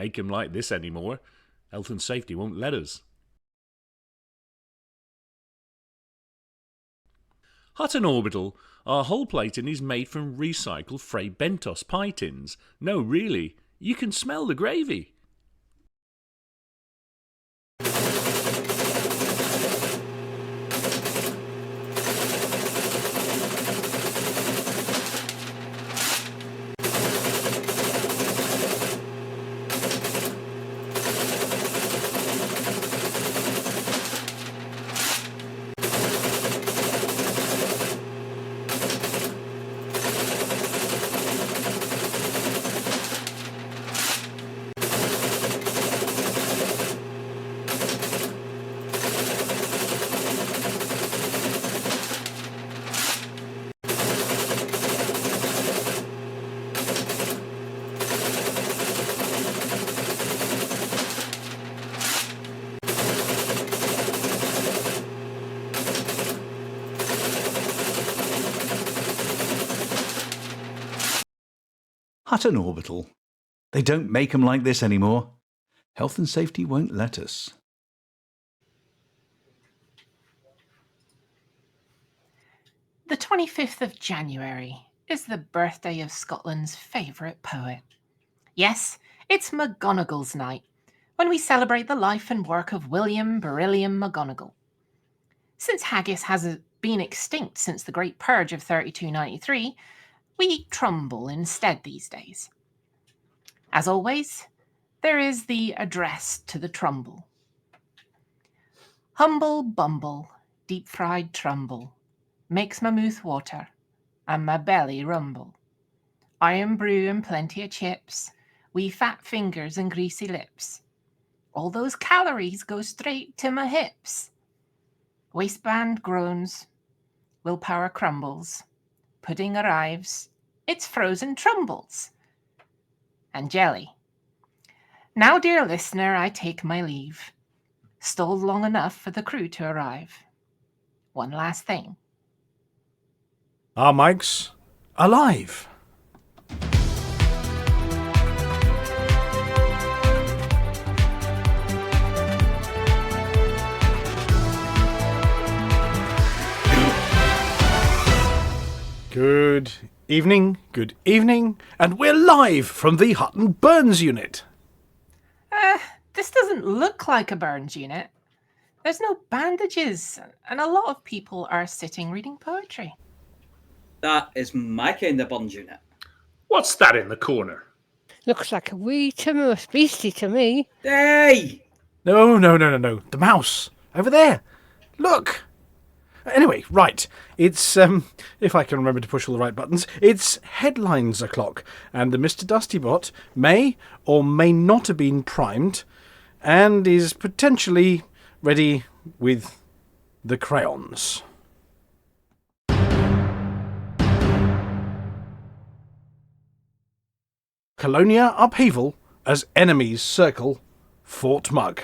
make 'em like this anymore. Health and safety won't let us. Hutton Orbital, our whole plating is made from recycled Frey Bentos pie tins. No, really, you can smell the gravy. Hutton Orbital. They don't make them like this anymore. Health and safety won't let us. The 25th of January is the birthday of Scotland's favourite poet. Yes, it's McGonagall's night, when we celebrate the life and work of William Beryllium McGonagall. Since haggis has been extinct since the Great Purge of 3293, we eat trumbull instead these days. As always, there is the address to the trumbull. Humble bumble, deep-fried trumbull, makes my mouth water and my belly rumble. Iron brew and plenty of chips, wee fat fingers and greasy lips. All those calories go straight to my hips. Waistband groans, willpower crumbles. Pudding arrives, it's frozen trumbles. And jelly. Now, dear listener, I take my leave. Stalled long enough for the crew to arrive. One last thing. Our mics alive. Good evening, and we're live from the Hutton Burns unit. This doesn't look like a Burns unit. There's no bandages, and a lot of people are sitting reading poetry. That is my kind of Burns unit. What's that in the corner? Looks like a wee timorous beastie to me. Hey! No. The mouse. Over there. Look. Anyway, right. It's, if I can remember to push all the right buttons, it's headlines o'clock, and the Mr. Dustybot may or may not have been primed, and is potentially ready with the crayons. Colonia upheaval as enemies circle Fort Mug.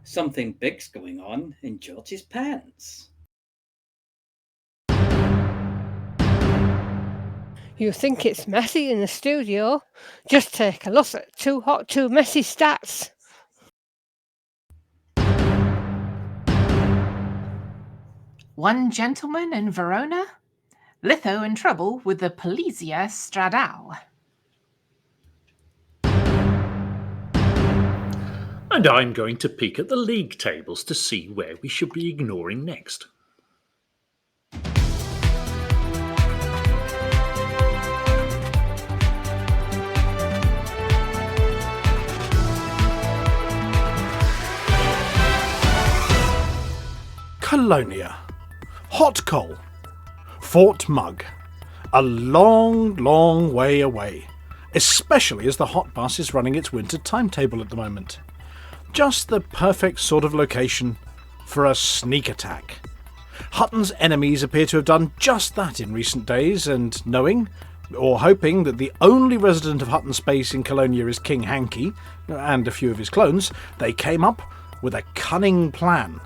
Something big's going on in George's pants. You think it's messy in the studio? Just take a look at Too Hot, Too Messy stats. One gentleman in Verona, litho in trouble with the Polizia Stradale. And I'm going to peek at the league tables to see where we should be ignoring next. Colonia, Hot Coal, Fort Mug, a long way away, especially as the hot bus is running its winter timetable at the moment. Just the perfect sort of location for a sneak attack. Hutton's enemies appear to have done just that in recent days, and knowing, or hoping, that the only resident of Hutton space in Colonia is King Hankey, and a few of his clones, they came up with a cunning plan.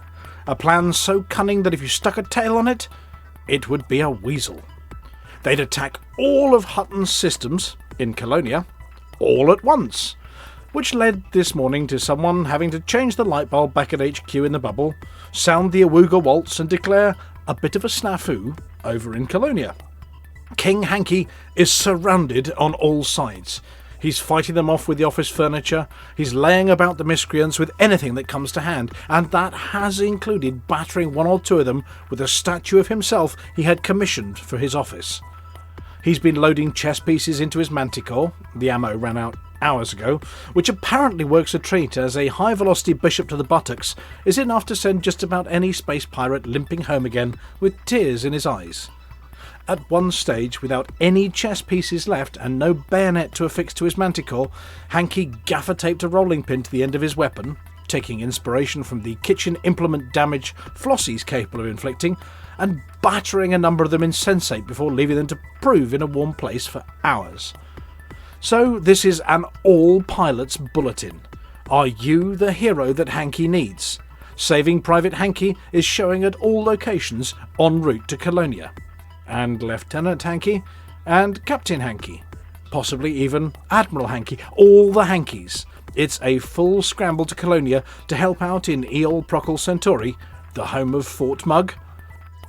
A plan so cunning that if you stuck a tail on it, it would be a weasel. They'd attack all of Hutton's systems in Colonia all at once, which led this morning to someone having to change the light bulb back at HQ in the bubble, sound the Awooga waltz and declare a bit of a snafu over in Colonia. King Hanky is surrounded on all sides. He's fighting them off with the office furniture, he's laying about the miscreants with anything that comes to hand, and that has included battering one or two of them with a statue of himself he had commissioned for his office. He's been loading chess pieces into his manticore, the ammo ran out hours ago, which apparently works a treat as a high-velocity bishop to the buttocks is enough to send just about any space pirate limping home again with tears in his eyes. At one stage, without any chess pieces left and no bayonet to affix to his manticore, Hanky gaffer-taped a rolling pin to the end of his weapon, taking inspiration from the kitchen implement damage Flossy's capable of inflicting, and battering a number of them insensate before leaving them to prove in a warm place for hours. So this is an all-pilots bulletin. Are you the hero that Hanky needs? Saving Private Hanky is showing at all locations en route to Colonia. And Lieutenant Hanky, and Captain Hanky, possibly even Admiral Hanky, all the Hankies. It's a full scramble to Colonia to help out in Eol Procol Centauri, the home of Fort Mug,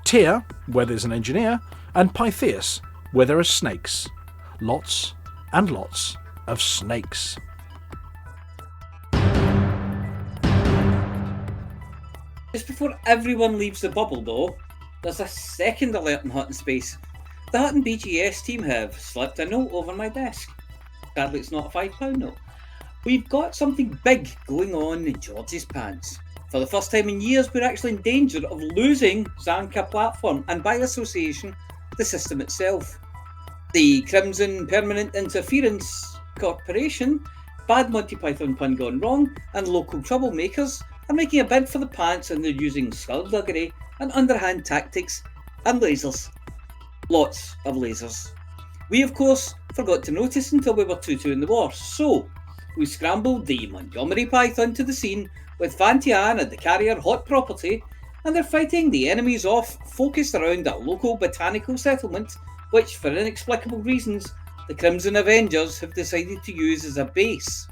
Tyr, where there's an engineer, and Pythias, where there are snakes. Lots and lots of snakes. Just before everyone leaves the bubble though, there's a second alert in Hutton space. The Hutton BGS team have slipped a note over my desk. Sadly it's not a £5 note. We've got something big going on in George's pants. For the first time in years we're actually in danger of losing Zanka platform and by association the system itself. The Crimson Permanent Interference Corporation, bad Monty Python pun gone wrong, and local troublemakers are making a bid for the pants and they're using skullduggery and underhand tactics and lasers. Lots of lasers. We of course forgot to notice until we were 2-2 in the war, so we scrambled the Montgomery Python to the scene with Vantian and the carrier hot property, and they're fighting the enemies off focused around a local botanical settlement which for inexplicable reasons the Crimson Avengers have decided to use as a base.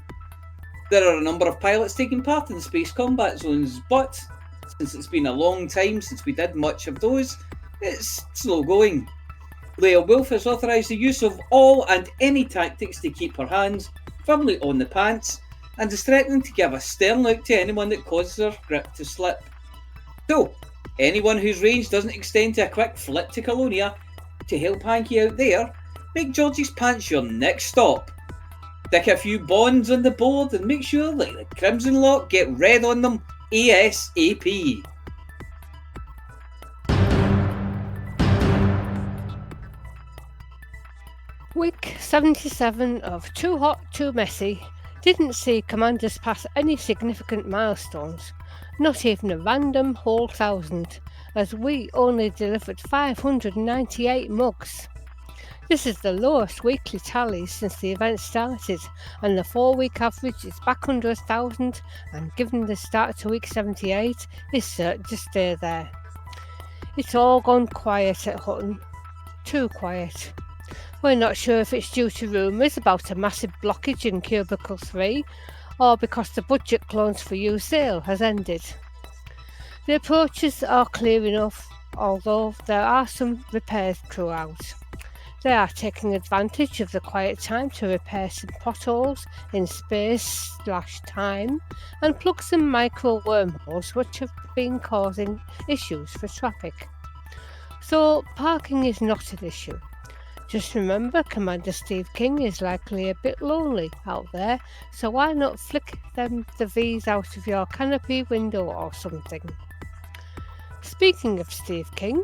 There are a number of pilots taking part in the space combat zones, but since it's been a long time since we did much of those, it's slow going. Leia Wolf has authorised the use of all and any tactics to keep her hands firmly on the pants and is threatening to give a stern look to anyone that causes her grip to slip. So, anyone whose range doesn't extend to a quick flit to Colonia to help Hanky out there, make George's pants your next stop. Stick a few bonds on the board and make sure that the Crimson lot get red on them ASAP. Week 77 of Too Hot, Too Messy didn't see commanders pass any significant milestones, not even a random whole 1,000, as we only delivered 598 mugs. This is the lowest weekly tally since the event started, and the 4-week average is back under 1,000, and given the start to week 78, is certain to stay there. It's all gone quiet at Hutton. Too quiet. We're not sure if it's due to rumours about a massive blockage in Cubicle 3, or because the budget clones for you sale has ended. The approaches are clear enough, although there are some repairs throughout. They are taking advantage of the quiet time to repair some potholes in space/time and plug some micro wormholes which have been causing issues for traffic. So parking is not an issue. Just remember Commander Steve King is likely a bit lonely out there, so why not flick the V's out of your canopy window or something. Speaking of Steve King,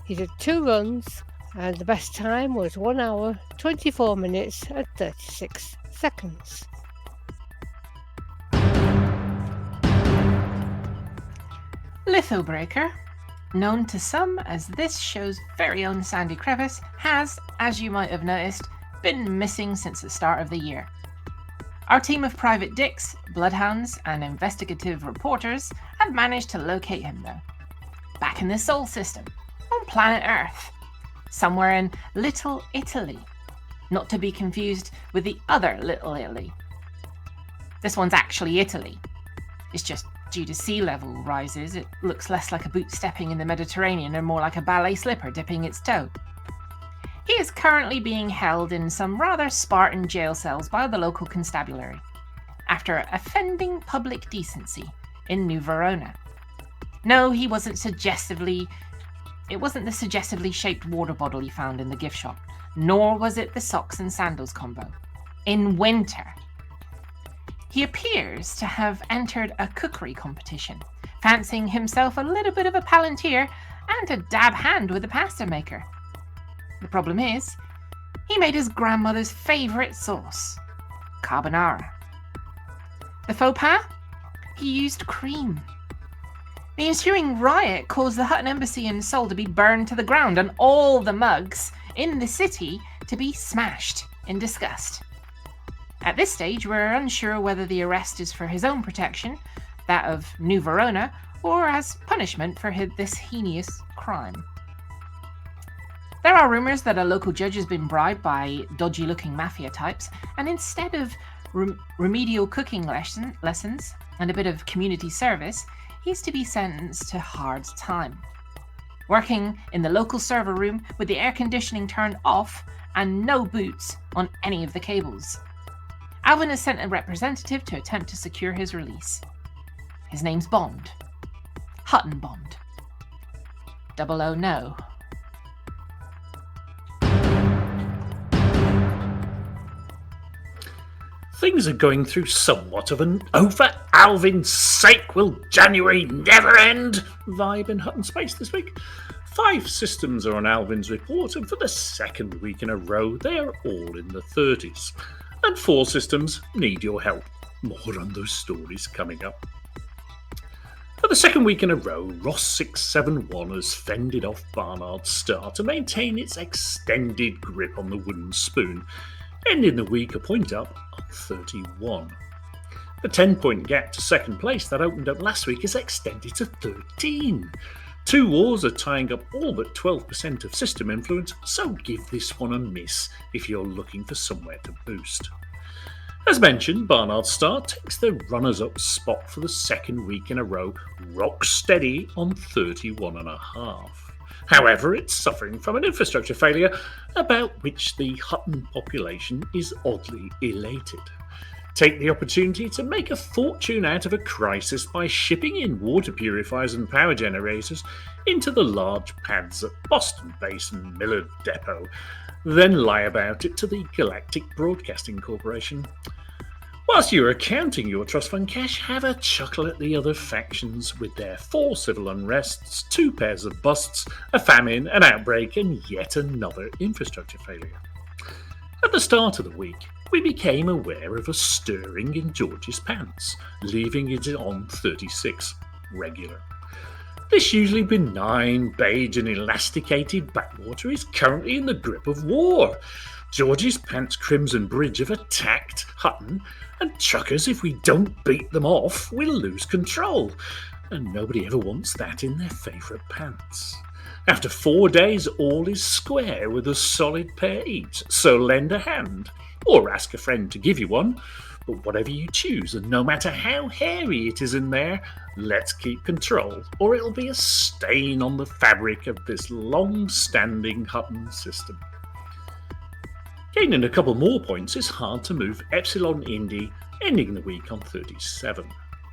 he did 2 runs and the best time was 1 hour, 24 minutes and 36 seconds. Lithobreaker, known to some as this show's very own Sandy Crevice, has, as you might have noticed, been missing since the start of the year. Our team of private dicks, bloodhounds, and investigative reporters have managed to locate him though. Back in the Sol system, on planet Earth. somewhere in Little Italy, not to be confused with the other Little Italy. This one's actually Italy. It's just due to sea level rises, it looks less like a boot stepping in the Mediterranean and more like a ballet slipper dipping its toe. He is currently being held in some rather Spartan jail cells by the local constabulary after offending public decency in New Verona. No, it wasn't the suggestively shaped water bottle he found in the gift shop, nor was it the socks and sandals combo. In winter, he appears to have entered a cookery competition, fancying himself a little bit of a palantir and a dab hand with a pasta maker. The problem is, he made his grandmother's favourite sauce, carbonara. The faux pas? He used cream. The ensuing riot caused the Hutton Embassy in Seoul to be burned to the ground and all the mugs in the city to be smashed in disgust. At this stage, we're unsure whether the arrest is for his own protection, that of New Verona, or as punishment for this heinous crime. There are rumours that a local judge has been bribed by dodgy-looking mafia types, and instead of remedial cooking lessons and a bit of community service, he's to be sentenced to hard time. Working in the local server room with the air conditioning turned off and no boots on any of the cables. Alvin has sent a representative to attempt to secure his release. His name's Bond. Hutton Bond. 00 no. Things are going through somewhat of an "over Alvin's sake will January never end" vibe in Hutton Space this week. 5 systems are on Alvin's report, and for the second week in a row, they are all in the 30s. And 4 systems need your help. More on those stories coming up. For the second week in a row, Ross 671 has fended off Barnard's Star to maintain its extended grip on the wooden spoon, ending the week a point up on 31. The 10-point gap to second place that opened up last week is extended to 13. 2 wars are tying up all but 12% of system influence, so give this one a miss if you're looking for somewhere to boost. As mentioned, Barnard's Star takes the runners-up spot for the second week in a row, rock steady on 31.5. However, it's suffering from an infrastructure failure about which the Hutton population is oddly elated. Take the opportunity to make a fortune out of a crisis by shipping in water purifiers and power generators into the large pads at Boston Basin Millard Depot, then lie about it to the Galactic Broadcasting Corporation. Whilst you're accounting your trust fund cash, have a chuckle at the other factions with their 4 civil unrests, 2 pairs of busts, a famine, an outbreak, and yet another infrastructure failure. At the start of the week, we became aware of a stirring in George's pants, leaving it on 36, regular. This usually benign, beige and elasticated backwater is currently in the grip of war. George's Pants Crimson Bridge have attacked Hutton, and truckers, if we don't beat them off, will lose control. And nobody ever wants that in their favourite pants. After 4 days, all is square with a solid pair each, so lend a hand, or ask a friend to give you one. But whatever you choose, and no matter how hairy it is in there, let's keep control, or it'll be a stain on the fabric of this long-standing Hutton system. Gaining a couple more points is hard to move Epsilon Indy, ending the week on 37.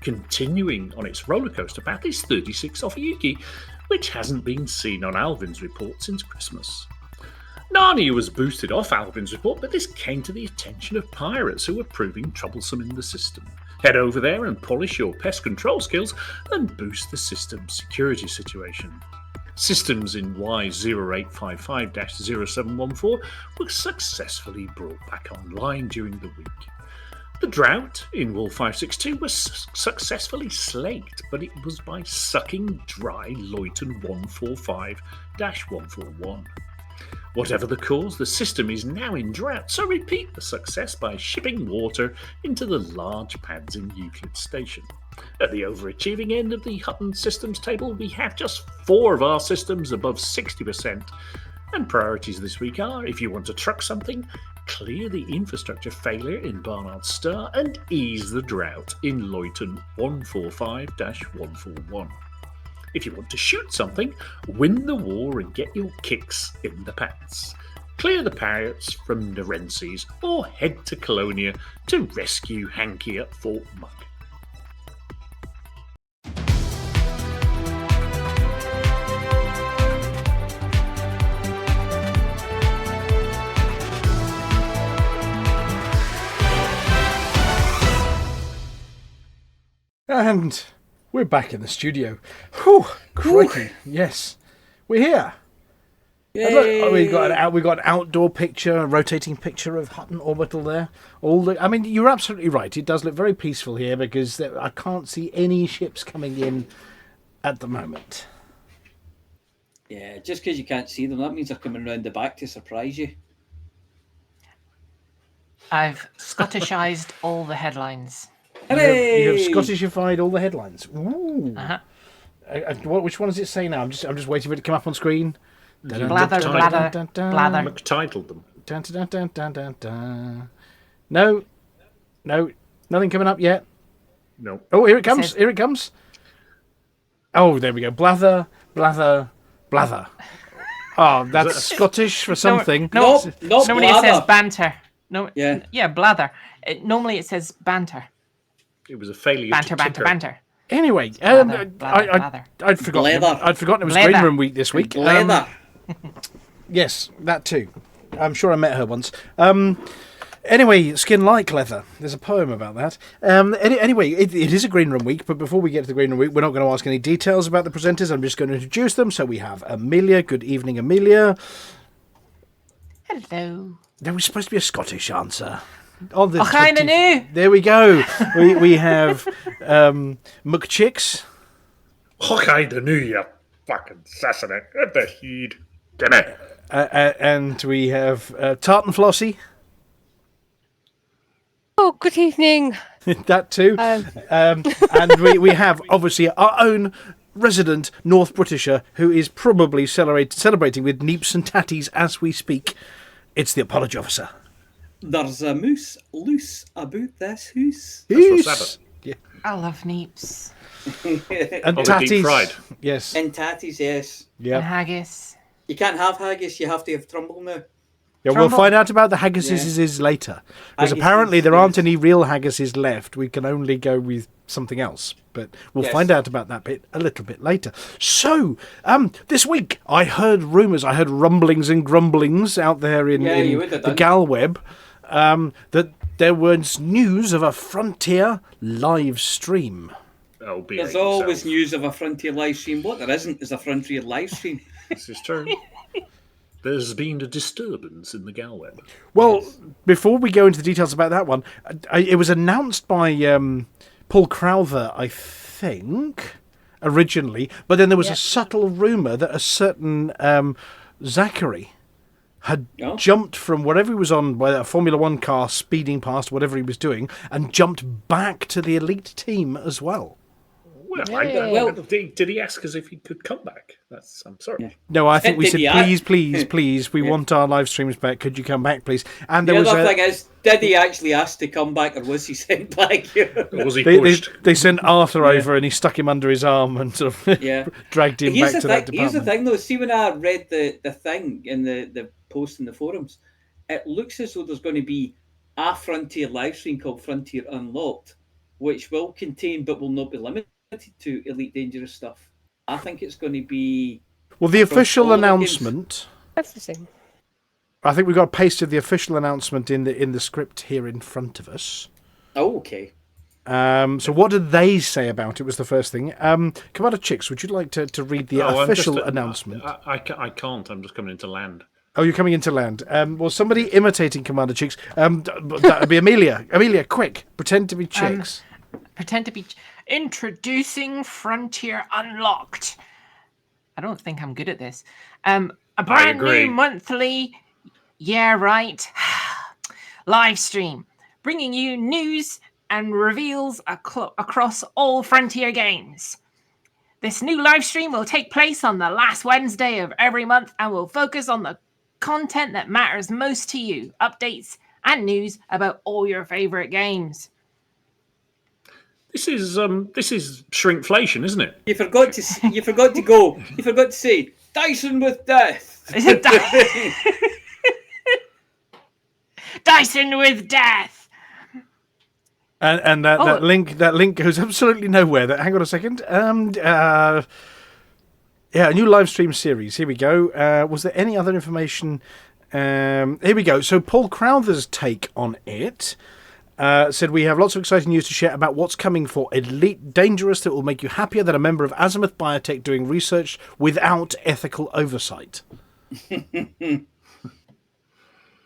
Continuing on its rollercoaster path is 36 Offayuki, which hasn't been seen on Alvin's report since Christmas. Narnia was boosted off Alvin's report, but this came to the attention of pirates who were proving troublesome in the system. Head over there and polish your pest control skills and boost the system's security situation. Systems in Y0855-0714 were successfully brought back online during the week. The drought in Wall 562 was successfully slaked, but it was by sucking dry Luyton 145-141. Whatever the cause, the system is now in drought, so repeat the success by shipping water into the large pads in Euclid Station. At the overachieving end of the Hutton systems table, we have just 4 of our systems above 60%, And priorities this week are, if you want to truck something, clear the infrastructure failure in Barnard Star and ease the drought in Luyton 145-141. If you want to shoot something, win the war and get your kicks in the pants. Clear the pirates from Narences or head to Colonia to rescue Hanky at Fort Mug. And we're back in the studio. Whew, crikey. Yes, we're here. And look, we got an outdoor picture, a rotating picture of Hutton Orbital there. I mean, you're absolutely right. It does look very peaceful here because I can't see any ships coming in at the moment. Yeah, just because you can't see them, that means they're coming round the back to surprise you. I've Scottishized all the headlines. Hooray! You have Scottishified all the headlines. Ooh. Uh-huh. Which one does it say now? I'm just waiting for it to come up on screen. Blather, blather, blather. McTitled them. Dun, dun, dun, dun, dun, dun. No, nothing coming up yet. No. Oh, here it comes. Here it comes. Oh, there we go. Blather, blather, blather. Oh, that's Scottish for something. Not Normally blather. it says banter. No, Yeah, blather. Normally it says banter. It was a failure Banter, to banter, ticker. banter. Anyway, Blather. I'd forgotten. Blather. I'd forgotten it was Blather. Green Room Week this week. Leather. Yes, that too. I'm sure I met her once. Anyway, skin like leather. There's a poem about that. Anyway, it is a Green Room Week, but before we get to the Green Room Week, we're not going to ask any details about the presenters. I'm just going to introduce them. So we have Amelia. Good evening, Amelia. Hello. There was supposed to be a Scottish answer. On the I kind of knew. There we go. we have McChicks. I kinda knew you fucking assassinate. What the heed? Dinner. And we have Tartan Flossy. Oh, good evening. That too. And we have obviously our own resident North Britisher who is probably celebrating with neeps and tatties as we speak. It's the apology officer. There's a moose loose about this hoose. Yes. Yeah. I love neeps. And Oh, the deep tatties. fried. Yes. And tatties, yes. And Yeah. haggis. You can't have haggis, you have to have trumble now. Yeah, we'll Trumble. find out about the haggises later. Because Haggises, apparently there aren't yes. any real haggises left. We can only go with something else. But we'll Yes. find out about that bit a little bit later. So, this week I heard rumours, I heard rumblings and grumblings out there in you would the have done. Galweb that there was news of a Frontier live stream. Oh, be There's it always yourself. news of a Frontier live stream. What there isn't is a Frontier live stream. This is true. There's been a disturbance in the Galweb. Well, before we go into the details about that one, it was announced by Paul Crowther, I think, originally, but then there was a subtle rumour that a certain Zachary had jumped from whatever he was on, by a Formula One car speeding past whatever he was doing, and jumped back to the elite team as well. Well, Yay. did he ask us if he could come back? I'm sorry. Yeah. No, I think we Did said, he please, we want our live streams back. Could you come back, please? And The there was other thing is, did he actually ask to come back or was he sent back? Or was he they pushed? sent Arthur over and he stuck him under his arm and sort of Yeah. dragged him back to that Here's the department. thing, though. See, when I read the thing in the post in the forums, it looks as though there's going to be a Frontier live stream called Frontier Unlocked, which will contain but will not be limited to Elite Dangerous stuff. I think it's going to be... Well, the official all of the announcement. Everything. I think we've got a paste of the official announcement in the script here in front of us. Oh, okay. So what did they say about it was the first thing. Commander Chicks, would you like to read the official announcement? I can't. I'm just coming into land. Oh, you're coming into land. Well, somebody imitating Commander Chicks. That would be Amelia. Amelia, quick. Pretend to be Chicks. Pretend to be introducing Frontier Unlocked. I don't think I'm good at this. A brand agree. new monthly, yeah, right, live stream, bringing you news and reveals across all Frontier games. This new live stream will take place on the last Wednesday of every month and will focus on the content that matters most to you, updates and news about all your favourite games. This is shrinkflation, isn't it? You forgot to say Dyson with death. Is it Dyson with death? And that link goes absolutely nowhere. Hang on a second. A new live stream series. Here we go. Was there any other information? Here we go. So Paul Crowther's take on it said, we have lots of exciting news to share about what's coming for Elite Dangerous that will make you happier than a member of Azimuth Biotech doing research without ethical oversight.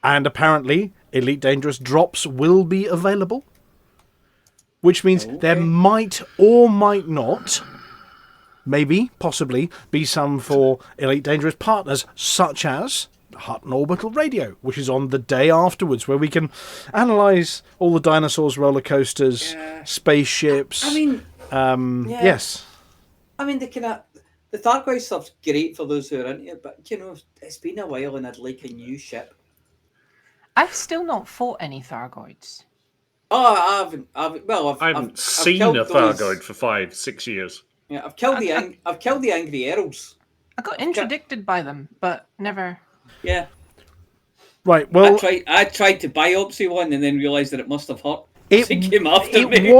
And apparently, Elite Dangerous drops will be available, which means there might or might not, maybe, possibly, be some for Elite Dangerous partners, such as Hutton Orbital Radio, which is on the day afterwards, where we can analyse all the dinosaurs, roller coasters, spaceships. I mean, yes. I mean, the Thargoid stuff's great for those who are into it, but it's been a while and I'd like a new ship. I've still not fought any Thargoids. Oh, I haven't seen a Thargoid for 5-6 years. Yeah, I've killed the angry Earls. I got interdicted by them, but never. Yeah. Right. Well, I tried to biopsy one and then realised that it must have hurt. It came after me.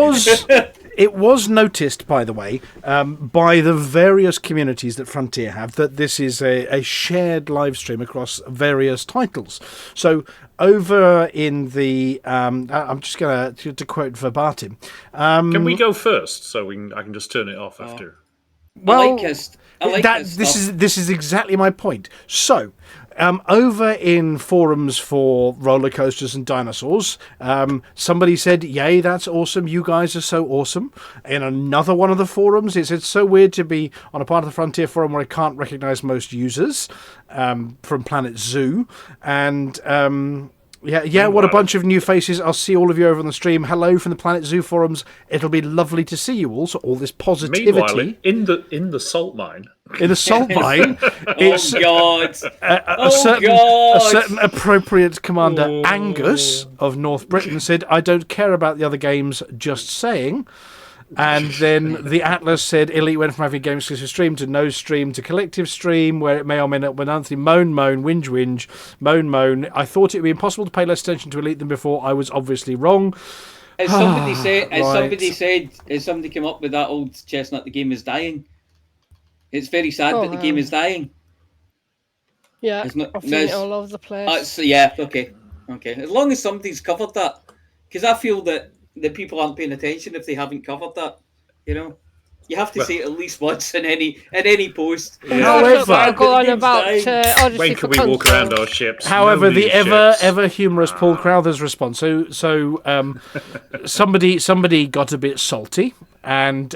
It was noticed, by the way, by the various communities that Frontier have, that this is a shared live stream across various titles. So over in the, I'm just going to quote verbatim. Can we go first so I can just turn it off after? Well, this is exactly my point. So, over in forums for roller coasters and dinosaurs, somebody said, "Yay, that's awesome! You guys are so awesome." In another one of the forums, it said, "It's so weird to be on a part of the Frontier forum where I can't recognise most users," from Planet Zoo, and. What a bunch of new faces. I'll see all of you over on the stream. Hello from the Planet Zoo forums. It'll be lovely to see you all. So all this positivity. Meanwhile, in the salt mine. In the salt mine, it's a certain appropriate commander, Angus of North Britain, said, "I don't care about the other games, just saying." And then the Atlas said Elite went from having game exclusive stream to no stream to collective stream, where it may or may not be monthly. Moan, whinge, moan. I thought it would be impossible to pay less attention to Elite than before. I was obviously wrong. As somebody somebody came up with that old chestnut, the game is dying. It's very sad that the game is dying. Yeah, I've seen it all over the place. Okay. As long as somebody's covered that, because I feel that the people aren't paying attention if they haven't covered that. You have to say it at least once in any post. However, go on about when can we walk around our ships? However, the ever humorous Paul Crowther's response. So somebody got a bit salty, and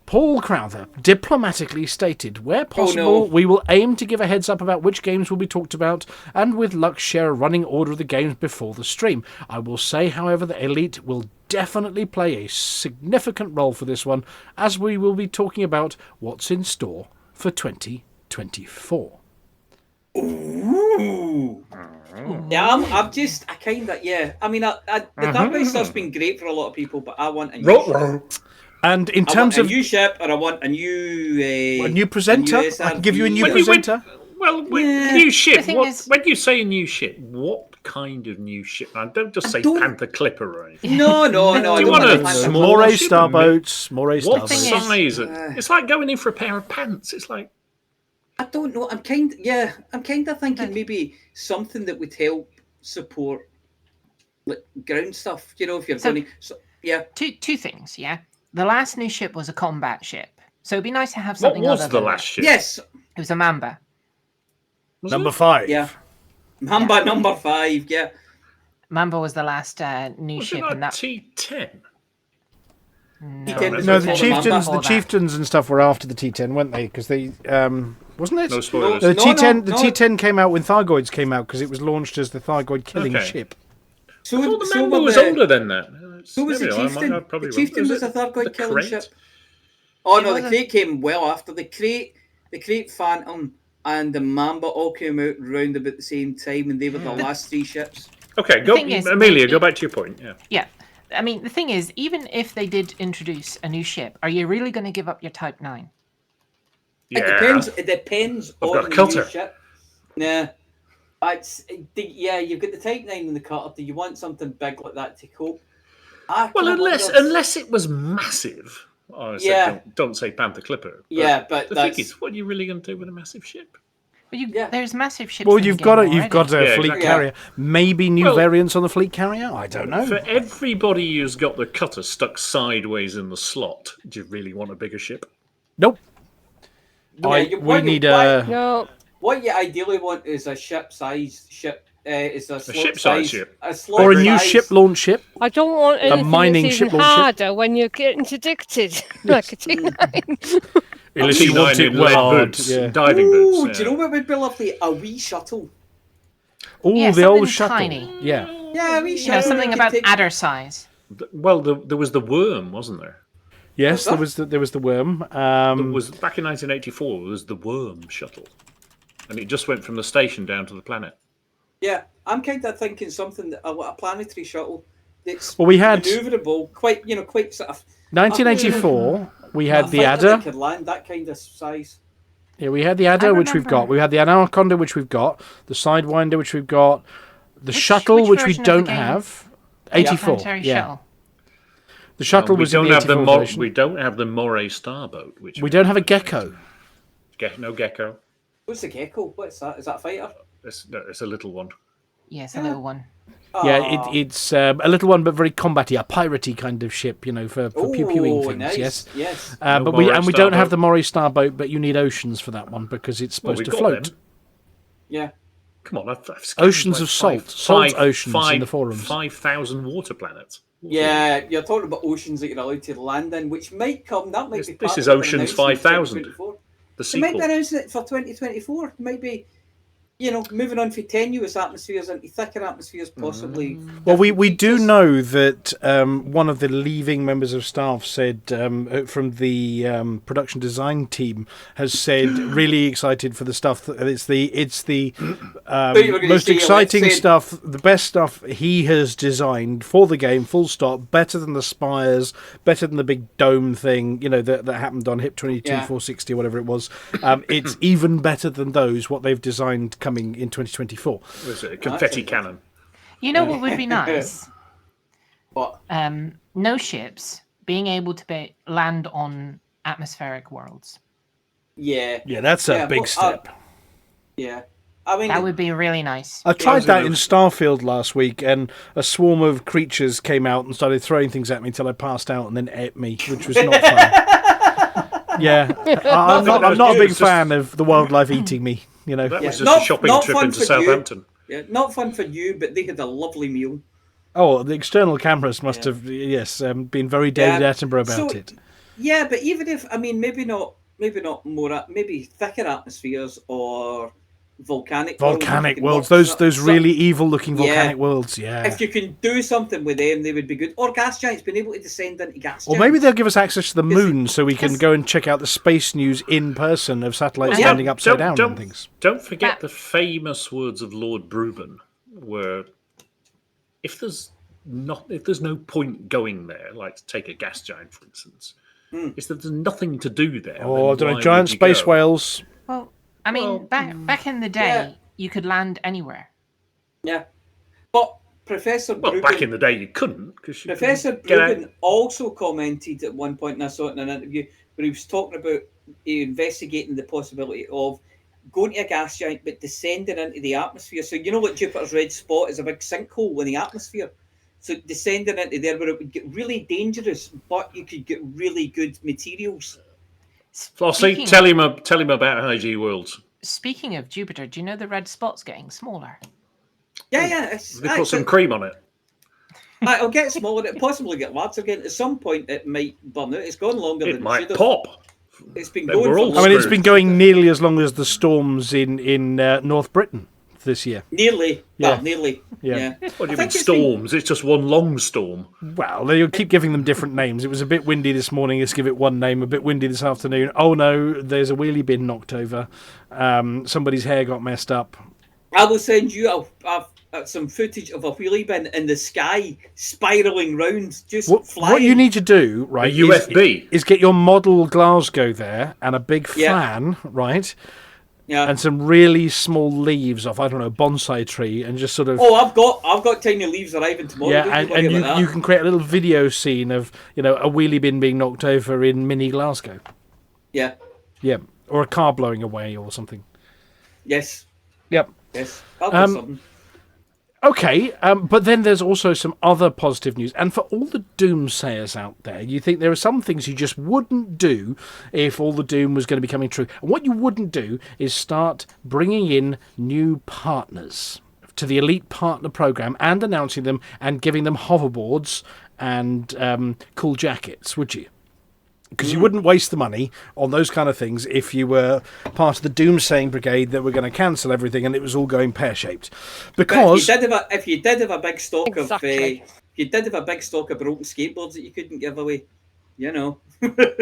Paul Crowther diplomatically stated, where possible, we will aim to give a heads up about which games will be talked about, and with luck share a running order of the games before the stream. I will say, however, that Elite will definitely play a significant role for this one, as we will be talking about what's in store for 2024. Ooh. Yeah, I mean, the Dark stuff's been great for a lot of people, but I want a new ship. And in terms of a new ship, or I want a new presenter, I can give you a new presenter. New ship. When you say a new ship, what kind of new ship? I don't just say Panther Clipper or anything. No. Do you want a small Moray starboats? What size? It's like going in for a pair of pants. It's like, I don't know. I'm kind of thinking maybe something that would help support like ground stuff. If you're going to, Two things. Yeah, the last new ship was a combat ship, so it'd be nice to have something. What was the last ship? Yes, it was a Mamba. Number 5. Yeah. Mamba number 5, yeah. Mamba was the last new was ship. It like and that T10? No, the chieftains and stuff were after the T10, weren't they? Because they wasn't it? No spoilers. The T10 came out when Thargoids came out because it was launched as the Thargoid killing ship. So the Mamba was older than that. Who was the chieftain? The chieftain was a Thargoid killing ship. Oh It no, the was a- crate came well after the crate Phantom and the Mamba all came out round about the same time, and they were the last 3 ships. Okay, The go, thing is, Amelia. Go back to your point. Yeah. Yeah. I mean, the thing is, even if they did introduce a new ship, are you really going to give up your Type 9? Yeah. It depends I've on got a the cutter. new ship. Nah. You've got the Type 9 and the cutter. Do you want something big like that to cope? Well, unless it was massive. I said, Yeah. don't say Panther Clipper. Yeah, but the thing is, what are you really going to do with a massive ship? But there's massive ships. Well, in the you've game got already. you've got a Yeah, fleet exactly. carrier. Maybe new Well- variants on the fleet carrier. I don't know. For everybody who's got the cutter stuck sideways in the slot, do you really want a bigger ship? Nope. Yeah, We need a. No, What you ideally want is a ship-sized ship. Is a ship-sized ship. A slot Or a new size- ship launch ship. I don't want anything mining that's even ship launch ship. harder when you're getting addicted, like a T9. Unless you want it in lead hard, boots, yeah. diving Ooh, boots. do you know what would be lovely? A wee shuttle. Oh, Yeah, the old something shuttle. tiny. Yeah. Yeah, a wee You shuttle. know, something that about could take- adder size. Well, there was the worm, wasn't there? Yes, What's there was the worm. There was back in 1984. There was the worm shuttle, and it just went from the station down to the planet. Yeah, I'm kind of thinking something that a planetary shuttle that's Well, we had- maneuverable, quite sort of. 1984. We had a the fighter Adder. that could land that kind of size. Yeah, we had the Adder, which we've got. remember. We had the Anaconda, which we've got. The Sidewinder, which we've got. The shuttle, which which we version of the don't game? have. 84. Planetary Yeah. shuttle. The shuttle we was in don't the have 84 version. we don't have the Moray Starboat, which We don't have a Gecko. No Gecko. What's the Gecko? What's that? Is that a fighter? It's a little one. Yes, a little one. Yeah, it's a little one, but very combaty, a piratey kind of ship, for pew-pewing Oh, things. nice. Yes. Yes. No But Moray we don't have Starboat. the Moray Starboat, but you need oceans for that one because it's Well, supposed we've to got float. them. Yeah. Come on, I've scanned Oceans of salt. Salt oceans in the forums. 5,000 water planets. Yeah, you're talking about oceans that you're allowed to land in, which might come. That might This- be. this part is of an Oceans announcement for 5,000. 2024. The They might sequel. be announcing it for 2024. Might be, moving on from tenuous atmospheres into thicker atmospheres, possibly. Well, we different do features. know that one of the leaving members of staff said from the production design team has said really excited for the stuff. It's the you were gonna most say, exciting let's say- stuff, the best stuff he has designed for the game. Full stop. Better than the spires. Better than the big dome thing. That happened on HIP 22 Yeah. 460 or whatever it was. It's even better than those. What they've designed coming in 2024. Was it a confetti That's cannon? You know what would be nice? What? No ships being able to land on atmospheric worlds. Yeah. Yeah, that's a big well, step. Yeah. I mean, That would be really nice. I tried was that gonna- in Starfield last week, and a swarm of creatures came out and started throwing things at me until I passed out and then ate me, which was not fun. Yeah, I'm not a big fan of the wildlife eating me. That Yeah, was just not- a shopping not trip fun into for you. Southampton. yeah, not fun for you, but they had a lovely meal. Oh, the external cameras must have, been very David Yeah. Attenborough about So- it. Yeah, but even if maybe not more, maybe thicker atmospheres or volcanic Volcanic worlds, work those some- really evil-looking Yeah. volcanic worlds. Yeah. If you can do something with them, they would be good. Or gas giants, being able to descend into gas Or giants. maybe they'll give us access to the Because- moon so we can because- go and check out the space news in person of satellites Yeah. landing upside down and things. Don't forget That- the famous words of Lord Bruben, where if there's no point going there, like to take a gas giant for instance, is that there's nothing to do there. Oh, I then don't know, why giant would you space go? whales. Well, I mean, Well, back in the day, yeah. you could land anywhere. Yeah. But Professor Well, Bruben, back in the day you couldn't because Professor get out. Bruben also commented at one point, and I saw it in an interview, where he was talking about investigating the possibility of going to a gas giant but descending into the atmosphere. So like Jupiter's red spot is a big sinkhole in the atmosphere. So descending into there where it would get really dangerous, but you could get really good materials. Flossy, Speaking- tell him about IG Worlds. Speaking of Jupiter, do you know the red spot's getting smaller? Yeah. They put some cream on it. It'll get smaller. It'll possibly get larger again. At some point, it might burn out. It's gone longer It than it might should have. pop. It's been Then going we're for all long. I mean, it's Screwed. been going nearly as long as the storms in North Britain. this year. Nearly. Yeah. Well, nearly. Yeah. Yeah. What do you I mean think it's storms? It's just one long storm. Well, they'll keep giving them different names. It was a bit windy this morning. Let's give it one name. A bit windy this afternoon. Oh no, there's a wheelie bin knocked over. Somebody's hair got messed up. I will send you some footage of a wheelie bin in the sky spiraling round, just flying. What you need to do, right, A USB. is get your model Glasgow there and a big Yeah. fan, right, Yeah. and some really small leaves off, I don't know, a bonsai tree, and just sort of... Oh, I've got tiny leaves arriving tomorrow. yeah, Don't and worry about that. you can create a little video scene of, a wheelie bin being knocked over in mini Glasgow. Yeah. Yeah, or a car blowing away or something. Yes. Yep. Yes. I'll do something. Okay, but then there's also some other positive news. And for all the doomsayers out there, you think there are some things you just wouldn't do if all the doom was going to be coming true. And what you wouldn't do is start bringing in new partners to the Elite Partner Program and announcing them and giving them hoverboards and cool jackets, would you? Because you wouldn't waste the money on those kind of things if you were part of the doomsaying brigade that were going to cancel everything and it was all going pear-shaped. Because If you did have a big stock Exactly. of, if you did have a big stock of broken skateboards that you couldn't give away, no,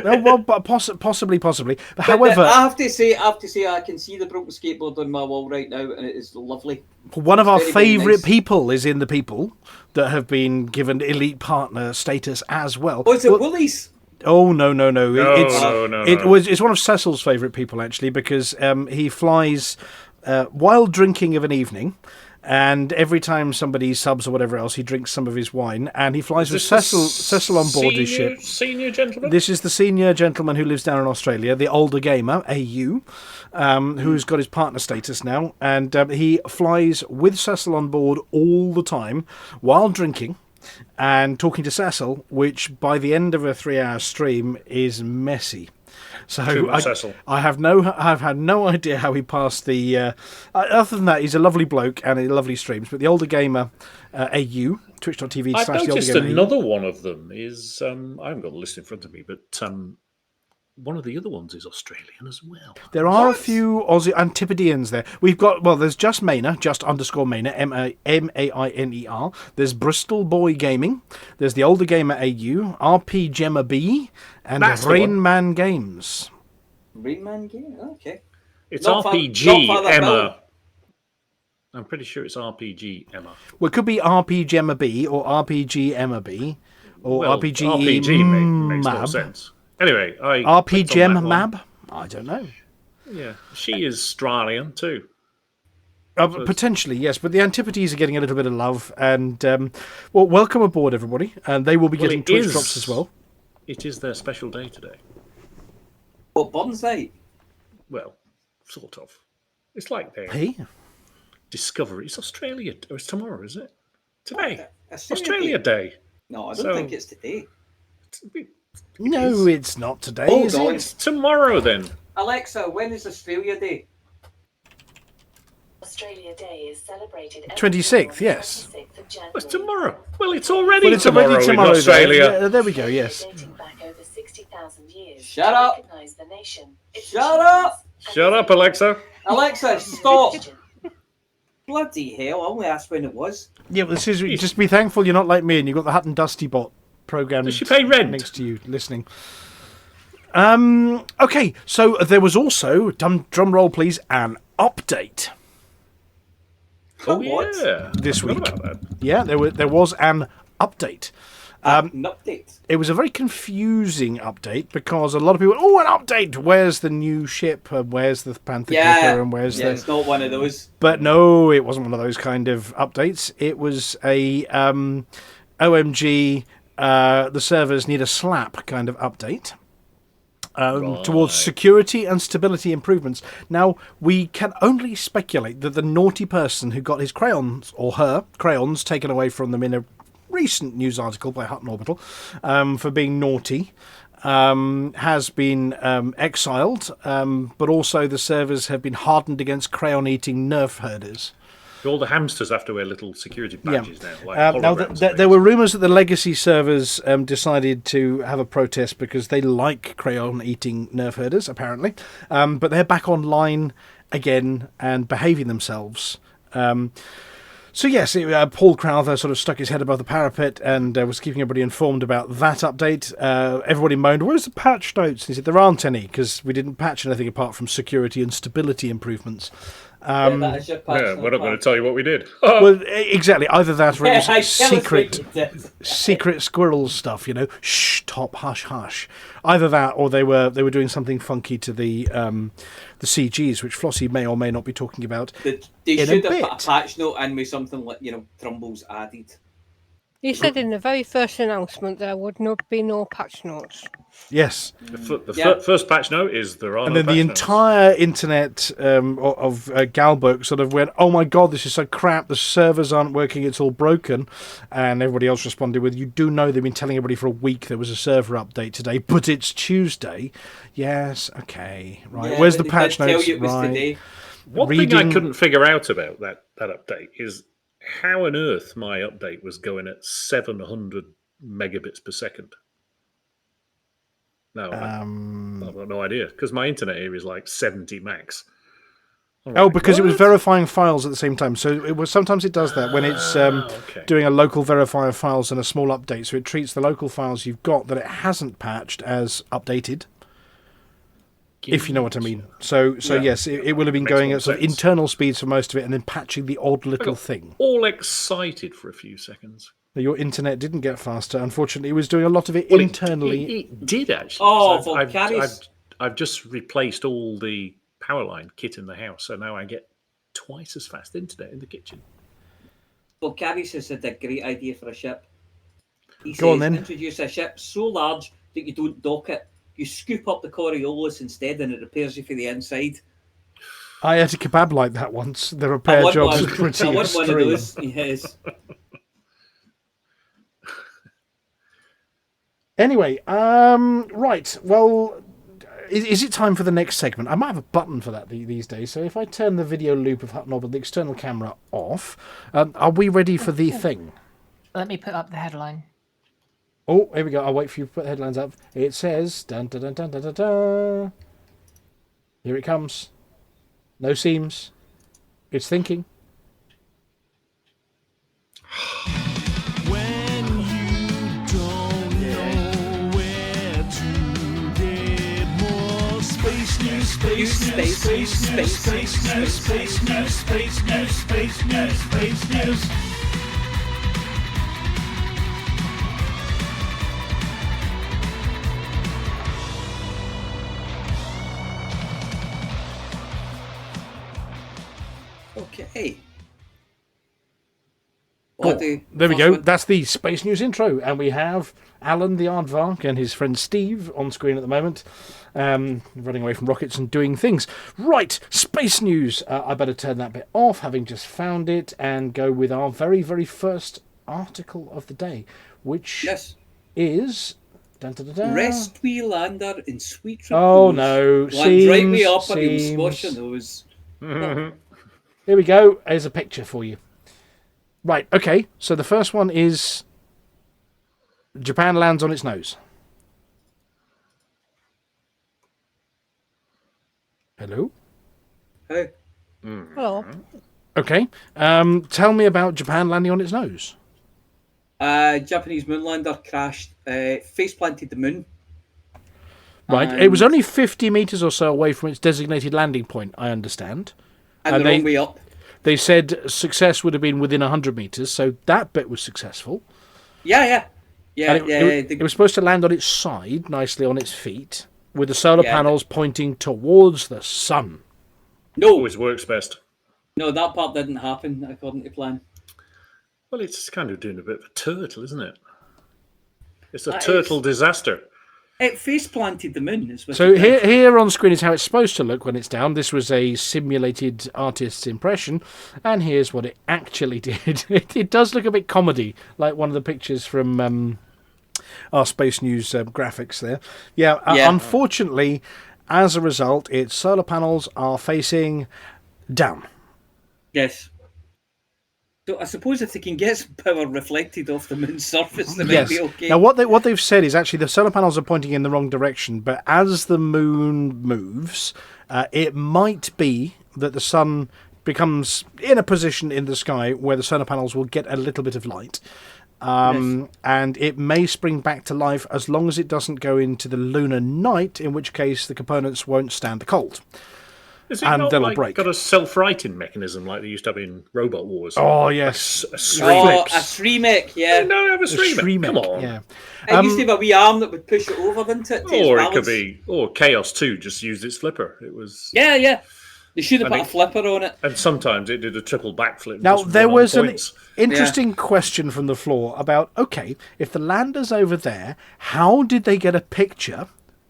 well, but possibly. But however, however, I have to say, I can see the broken skateboard on my wall right now, and it is lovely. one of our Very, very favourite nice. people is in the people that have been given Elite Partner status as well. Oh, is it Woolies? Oh no! No. It's one of Cecil's favourite people actually because he flies while drinking of an evening, and every time somebody subs or whatever else, he drinks some of his wine, and he flies with Cecil on board his ship. Senior gentleman. This is the senior gentleman who lives down in Australia, the older gamer, AU, who's got his partner status now, and he flies with Cecil on board all the time while drinking and talking to Cecil, which by the end of a 3-hour stream is messy. So Cecil. I've had no idea how he passed the. Other than that, he's a lovely bloke and he lovely streams. But the older gamer, AU, twitch.tv/the I've older noticed gamer. another one of them is I haven't got the list in front of me, but one of the other ones is Australian as well. There are a few Aussie Antipodeans there. We've got, there's just Mainer, _Mainer, Mainer. There's Bristol Boy Gaming. There's the older gamer AU, RP Gemma B, and That's the Rain one. Man Games. Rain Man game? Okay. It's Not RPG far that Emma. well. I'm pretty sure it's RPG Emma. Well, it could be RP Gemma B or RPG Emma B or Well, RPG makes no Mab. sense. Anyway, RP Gem Mab? I don't know. Yeah, she is Australian too. Potentially, yes, but the Antipodes are getting a little bit of love, and welcome aboard, everybody, and they will be getting Twitch drops as well. It is their special day today. What, Bonsai? Well, sort of. It's like their Hey, discovery. It's Australia. Oh, it's tomorrow, is it? Today. Australia Australia Day. No, I don't So- think it's today. no, it's not today, Hold is on. it? It's tomorrow then. Alexa, when is Australia Day? Australia Day is celebrated every 26th, year on yes. the 26th of January. It's tomorrow. Well, it's already Well, it's tomorrow, already tomorrow in Australia. There. Yeah, there we go, yes. Dating back over 60,000 years Shut to up. recognize the nation, its Shut up. achievements, and Shut its up, Alexa. Alexa, stop! Bloody hell, I only asked when it was. Yeah, well, this is just be thankful you're not like me and you've got the Hutton Dusty Bot program Does she pay rent? next to you listening. Okay, so there was also, drum roll please, an update Oh, What? yeah. this I forgot week. about that. Yeah, there was an update. An update. It was a very confusing update because a lot of people, an update! Where's the new ship? Where's the Panther Clipper? And where's the... it's not one of those. But no, it wasn't one of those kind of updates. It was a OMG, the servers need a slap kind of update. Towards security and stability improvements. Now, we can only speculate that the naughty person who got his crayons, or her crayons, taken away from them in a recent news article by Hutton Orbital for being naughty, has been exiled, but also the servers have been hardened against crayon-eating nerf herders. All the hamsters have to wear little security badges now. Like Now, holograms and there were rumours that the legacy servers decided to have a protest because they like crayon-eating nerf herders, apparently. But they're back online again and behaving themselves. So yes, Paul Crowther sort of stuck his head above the parapet and was keeping everybody informed about that update. Everybody moaned, "Where's the patch notes?" And he said, "There aren't any, because we didn't patch anything apart from security and stability improvements." That is your patch Yeah, note, we're not going Mark. to tell you what we did. Well, exactly. Either that or it was Yeah, tell us what you did. secret squirrel stuff, shh, top, hush, hush. Either that, or they were doing something funky to the CGs, which Flossy may or may not be talking about. They in a should have bit. put a patch note in with something like, Trumbull's added. He said in the very first announcement there would not be no patch notes. Yes, The first patch note is there are and no then the patch notes. entire internet of Galbook sort of went, "Oh my god, this is so crap, the servers aren't working, it's all broken." And everybody else responded with, "You do know they've been telling everybody for a week there was a server update today, but it's Tuesday." Yes, okay, right. Yeah, Where's but the they patch did tell notes? you it was Right. today. One thing reading- I couldn't figure out about that update is how on earth my update was going at 700 megabits per second. No, I've got no idea, because my internet here is like 70 max. I'm Oh, like, because it was what? verifying files at the same time. So it was sometimes it does that when it's Okay. doing a local verifier of files and a small update. So it treats the local files you've got that it hasn't patched as updated, if you know what I mean. So Yeah. yes, it will have been Makes going more at sort of sense. internal speeds for most of it, and then patching the odd little thing. All excited for a few seconds. Your internet didn't get faster. Unfortunately, it was doing a lot of it Well, internally. It did actually. Oh, 'cause Volcaris. I've just replaced all the power line kit in the house, so now I get twice as fast internet in the kitchen. Well, Carries has had a great idea for a ship. He Go on, says, then. introduce a ship so large that you don't dock it. You scoop up the Coriolis instead and it repairs you for the inside. I had a kebab like that once. The I repair want jobs one. are pretty I want one of extreme. those. Yes. Anyway, right. Well, is it time for the next segment? I might have a button for that these days. So if I turn the video loop of Hutton Orbital, the external camera off, are we ready for the thing? Let me put up the headline. Oh, here we go. I'll wait for you to put the headlines up. It says, dun dun dun dun dun dun dun. Here it comes. No seams. It's thinking. When you don't know where to get more space news, space news, space news, space news, space news, space news, space news, space news. Okay. Oh, there we go. That's the Space News intro. And we have Alan the Aardvark and his friend Steve on screen at the moment, running away from rockets and doing things. Right, Space News. I better turn that bit off, having just found it, and go with our very, very first article of the day, which is... Dun, dun, dun, dun. Rest we lander in sweet repose. Oh, no. Land right way up and Seems. he'll squash your nose. Here we go. Here's a picture for you. Right, okay. So the first one is Japan lands on its nose. Hello? Hey. Hello. Okay. Tell me about Japan landing on its nose. Japanese moonlander crashed, face planted the moon. Right. It was only 50 metres or so away from its designated landing point, I understand. And the wrong way up. They said success would have been within 100 metres, so that bit was successful. Yeah. And it was supposed to land on its side, nicely on its feet, with the solar panels pointing towards the sun. No. Always works best. No, that part didn't happen according to plan. Well, it's kind of doing a bit of a turtle, isn't it? It's a turtle disaster. It face planted the moon. So here on screen is how it's supposed to look when it's down. This was a simulated artist's impression, and here's what it actually did. It does look a bit comedy, like one of the pictures from our Space News graphics there. Yeah. Unfortunately, as a result, its solar panels are facing down. Yes. So I suppose if they can get some power reflected off the moon's surface, they might be okay. Now what they've said is actually the solar panels are pointing in the wrong direction, but as the moon moves, it might be that the sun becomes in a position in the sky where the solar panels will get a little bit of light. And it may spring back to life as long as it doesn't go into the lunar night, in which case the components won't stand the cold. Is it And not they'll like break. got a self-righting mechanism like they used to have in Robot Wars? Oh, yes. A Oh, Sreemec. a Sreemec, yeah. No, have a The Sreemec. Come Sreemec, on. yeah. It used to have a wee arm that would push it over, didn't it? to its Or it could balance? be, or Chaos 2 just used its flipper. It was, Yeah. They should have I put a think- flipper on it. and sometimes it did a triple backflip. and Now, just there run on was an points. interesting question from the floor about, okay, if the lander's over there, how did they get a picture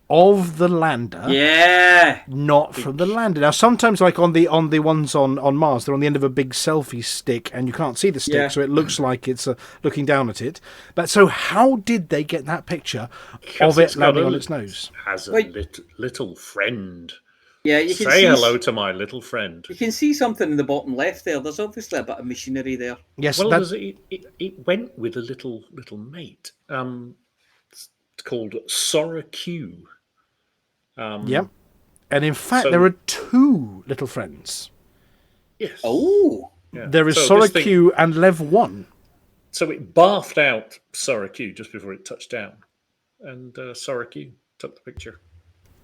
of the lander, Yeah. not from the lander? Now, sometimes, like on the ones on Mars, they're on the end of a big selfie stick, and you can't see the stick, Yeah. so it looks like it's looking down at it. But so, how did they get that picture Because of it it's got landing a- on its nose? Has a Wait. little friend. Yeah, you can Say see hello to my little friend. You can see something in the bottom left there. There's obviously a bit of machinery there. Yes, Well, that, it went with a little mate. It's called Sora Q. yep. And in fact, so- there are two little friends. Yes. Oh. Yeah. There is So Sora this thing- Q and Lev 1. So it barfed out Sora Q just before it touched down, and Sora Q took the picture.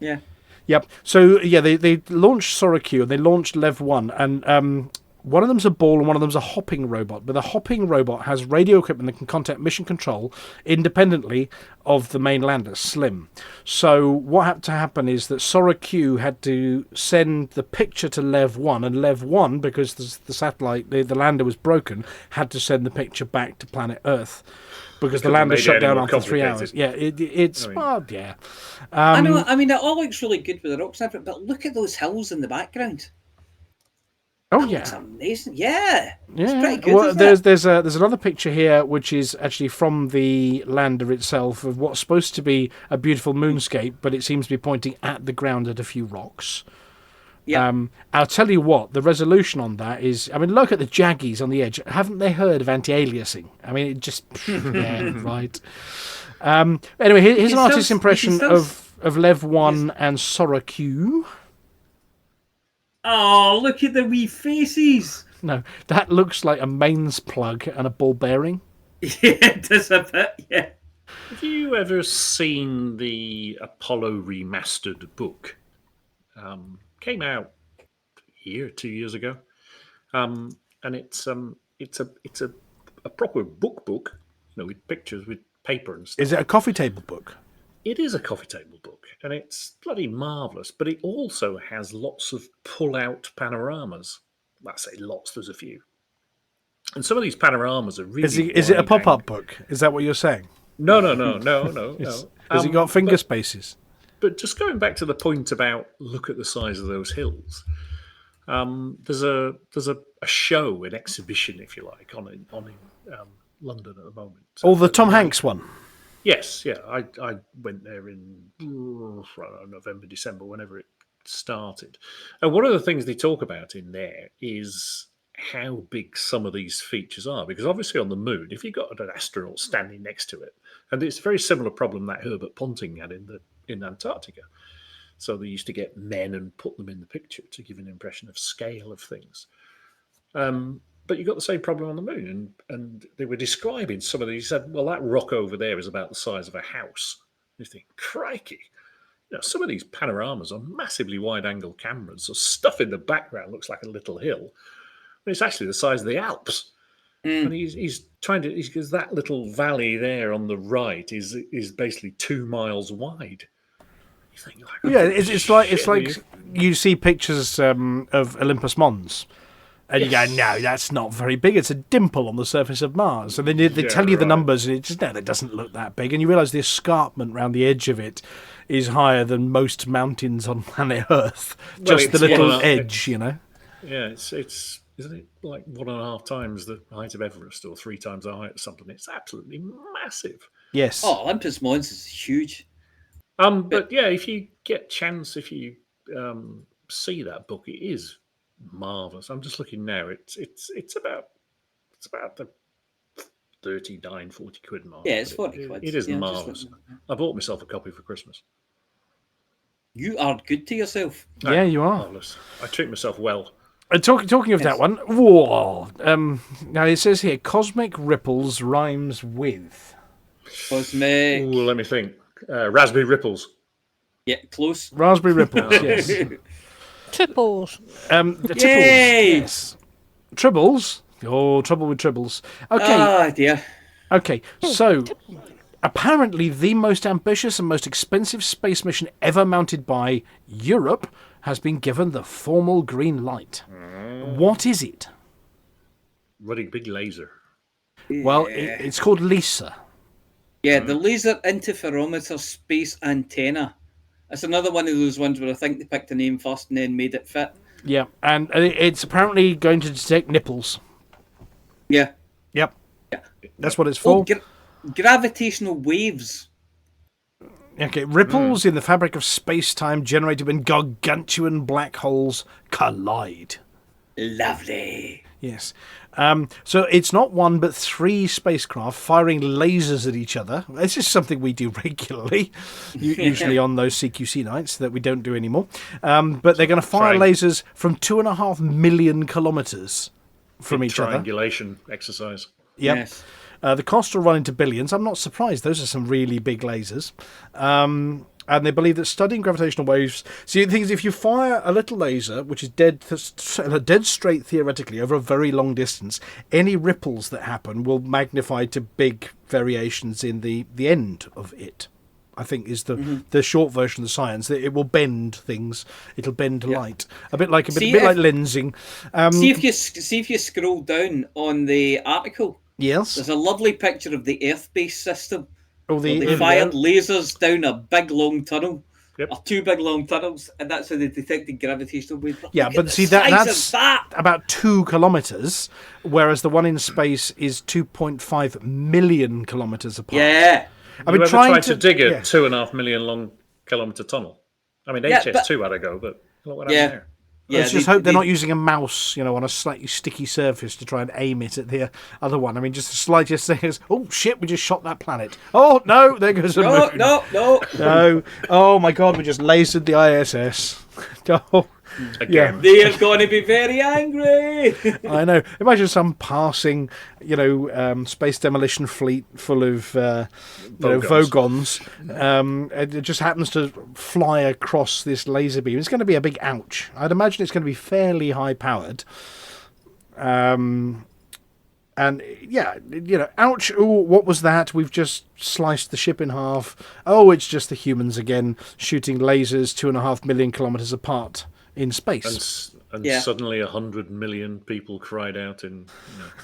Yeah. Yep. So yeah, they launched Sora Q and they launched Lev 1, and one of them's a ball and one of them's a hopping robot. But the hopping robot has radio equipment that can contact mission control independently of the main lander, Slim. So what had to happen is that Sora Q had to send the picture to Lev 1, and Lev 1, because the satellite, the lander was broken, had to send the picture back to planet Earth. Because the couldn't lander have made it shut any down more after 3 hours. complicated. Yeah, it's I mean- well, yeah. I know. I mean, it all looks really good with the rocks and everything, but look at those hills in the background. Oh That yeah. looks amazing. Yeah. It's Yeah, pretty good. well, isn't there's another picture here which is actually from the lander itself of what's supposed to be a beautiful moonscape, but it seems to be pointing at the ground at a few rocks. Yeah. I'll tell you what, the resolution on that is, I mean, look at the jaggies on the edge. Haven't they heard of anti-aliasing? I mean, it just, yeah, right. Anyway, here's an artist's impression of Lev 1 and Sora Q. Oh, look at the wee faces. No, that looks like a mains plug and a ball bearing. Yeah, it does a bit. Yeah. Have you ever seen the Apollo remastered book? Came out a year, 2 years ago, and it's a proper book, with pictures, with paper and stuff. Is it a coffee table book? It is a coffee table book, and it's bloody marvellous, but it also has lots of pull-out panoramas. I say lots, there's a few. And some of these panoramas are really Is it a wide pop-up angle. book? Is that what you're saying? No. Has it got finger spaces? But just going back to the point about look at the size of those hills. There's a show, an exhibition, if you like, on in London at the moment. Oh, the Tom Hanks one. Yes, yeah. I went there in I don't know, November, December, whenever it started. And one of the things they talk about in there is how big some of these features are. Because obviously on the moon, if you've got an astronaut standing next to it, and it's a very similar problem that Herbert Ponting had in Antarctica. So they used to get men and put them in the picture to give an impression of scale of things. But you got the same problem on the moon, and they were describing some of these. He said, well, that rock over there is about the size of a house. You think, crikey. Some of these panoramas are massively wide-angle cameras, so stuff in the background looks like a little hill, but it's actually the size of the Alps. And he's trying to, because that little valley there on the right is basically 2 miles wide. You think, Yeah, it's like you see pictures of Olympus Mons, and you go, no, that's not very big. It's a dimple on the surface of Mars. And then they tell you the right. numbers, and it just, no, that doesn't look that big. And you realise the escarpment around the edge of it is higher than most mountains on planet Earth. Well, Just the it's little one of- edge, Yeah, it's isn't it like 1.5 times the height of Everest or 3 times the height of something? It's absolutely massive. Yes. Oh, Olympus Mons is huge. But yeah, if you get chance, if you see that book, it is marvelous. I'm just looking now. It's about the 39, 40 quid mark. Yeah, it's But 40 quid. It is Yeah, I'm just marvelous. looking at I bought myself a copy for Christmas. You are good to yourself. Yeah, you are. Marvelous. I treat myself well. Talking of that one, whoa, now it says here, cosmic ripples rhymes with. Cosmic. Ooh, let me think. Raspberry Ripples. Yeah, close. Raspberry ripples, yes. Triples. The triples, Yay! yes. Tribbles. Oh, trouble with tribbles. Okay, Ah, dear. okay. So, apparently, the most ambitious and most expensive space mission ever mounted by Europe has been given the formal green light. What is it? Running big laser. Well, it's called LISA. Yeah, the Laser Interferometer Space Antenna. That's another one of those ones where I think they picked a name first and then made it fit. Yeah, and it's apparently going to detect nipples. Yeah. Yep. Yeah. That's what it's for. Gravitational waves. Okay, ripples in the fabric of space-time generated when gargantuan black holes collide. Lovely. Yes. So it's not one but three spacecraft firing lasers at each other. This is something we do regularly, usually on those CQC nights that we don't do anymore. But they're going to fire lasers from 2.5 million kilometres from each other. Triangulation exercise. Yep. Yes. The cost will run into billions. I'm not surprised. Those are some really big lasers. And they believe that studying gravitational waves... See, the thing is, if you fire a little laser, which is dead straight theoretically over a very long distance, any ripples that happen will magnify to big variations in the end of it. I think is the short version of the science. That it will bend things. It'll bend light. A bit like lensing. See if you scroll down on the article. Yes. There's a lovely picture of the Earth-based system. Oh, they fired lasers down a big long tunnel. Yep. Or two big long tunnels, and that's how they detected gravitational waves. Yeah, but see that's about 2 kilometres, whereas the one in space is 2.5 million kilometres apart. Yeah. I mean, tried to dig a 2.5 million long kilometre tunnel. I mean, HS2 had a go, but look what happened there. Yeah, let's just hope they're not using a mouse, on a slightly sticky surface to try and aim it at the other one. I mean, just the slightest thing is, oh shit, we just shot that planet. Oh no, there goes the moon. No. Oh my god, we just lasered the ISS. Oh. Again. They're going to be very angry. I know. Imagine some passing, space demolition fleet full of, Vogons. It just happens to fly across this laser beam. It's going to be a big ouch. I'd imagine it's going to be fairly high powered. And yeah, ouch. Ooh, what was that? We've just sliced the ship in half. Oh, it's just the humans again shooting lasers 2.5 million kilometers apart in space. And suddenly 100 million people cried out in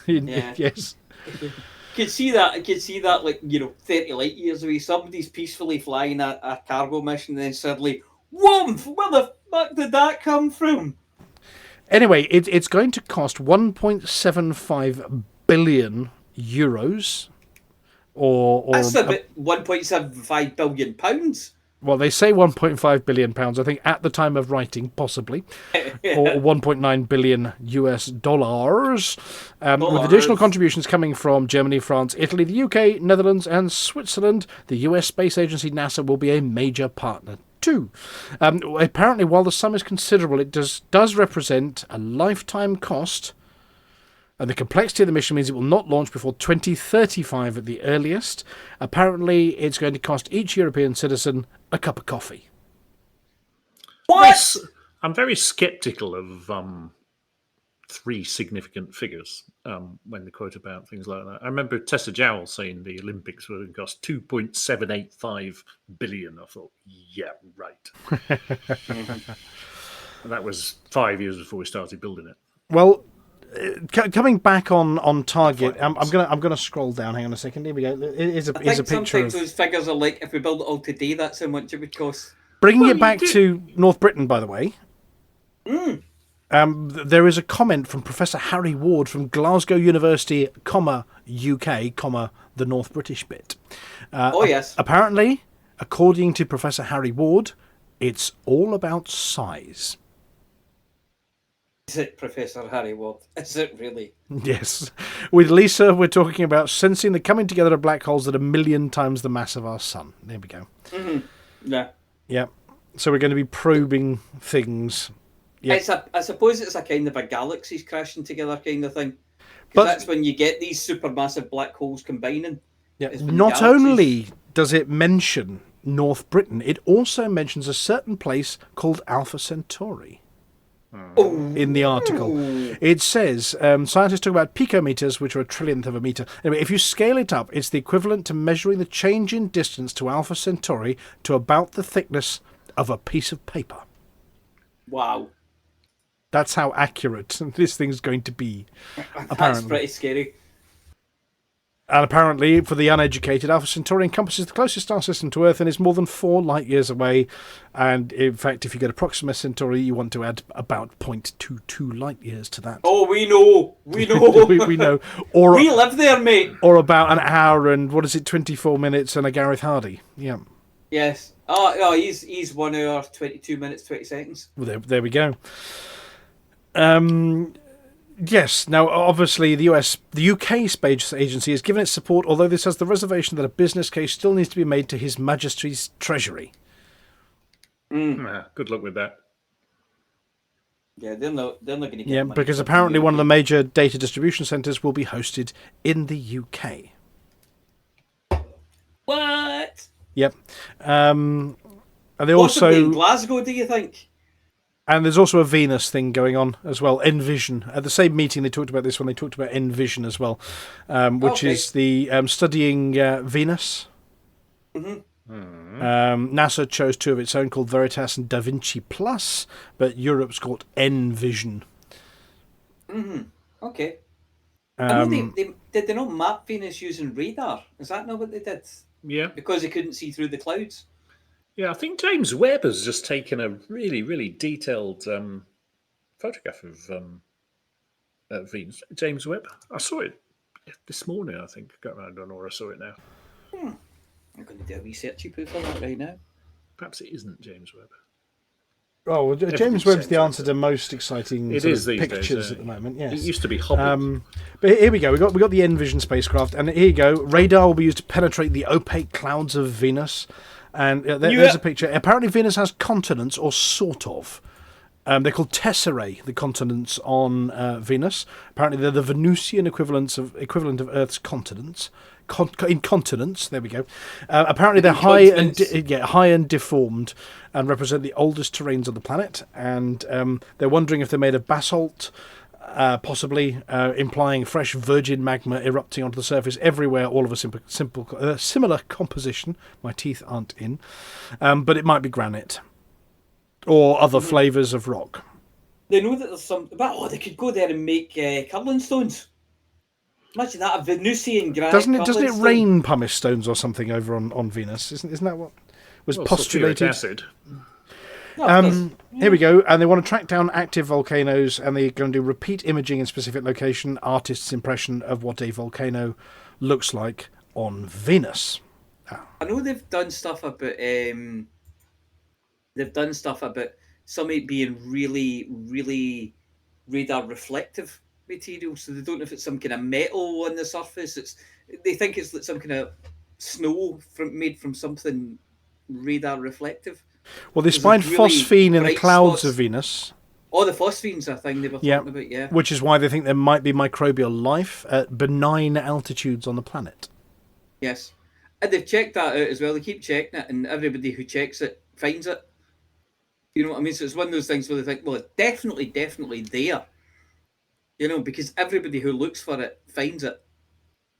yes. You could see that. Like 30 light years away. Somebody's peacefully flying a cargo mission, and then suddenly, whoomph! Where the fuck did that come from? Anyway, it's going to cost 1.75 billion euros, or that's about 1.75 billion pounds. Well, they say 1.5 billion pounds. I think at the time of writing, possibly, or 1.9 billion US dollars, with additional contributions coming from Germany, France, Italy, the UK, Netherlands, and Switzerland. The US space agency NASA will be a major partner too. Apparently, while the sum is considerable, it does represent a lifetime cost. And the complexity of the mission means it will not launch before 2035 at the earliest. Apparently, it's going to cost each European citizen a cup of coffee. What? I'm very sceptical of three significant figures when they quote about things like that. I remember Tessa Jowell saying the Olympics were going to cost 2.785 billion. I thought, yeah, right. And that was 5 years before we started building it. Well, coming back on target, I'm gonna scroll down. Hang on a second. Here we go. Here's a picture. Sometimes those figures are like, if we build it all today, that's how much it would cost. Bringing it back to North Britain, by the way. There is a comment from Professor Harry Ward from Glasgow University, UK, the North British bit. Yes. Apparently, according to Professor Harry Ward, it's all about size. Is it Professor Harry Ward? Is it really? Yes. With LISA, we're talking about sensing the coming together of black holes that are 1 million times the mass of our sun. There we go. Mm-hmm. Yeah. Yeah. So we're going to be probing things, Yep. I suppose it's a kind of a galaxies crashing together kind of thing. But- But that's when you get these supermassive black holes combining. Yeah. is when Not galaxies- only does it mention North Britain, it also mentions a certain place called Alpha Centauri. In the article, it says scientists talk about picometers, which are a trillionth of a meter. Anyway, if you scale it up, it's the equivalent to measuring the change in distance to Alpha Centauri to about the thickness of a piece of paper. Wow. That's how accurate this thing's going to be. That's Apparently. pretty scary. And apparently, for the uneducated, Alpha Centauri encompasses the closest star system to Earth and is more than 4 light years away. And in fact, if you go to Proxima Centauri, you want to add about 0.22 light years to that. Oh, we know. We know. we know. Or, We live there, mate. or about an hour and, 24 minutes and a Gareth Hardy. Yeah. Yes. Oh, he's 1 hour, 22 minutes, 20 seconds. Well, there we go. Yes. Now, obviously, the UK Space Agency has given its support, although this has the reservation that a business case still needs to be made to His Majesty's Treasury. Good luck with that. Yeah, they're not going to get Yeah, money because from apparently the one of the UK. major data distribution centres will be hosted in the UK. What? Yep. And they Possibly in also Glasgow, do you think? and there's also a Venus thing going on as well. Envision. At the same meeting, they talked about this when they talked about Envision as well, which Okay. is the studying Venus. NASA chose 2 of its own called Veritas and Da Vinci Plus, but Europe's got Envision. Okay. I know Um, did they not map Venus using radar? Is that not what they did? Yeah. Because they couldn't see through the clouds. Yeah, I think James Webb has just taken a really, really detailed photograph of Venus. James Webb. I saw it this morning, I think. I don't know where I saw it now. I'm going to do a researchy poo for that right now. Perhaps it isn't James Webb. Oh, well, James Everything's Webb's the James answer to most exciting It sort is of these days, pictures yeah. at the moment. It Yes. used to be Hubble. But here we go. We got the Envision spacecraft, and here you go. Radar will be used to penetrate the opaque clouds of Venus, and there's a picture. Apparently, Venus has continents, or sort of. They're called tesserae, the continents on Venus. Apparently, they're the Venusian equivalent of Earth's continents. Incontinence. There we go. Apparently, they're high and deformed, and represent the oldest terrains on the planet. And they're wondering if they're made of basalt, possibly implying fresh virgin magma erupting onto the surface everywhere. All of a similar composition. My teeth aren't in, but it might be granite or other flavours of rock. They know that there's some... But, they could go there and make curling stones. Imagine that, a Venusian granite Doesn't it curling stone. rain pumice stones or something over on Venus? Isn't that what was postulated? Sulfuric acid. No, it does. Here we go, and they want to track down active volcanoes, and they're going to do repeat imaging in specific location, artists' impression of what a volcano looks like on Venus. I know they've done stuff about some of it being really, really radar reflective material. So they don't know if it's some kind of metal on the surface. They think it's like some kind of snow made from something radar reflective. Well, they There's spied really phosphine in the bright clouds spots. of Venus, Oh, the phosphenes, I think they were talking about, yeah. which is why they think there might be microbial life at benign altitudes on the planet. Yes. And they've checked that out as well. They keep checking it, and everybody who checks it finds it. You know what I mean? So it's one of those things where they think, well, it's definitely there. You know, because everybody who looks for it finds it.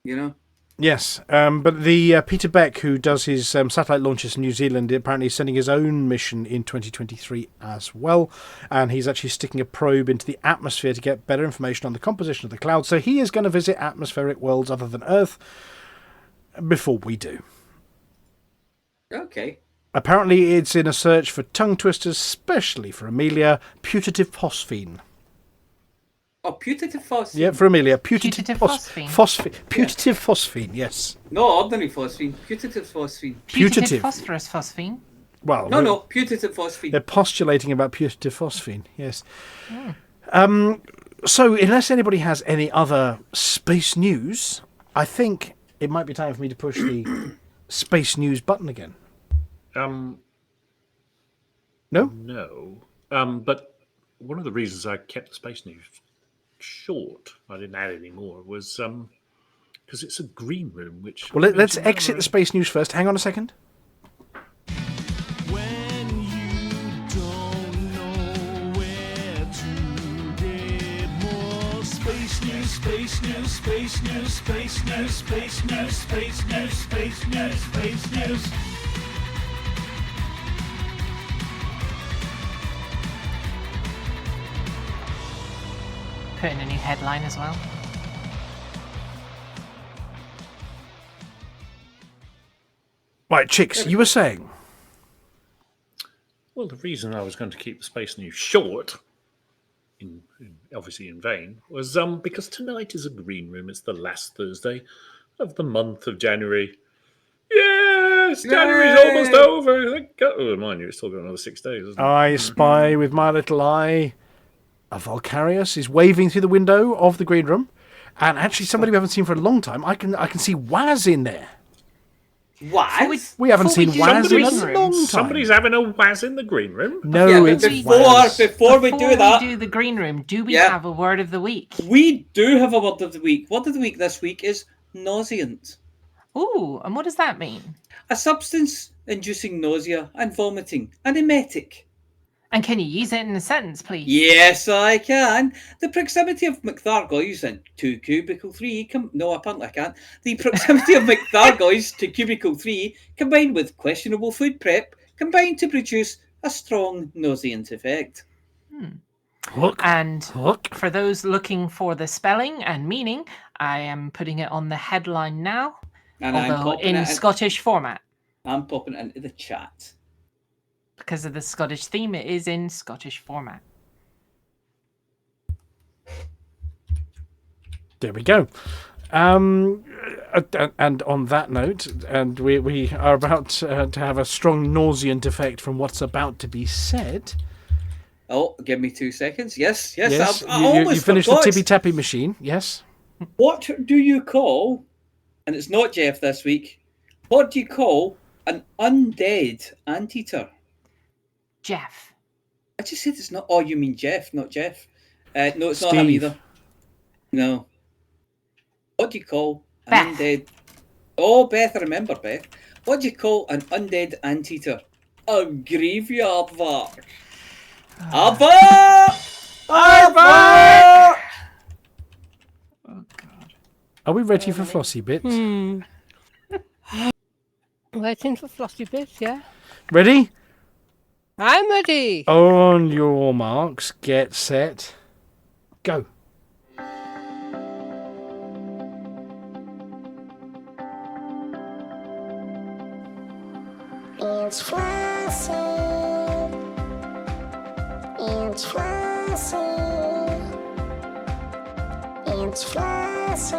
You know? Yes, but the Peter Beck, who does his satellite launches in New Zealand, apparently is sending his own mission in 2023 as well, and he's actually sticking a probe into the atmosphere to get better information on the composition of the clouds. So he is going to visit atmospheric worlds other than Earth before we do. Okay. Apparently it's in a search for tongue twisters, especially for Amelia, putative phosphine. Oh, putative phosphine? Yeah, for Amelia, Putative phosphine. Putative phosphine, yes. No, ordinary phosphine. Putative phosphine. Putative. Phosphorus phosphine. Well, No, putative phosphine. they're postulating about putative phosphine, yes. So, unless anybody has any other space news, I think it might be time for me to push the space news button again. No? No. But one of the reasons I kept the Space News short, I didn't add any more, was because it's a green room, which... Well, let's exit the Space News first. Hang on a second. When you don't know where to get more space news, space news, space news, space news, space news, space news, space news, space news. Put in a new headline as well. Right, Chicks, you were saying? Well, the reason I was going to keep the Space News short, obviously in vain, was because tonight is a green room. It's the last Thursday of the month of January. Yes! January's almost over! Thank God. Oh, mind you, it's still got another 6 days, isn't it? I spy with my little eye a Volcarius is waving through the window of the green room, and actually somebody we haven't seen for a long time. I can see Waz in there. Waz? We haven't seen Waz in a green room. long time. Somebody's having a Waz in the green room. No, Yeah, but it's Waz. before we do that, we do the green room, do we Yeah. have a word of the week? we do have a word of the week. Word of the week this week is nauseant. Ooh, and what does that mean? A substance inducing nausea and vomiting. An emetic. And can you use it in a sentence, please? Yes, I can. The proximity of McThargoys and to cubicle 3... No, apparently I can't. The proximity of McThargoys to cubicle 3 combined with questionable food prep combined to produce a strong nauseant effect. And Hook. for those looking for the spelling and meaning, I am putting it on the headline now, And I'm although popping in it Scottish format. I'm popping it into the chat. Because of the Scottish theme, it is in Scottish format. There we go. And on that note, and we are about to have a strong nauseant effect from what's about to be said. Oh, give me 2 seconds. Yes. Yes, I you almost finished forgot. the tippy tappy machine. Yes. What do you call, and it's not Jeff this week, what do you call an undead anteater? Jeff. I just said it's not. Oh, you mean Jeff, not Jeff. No, it's not Steve. him either. No. What do you call an Beth. undead... Oh, Beth, I remember Beth. What do you call an undead anteater? A graveyard vark. Avark! Avark! Oh, God. Are we ready for Flossy bits? Waiting for Flossy bits, yeah? Ready? I'm ready. On your marks, get set, go. It's Flossy. It's Flossy. It's Flossy.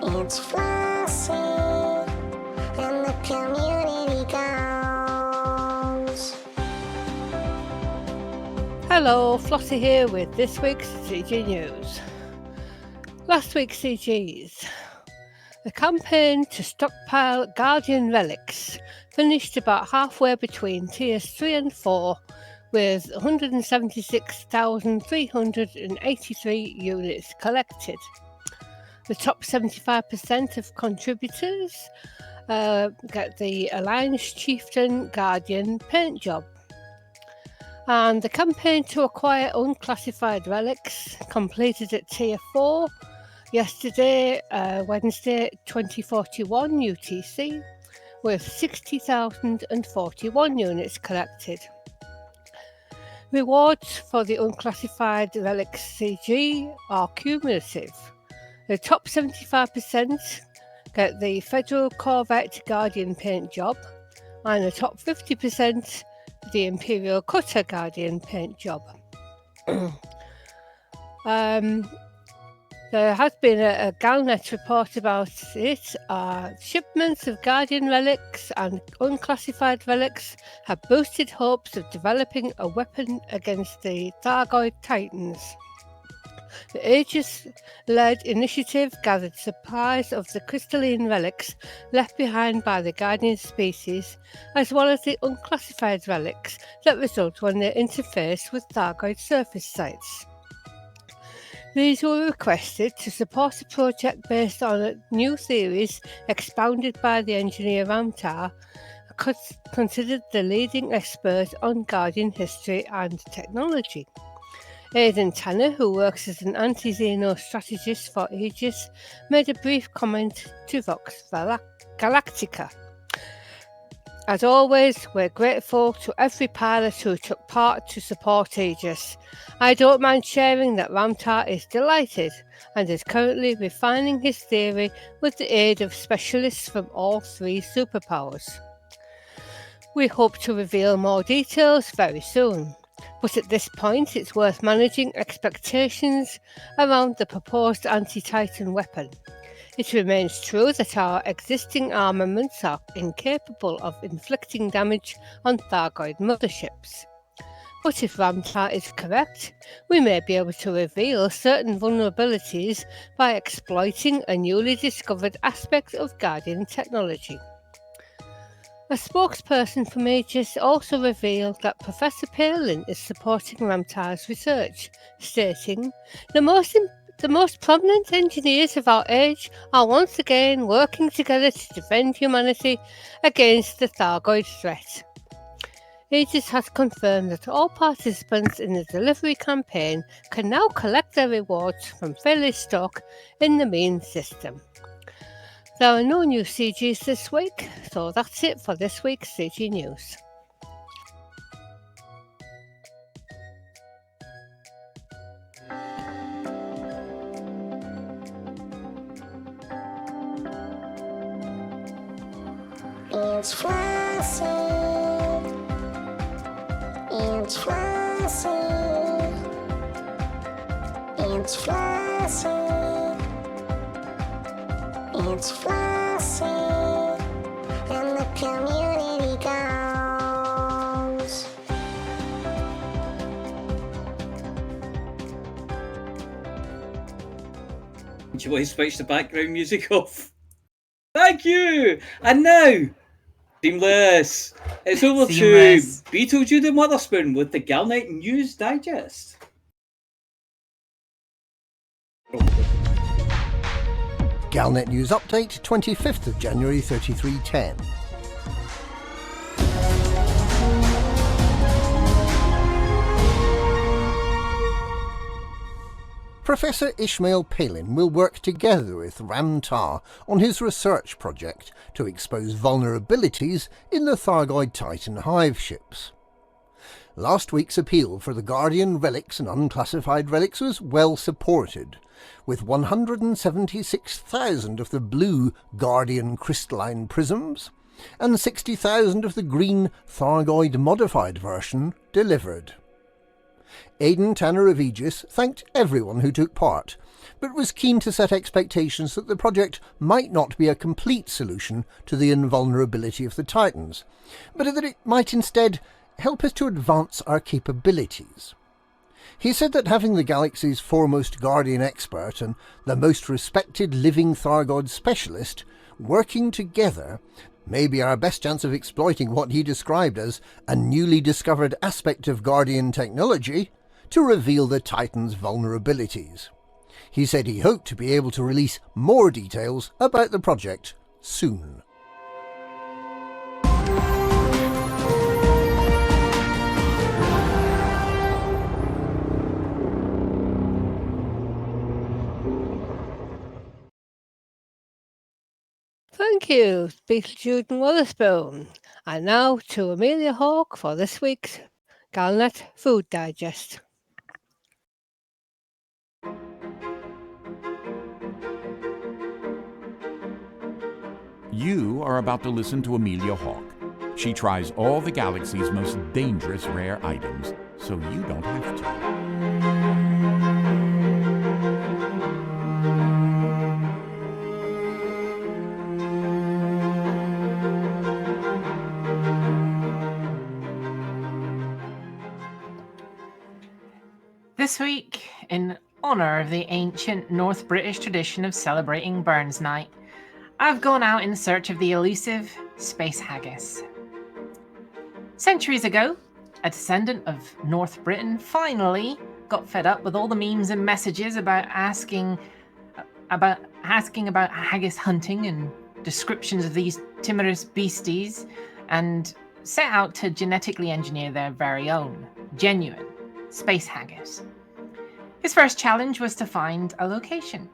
It's Flossy. And the community goes. Hello, Flossy here with this week's CG News. Last week's CGs. The campaign to stockpile Guardian relics finished about halfway between tiers 3 and 4 with 176,383 units collected. The top 75% of contributors get the Alliance Chieftain Guardian paint job. And the campaign to acquire unclassified relics completed at tier 4 yesterday, Wednesday 2041 UTC, with 60,041 units collected. Rewards for the unclassified relics CG are cumulative. The top 75% get the Federal Corvette Guardian paint job, and the top 50% the Imperial Cutter Guardian paint job. There has been a Galnet report about it. Shipments of Guardian relics and unclassified relics have boosted hopes of developing a weapon against the Thargoid Titans. the Aegis-led initiative gathered supplies of the crystalline relics left behind by the guardian species, as well as the unclassified relics that result when they interface with Thargoid surface sites. These were requested to support a project based on new theories expounded by the engineer Ramtar, considered the leading expert on Guardian history and technology. Aidan Tanner, who works as an anti-Xeno strategist for Aegis, made a brief comment to Vox Galactica. As always, we're grateful to every pilot who took part to support Aegis. I don't mind sharing that Ramtar is delighted and is currently refining his theory with the aid of specialists from all three superpowers. We hope to reveal more details very soon, but at this point it's worth managing expectations around the proposed anti-Titan weapon. It remains true that our existing armaments are incapable of inflicting damage on Thargoid motherships. But if Ramtar is correct, we may be able to reveal certain vulnerabilities by exploiting a newly discovered aspect of Guardian technology. A spokesperson from Aegis also revealed that Professor Palin is supporting Ramtar's research, stating, The most prominent engineers of our age are once again working together to defend humanity against the Thargoid threat. Aegis has confirmed that all participants in the delivery campaign can now collect their rewards from failure stock in the main system. There are no new CGs this week, so that's it for this week's CG News. It's Flossy. It's Flossy. It's Flossy. It's Flossy. And the community goes. Do you want to switch the background music off? Thank you! And now, Seamless, it's over Seamless. to Beetlejuice the Motherspoon with the Galnet News Digest. Galnet News Update, 25th of January 3310. Professor Ishmael Palin will work together with Ramtar on his research project to expose vulnerabilities in the Thargoid Titan hive ships. Last week's appeal for the Guardian relics and unclassified relics was well supported, with 176,000 of the blue Guardian crystalline prisms and 60,000 of the green Thargoid modified version delivered. Aidan Tanner of Aegis thanked everyone who took part, but was keen to set expectations that the project might not be a complete solution to the invulnerability of the Titans, but that it might instead help us to advance our capabilities. He said that having the galaxy's foremost Guardian expert and the most respected living Thargoid specialist working together may be our best chance of exploiting what he described as a newly discovered aspect of Guardian technology to reveal the Titan's vulnerabilities. He said he hoped to be able to release more details about the project soon. Thank you, Beetlejuice and Witherspoon. And now to Amelia Hawke for this week's Galnet Food Digest. You are about to listen to Amelia Hawke. She tries all the galaxy's most dangerous rare items, so you don't have to. This week, in honour of the ancient North British tradition of celebrating Burns Night, I've gone out in search of the elusive space haggis. Centuries ago, a descendant of North Britain finally got fed up with all the memes and messages about asking about haggis hunting and descriptions of these timorous beasties, and set out to genetically engineer their very own, genuine, space haggis. His first challenge was to find a location,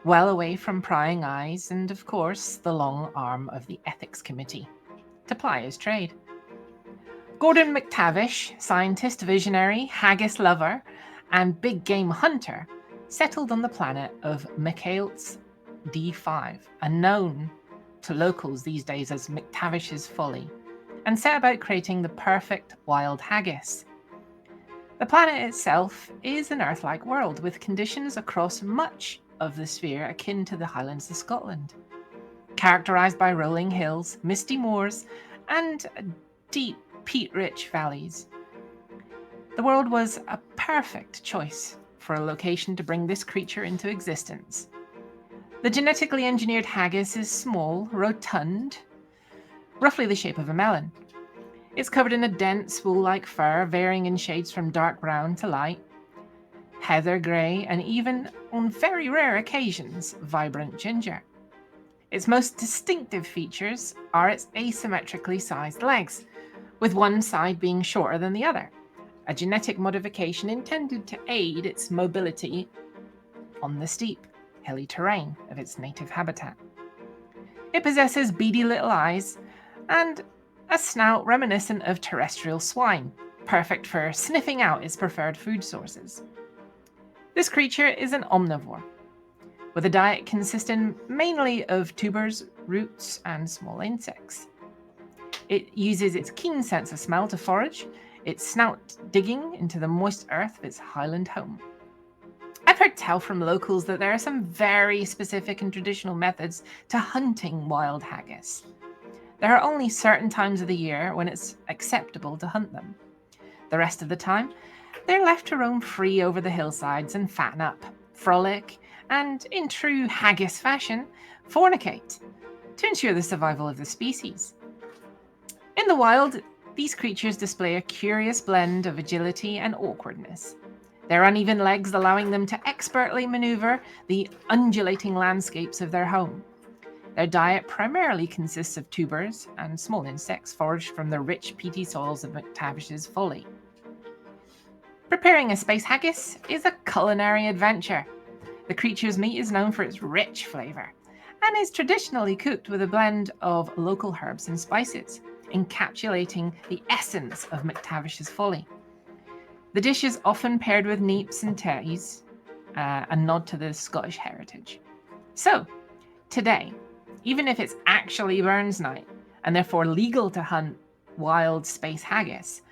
well away from prying eyes and, of course, the long arm of the ethics committee, to ply his trade. Gordon McTavish, scientist, visionary, haggis lover, and big game hunter, settled on the planet of Michael's D5, and known to locals these days as McTavish's Folly, and set about creating the perfect wild haggis. The planet itself is an Earth-like world with conditions across much of the sphere akin to the Highlands of Scotland, characterised by rolling hills, misty moors, and deep peat-rich valleys. The world was a perfect choice for a location to bring this creature into existence. The genetically engineered haggis is small, rotund, roughly the shape of a melon. It's covered in a dense wool-like fur, varying in shades from dark brown to light, heather grey, and even, on very rare occasions, vibrant ginger. Its most distinctive features are its asymmetrically sized legs, with one side being shorter than the other, a genetic modification intended to aid its mobility on the steep, hilly terrain of its native habitat. It possesses beady little eyes and a snout reminiscent of terrestrial swine, perfect for sniffing out its preferred food sources. This creature is an omnivore, with a diet consisting mainly of tubers, roots, and small insects. It uses its keen sense of smell to forage, its snout digging into the moist earth of its highland home. I've heard tell from locals that there are some very specific and traditional methods to hunting wild haggis. There are only certain times of the year when it's acceptable to hunt them. The rest of the time, they're left to roam free over the hillsides and fatten up, frolic, and, in true haggis fashion, fornicate, to ensure the survival of the species. In the wild, these creatures display a curious blend of agility and awkwardness, their uneven legs allowing them to expertly maneuver the undulating landscapes of their home. Their diet primarily consists of tubers and small insects foraged from the rich, peaty soils of McTavish's Folly. Preparing a space haggis is a culinary adventure. The creature's meat is known for its rich flavour and is traditionally cooked with a blend of local herbs and spices, encapsulating the essence of McTavish's Folly. The dish is often paired with neeps and teas, a nod to the Scottish heritage. So, today, even if it's actually Burns Night, and therefore legal to hunt wild space haggis,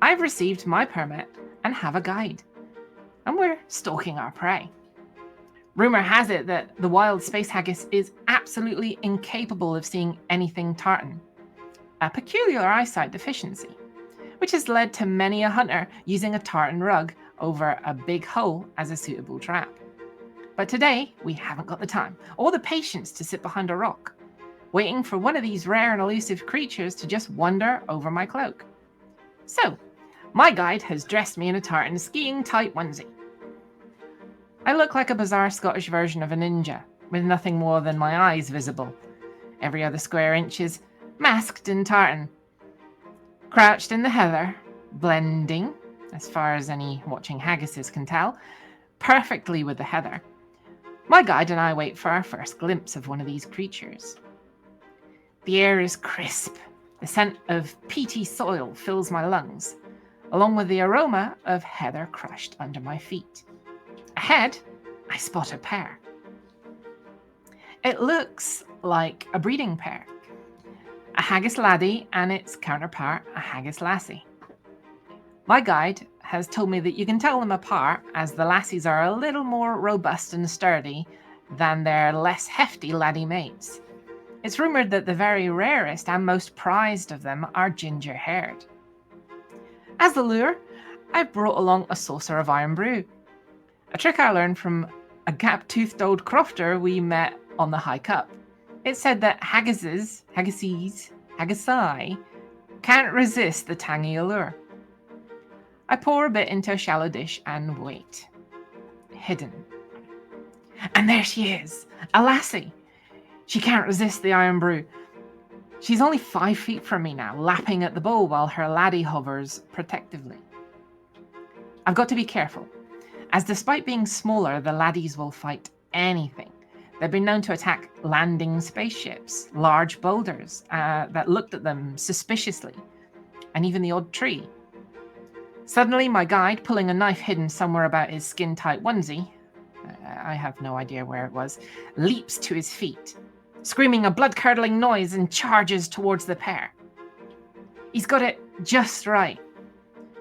I've received my permit and have a guide, and we're stalking our prey. Rumour has it that the wild space haggis is absolutely incapable of seeing anything tartan, a peculiar eyesight deficiency, which has led to many a hunter using a tartan rug over a big hole as a suitable trap. But today, we haven't got the time or the patience to sit behind a rock, waiting for one of these rare and elusive creatures to just wander over my cloak. So, my guide has dressed me in a tartan skiing tight onesie. I look like a bizarre Scottish version of a ninja, with nothing more than my eyes visible. Every other square inch is masked in tartan. Crouched in the heather, blending, as far as any watching haggises can tell, perfectly with the heather. My guide and I wait for our first glimpse of one of these creatures. The air is crisp. The scent of peaty soil fills my lungs, along with the aroma of heather crushed under my feet. Ahead, I spot a pair. It looks like a breeding pair. A haggis laddie and its counterpart, a haggis lassie. My guide has told me that you can tell them apart as the lassies are a little more robust and sturdy than their less hefty laddie mates. It's rumoured that the very rarest and most prized of them are ginger-haired. As the lure, I've brought along a saucer of iron brew, A trick I learned from a gap-toothed old crofter we met on the hike up. It said that haggises, haggisi, can't resist the tangy allure. I pour a bit into a shallow dish and wait. Hidden. And there she is, a lassie. She can't resist the iron brew. She's only 5 feet from me now, lapping at the bowl while her laddie hovers protectively. I've got to be careful, as despite being smaller, the laddies will fight anything. They've been known to attack landing spaceships, large boulders that looked at them suspiciously, and even the odd tree. Suddenly, my guide, pulling a knife hidden somewhere about his skin-tight onesie, I have no idea where it was, leaps to his feet, screaming a blood-curdling noise and charges towards the pair. He's got it just right.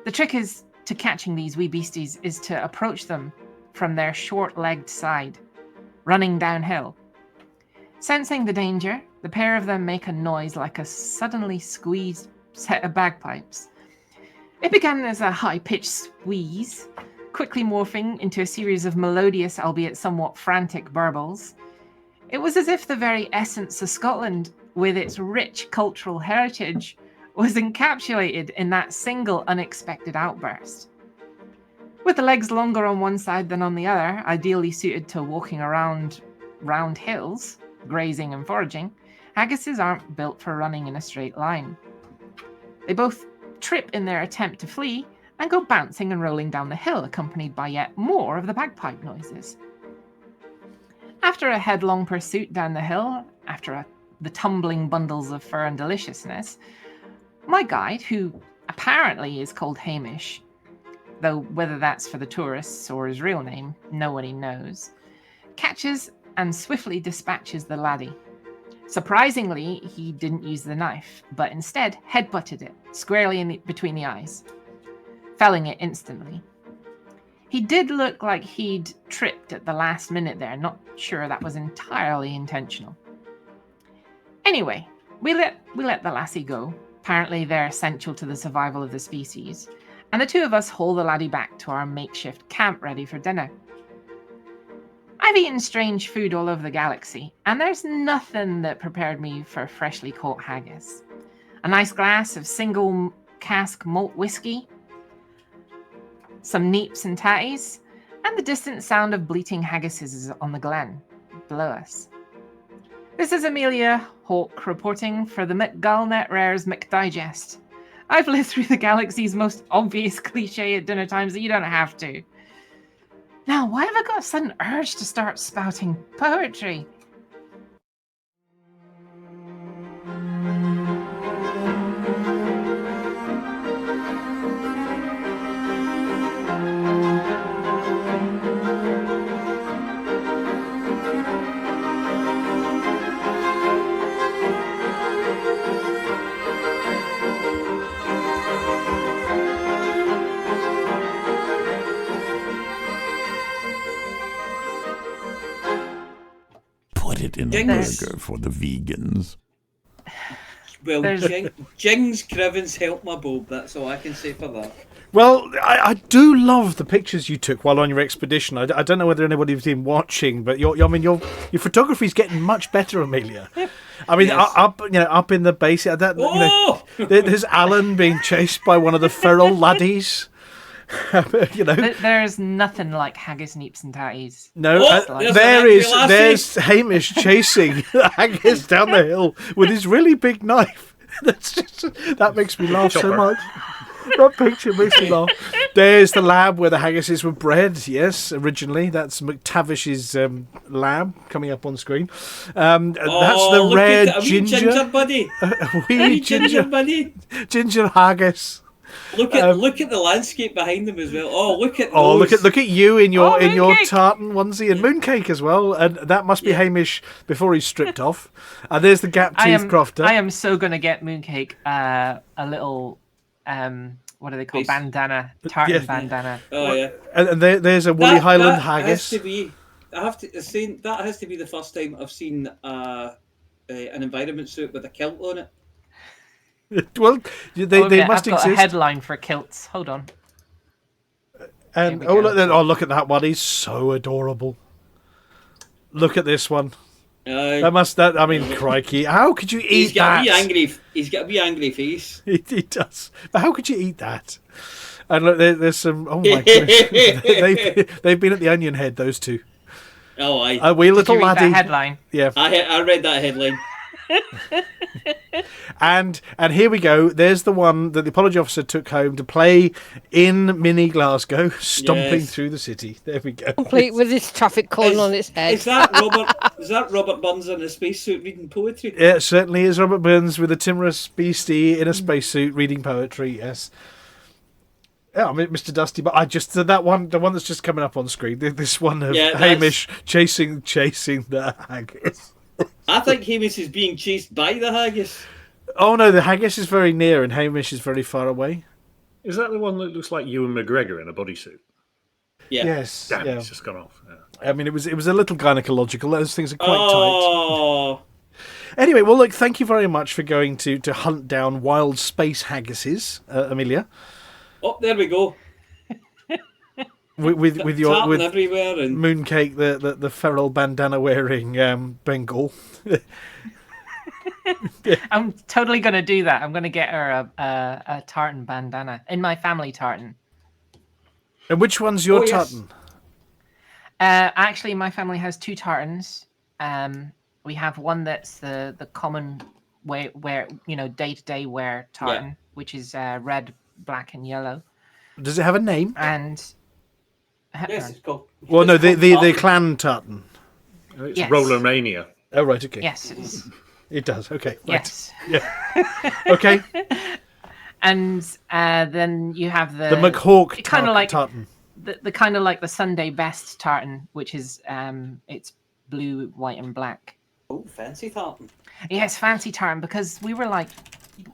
The trick to catching these wee beasties is to approach them from their short-legged side, running downhill. Sensing the danger, the pair of them make a noise like a suddenly squeezed set of bagpipes. It began as a high-pitched squeeze, quickly morphing into a series of melodious, albeit somewhat frantic burbles. It was as if the very essence of Scotland, with its rich cultural heritage, was encapsulated in that single unexpected outburst. With the legs longer on one side than on the other, ideally suited to walking around round hills, grazing and foraging, haggises aren't built for running in a straight line. They both trip in their attempt to flee and go bouncing and rolling down the hill, accompanied by yet more of the bagpipe noises. After a headlong pursuit down the hill, after the tumbling bundles of fur and deliciousness, my guide, who apparently is called Hamish, though whether that's for the tourists or his real name, nobody knows, catches and swiftly dispatches the laddie. Surprisingly, he didn't use the knife, but instead headbutted it squarely between the eyes, felling it instantly. He did look like he'd tripped at the last minute there, not sure that was entirely intentional. Anyway, we let the lassie go. Apparently they're essential to the survival of the species, and the two of us haul the laddie back to our makeshift camp ready for dinner. I've eaten strange food all over the galaxy, and there's nothing that prepared me for freshly caught haggis. A nice glass of single cask malt whiskey, some neeps and tatties, and the distant sound of bleating haggises on the glen below us. This is Amelia Hawke reporting for the Galnet Rares McDigest. I've lived through the galaxy's most obvious cliche at dinner times that you don't have to. Now, why have I got a sudden urge to start spouting poetry? In a burger for the vegans. Well, Jing's Crivens helped my bob, that's all I can say for that. Well, I do love the pictures you took while on your expedition. I don't know whether anybody's been watching, but your photography's getting much better, Amelia. I mean, Yes. up in the base, there's Alan being chased by one of the feral laddies. There's nothing like haggis, neeps, and tatties. No, there's Hamish chasing the haggis down the hill with his really big knife. That makes me laugh so much. That picture makes me laugh. There's the lab where the haggises were bred. Yes, originally that's McTavish's lab coming up on screen. That's the rare ginger buddy. Wee ginger buddy. Ginger haggis. Look at the landscape behind them as well. Oh, look at those. Look at you in your tartan onesie and mooncake as well, and that must be Hamish before he's stripped off. And there's the gap tooth crofter. I am so gonna get mooncake a little what are they called? Bandana, tartan bandana. Oh yeah. And there's a woolly Highland haggis. I have to say that has to be the first time I've seen an environment suit with a kilt on it. Well, they must I've got exist. a headline for kilts. Hold on. And look at that one. He's so adorable. Look at this one. Crikey! How could you eat that? He's got a wee angry face. He does. But how could you eat that? And look, there's some. Oh my goodness! they've been at the Onion Head. Those two. Oh, a wee little laddie. That headline? Yeah, I read that headline. And here we go. There's the one that the apology officer took home to play in mini Glasgow, stomping through the city. There we go. Complete with his traffic cone on its head. Is that Robert Burns in a spacesuit reading poetry? Yeah, it certainly is Robert Burns with a timorous beastie in a spacesuit reading poetry. Yes. Yeah, I mean, Mr. Dusty, but I just that one, the one that's just coming up on screen. This one of Hamish chasing the haggis. I think Hamish is being chased by the haggis. Oh no, the haggis is very near and Hamish is very far away. Is that the one that looks like Ewan McGregor in a bodysuit? Yeah. Yes. Damn, it's just gone off. Yeah. I mean, it was a little gynecological. Those things are quite tight. Anyway, well, look, thank you very much for going to hunt down wild space haggises, Amelia. Oh, there we go. With your everywhere and Mooncake, the feral bandana wearing Bengal. I'm totally going to do that. I'm going to get her a tartan bandana in my family tartan. And which one's your tartan? Actually, my family has two tartans. We have one that's the common wear day-to-day wear tartan, which is red, black, and yellow. Does it have a name? And yes, it's called. Well, no, the clan tartan. It's Rollermania. Oh right, okay. Yes, it is. It does. Okay. Right. Yes. Yeah. Okay. And then you have the McHawk kind of like tartan. The kind of like the Sunday best tartan, which is it's blue, white, and black. Oh, fancy tartan. Yes, fancy tartan, because we were like,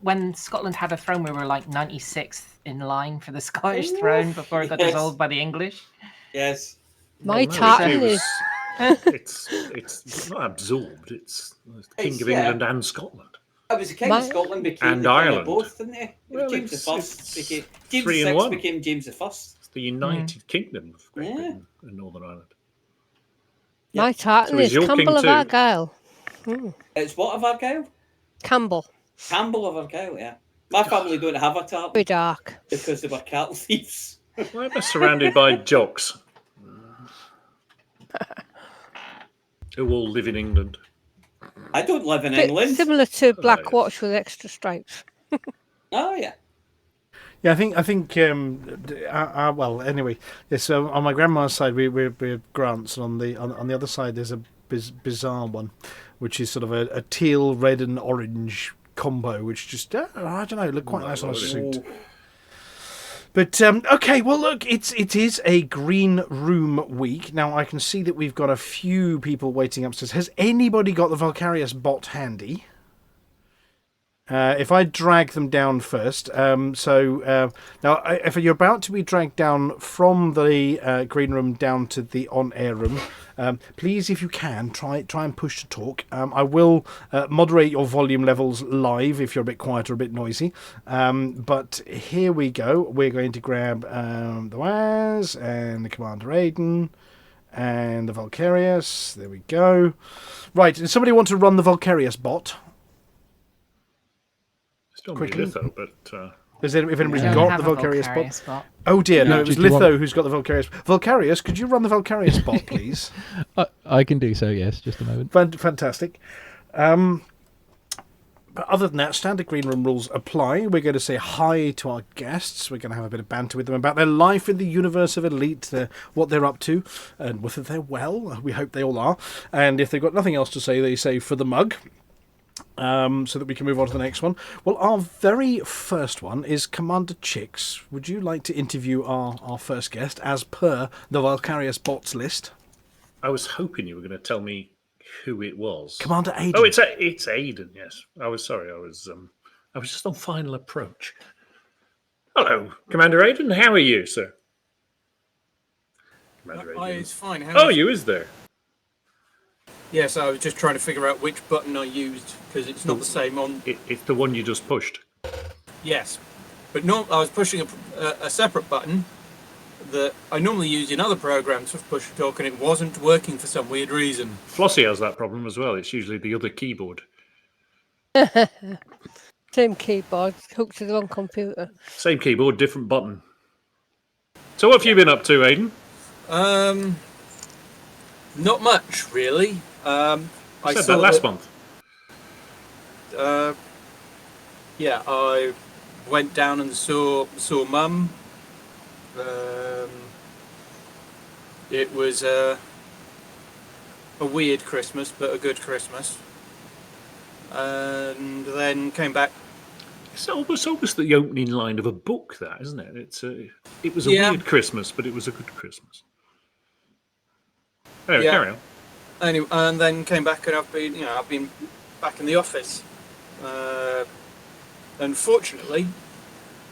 when Scotland had a throne, we were like 96th in line for the Scottish throne before it got dissolved by the English. Yes. My tartan is. It's not absorbed. It's King of England and Scotland. I was the King of Scotland became and the Ireland. King of both, didn't he? Well, James I became James 3 in 1. became James I. It's the United Kingdom of Great Britain and Northern Ireland. My tartan is Campbell of Argyll. It's what of Argyll? Campbell. Campbell of Argyll, yeah. My family don't have a tartan. Very dark. Because they were cattle thieves. Well, they're surrounded by jocks who all live in England. I don't live in England. Similar to Black Watch with extra stripes. Oh yeah. Yeah, I think. Well, anyway, yes. So on my grandma's side, we're Grants, and on the other side, there's a bizarre one, which is sort of a teal, red, and orange combo, which just I don't know, look quite nice on a suit. But okay, well look, it is a green room week. Now I can see that we've got a few people waiting upstairs. Has anybody got the Valkyrius bot handy? If I drag them down first, now if you're about to be dragged down from the green room down to the on-air room, please, if you can, try and push to talk. I will moderate your volume levels live if you're a bit quiet or a bit noisy. But here we go. We're going to grab the WAS and the Commander Aiden and the Valkyrius. There we go. Right, does somebody want to run the Valkyrius bot? Quickly. Litho, but has anybody got the Valkyrius bot? Oh dear, no, it was Litho who's got the Valkyrius. Valkyrius, could you run the Valkyrius bot, please? I can do so, yes, just a moment. Fantastic. But other than that, standard green room rules apply. We're going to say hi to our guests. We're going to have a bit of banter with them about their life in the universe of Elite, what they're up to, and whether they're well. We hope they all are. And if they've got nothing else to say, they say for the mug. So that we can move on to the next one. Well, our very first one is Commander Chicks. Would you like to interview our first guest as per the Valkyrius bots list? I was hoping you were going to tell me who it was. Commander Aiden. Oh, it's Aiden. Yes. I was sorry. I was just on final approach. Hello, Commander Aiden. How are you, sir? Commander Aiden. It's fine. You is there. Yes, I was just trying to figure out which button I used because it's not the same on. It's the one you just pushed. Yes, but no, I was pushing a separate button that I normally use in other programs for push to talk, and it wasn't working for some weird reason. Flossy has that problem as well. It's usually the other keyboard. Same keyboard, hooked to the wrong computer. Same keyboard, different button. So what have you been up to, Aidan? Not much, really. I said that last month. Yeah, I went down and saw Mum. It was a weird Christmas, but a good Christmas. And then came back. It's almost the opening line of a book, that, isn't it? It was a weird Christmas, but it was a good Christmas. Anyway, carry on. Anyway, and then came back, and I've been back in the office. Unfortunately,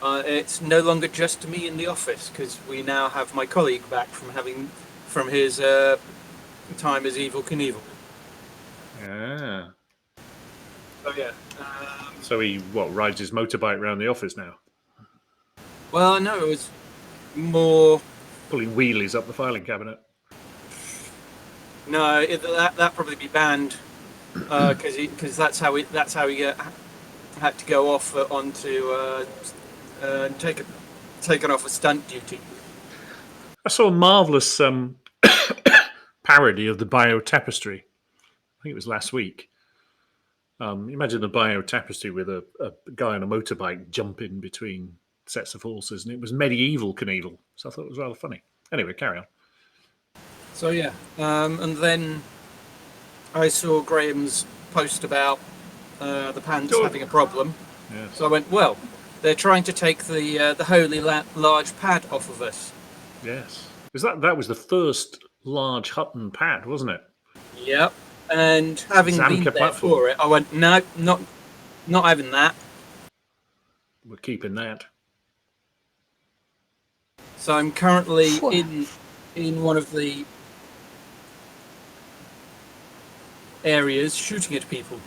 it's no longer just me in the office, because we now have my colleague back from his time as Evil Knievel. Yeah. So yeah. So he rides his motorbike around the office now? Well, no, it was more pulling wheelies up the filing cabinet. No, that probably be banned because that's how he had to go off onto taken off a stunt duty. I saw a marvellous parody of the biotapestry. I think it was last week. Imagine the biotapestry with a guy on a motorbike jumping between sets of horses, and it was medieval Knievel, so I thought it was rather funny. Anyway, carry on. So yeah, and then I saw Graham's post about the pants having a problem. Yes. So I went, well, they're trying to take the holy large pad off of us. Yes, that was the first large Hutton pad, wasn't it? Yep. And having been there platform. For it, I went, no, not having that. We're keeping that. So I'm currently in one of the areas shooting at people.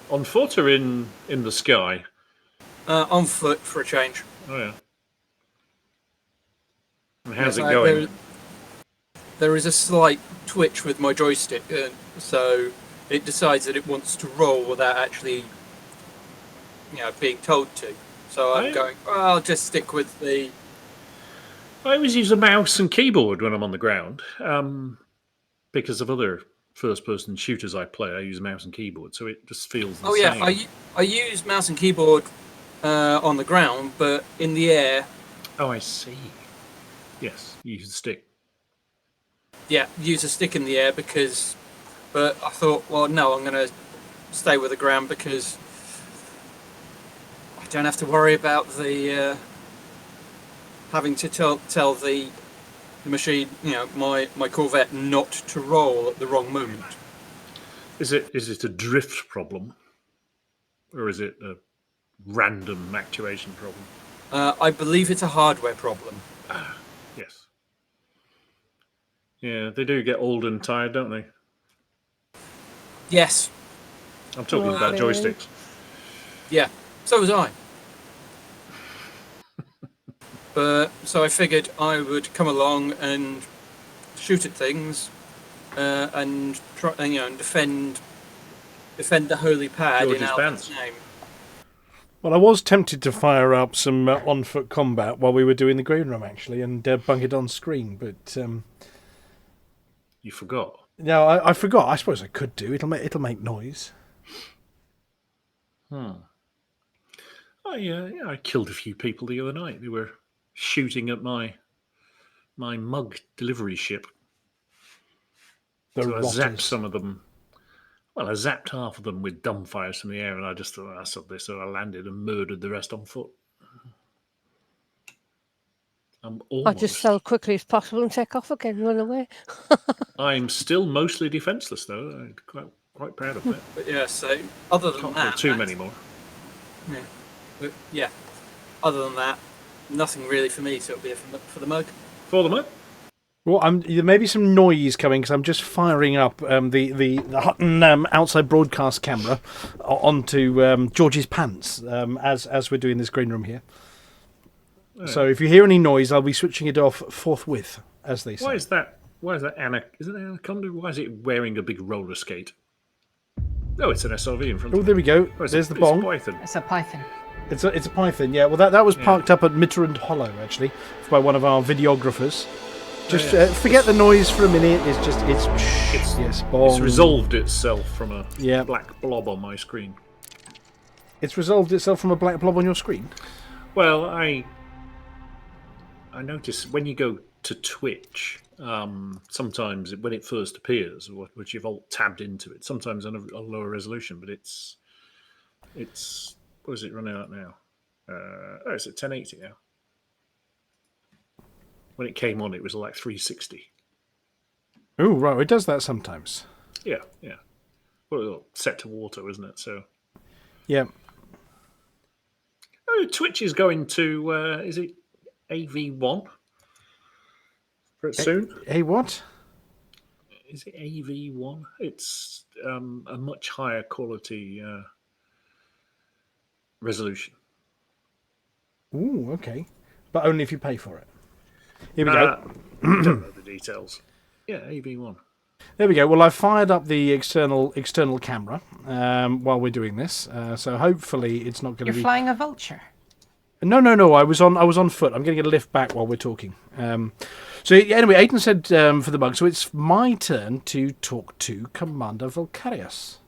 On foot or in the sky? On foot for a change. Oh yeah. And how's it going? There is a slight twitch with my joystick, so it decides that it wants to roll without actually, being told to. So I'm going, I'll just stick with the... I always use a mouse and keyboard when I'm on the ground. Because of other first-person shooters I play, I use a mouse and keyboard, so it just feels the same. Yeah, I use mouse and keyboard on the ground, but in the air... Oh, I see. Yes, you use the stick. Yeah, use a stick in the air but I thought, well, no, I'm going to stay with the ground because I don't have to worry about the having to tell the machine, my Corvette not to roll at the wrong moment. Is it a drift problem, or is it a random actuation problem? I believe it's a hardware problem. Yes. Yeah, they do get old and tired, don't they? Yes. I'm talking about joysticks. Yeah, so was I. But so I figured I would come along and shoot at things and try, and defend the holy pad George's in Albert's name. Well, I was tempted to fire up some on-foot combat while we were doing the green room, actually, and bung it on screen, but you forgot. No, I forgot. I suppose I could do. It'll make noise. I killed a few people the other night. They were shooting at my mug delivery ship. So I zapped some of them. Well, I zapped half of them with dumbfires from the air, and I just thought, that's not this. So I landed and murdered the rest on foot. I'll just sell quickly as possible and take off again, run away. I'm still mostly defenceless, though. I'm quite proud of that. But yeah, so other than that, too many more. Yeah, but yeah. Other than that, nothing really for me. So it'll be for the mug. For the mug. Well, there may be some noise coming because I'm just firing up the Hutton outside broadcast camera onto George's pants as we're doing this green room here. So if you hear any noise, I'll be switching it off forthwith, as they say. Why is that is it Anaconda? Why is it wearing a big roller skate? Oh, it's an SRV in front of it. Oh, there we go. Oh, There's the bong. It's a python. It's a python, yeah. Well, that was parked up at Mitterrand Hollow, actually, by one of our videographers. Just forget the noise for a minute. It's bong. It's resolved itself from a black blob on my screen. It's resolved itself from a black blob on your screen? Well, I notice when you go to Twitch, sometimes when it first appears, which you've all tabbed into it, sometimes on a lower resolution, but it's what is it running out now? It's at 1080 now. When it came on, it was like 360. Oh, right. It does that sometimes. Yeah. Well, set to auto, isn't it? So. Yeah. Oh, Twitch is going to, is it AV1? Soon? A what? Is it AV1? It's a much higher quality resolution. Ooh, okay. But only if you pay for it. Here we go. I don't know the details. Yeah, AV1. There we go. Well, I've fired up the external camera while we're doing this, so hopefully it's not going to be. You're flying a vulture. No. I was on foot. I'm going to get a lift back while we're talking. So anyway, Aidan said for the bug. So it's my turn to talk to Commander Valkyrius.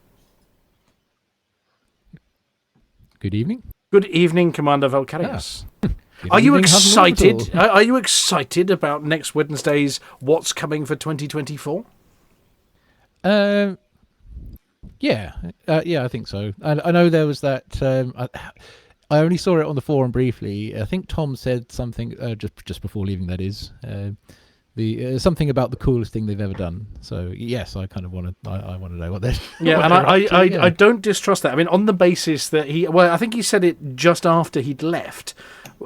Good evening. Good evening, Commander Valkyrius. Are you excited? Are you excited about next Wednesday's What's Coming for 2024? Yeah, I think so. I know there was that. I only saw it on the forum briefly. I think Tom said something just before leaving. That is something about the coolest thing they've ever done. So yes, I kind of want to. I want to know what they're. Yeah, and I don't distrust that. I mean, on the basis that I think he said it just after he'd left.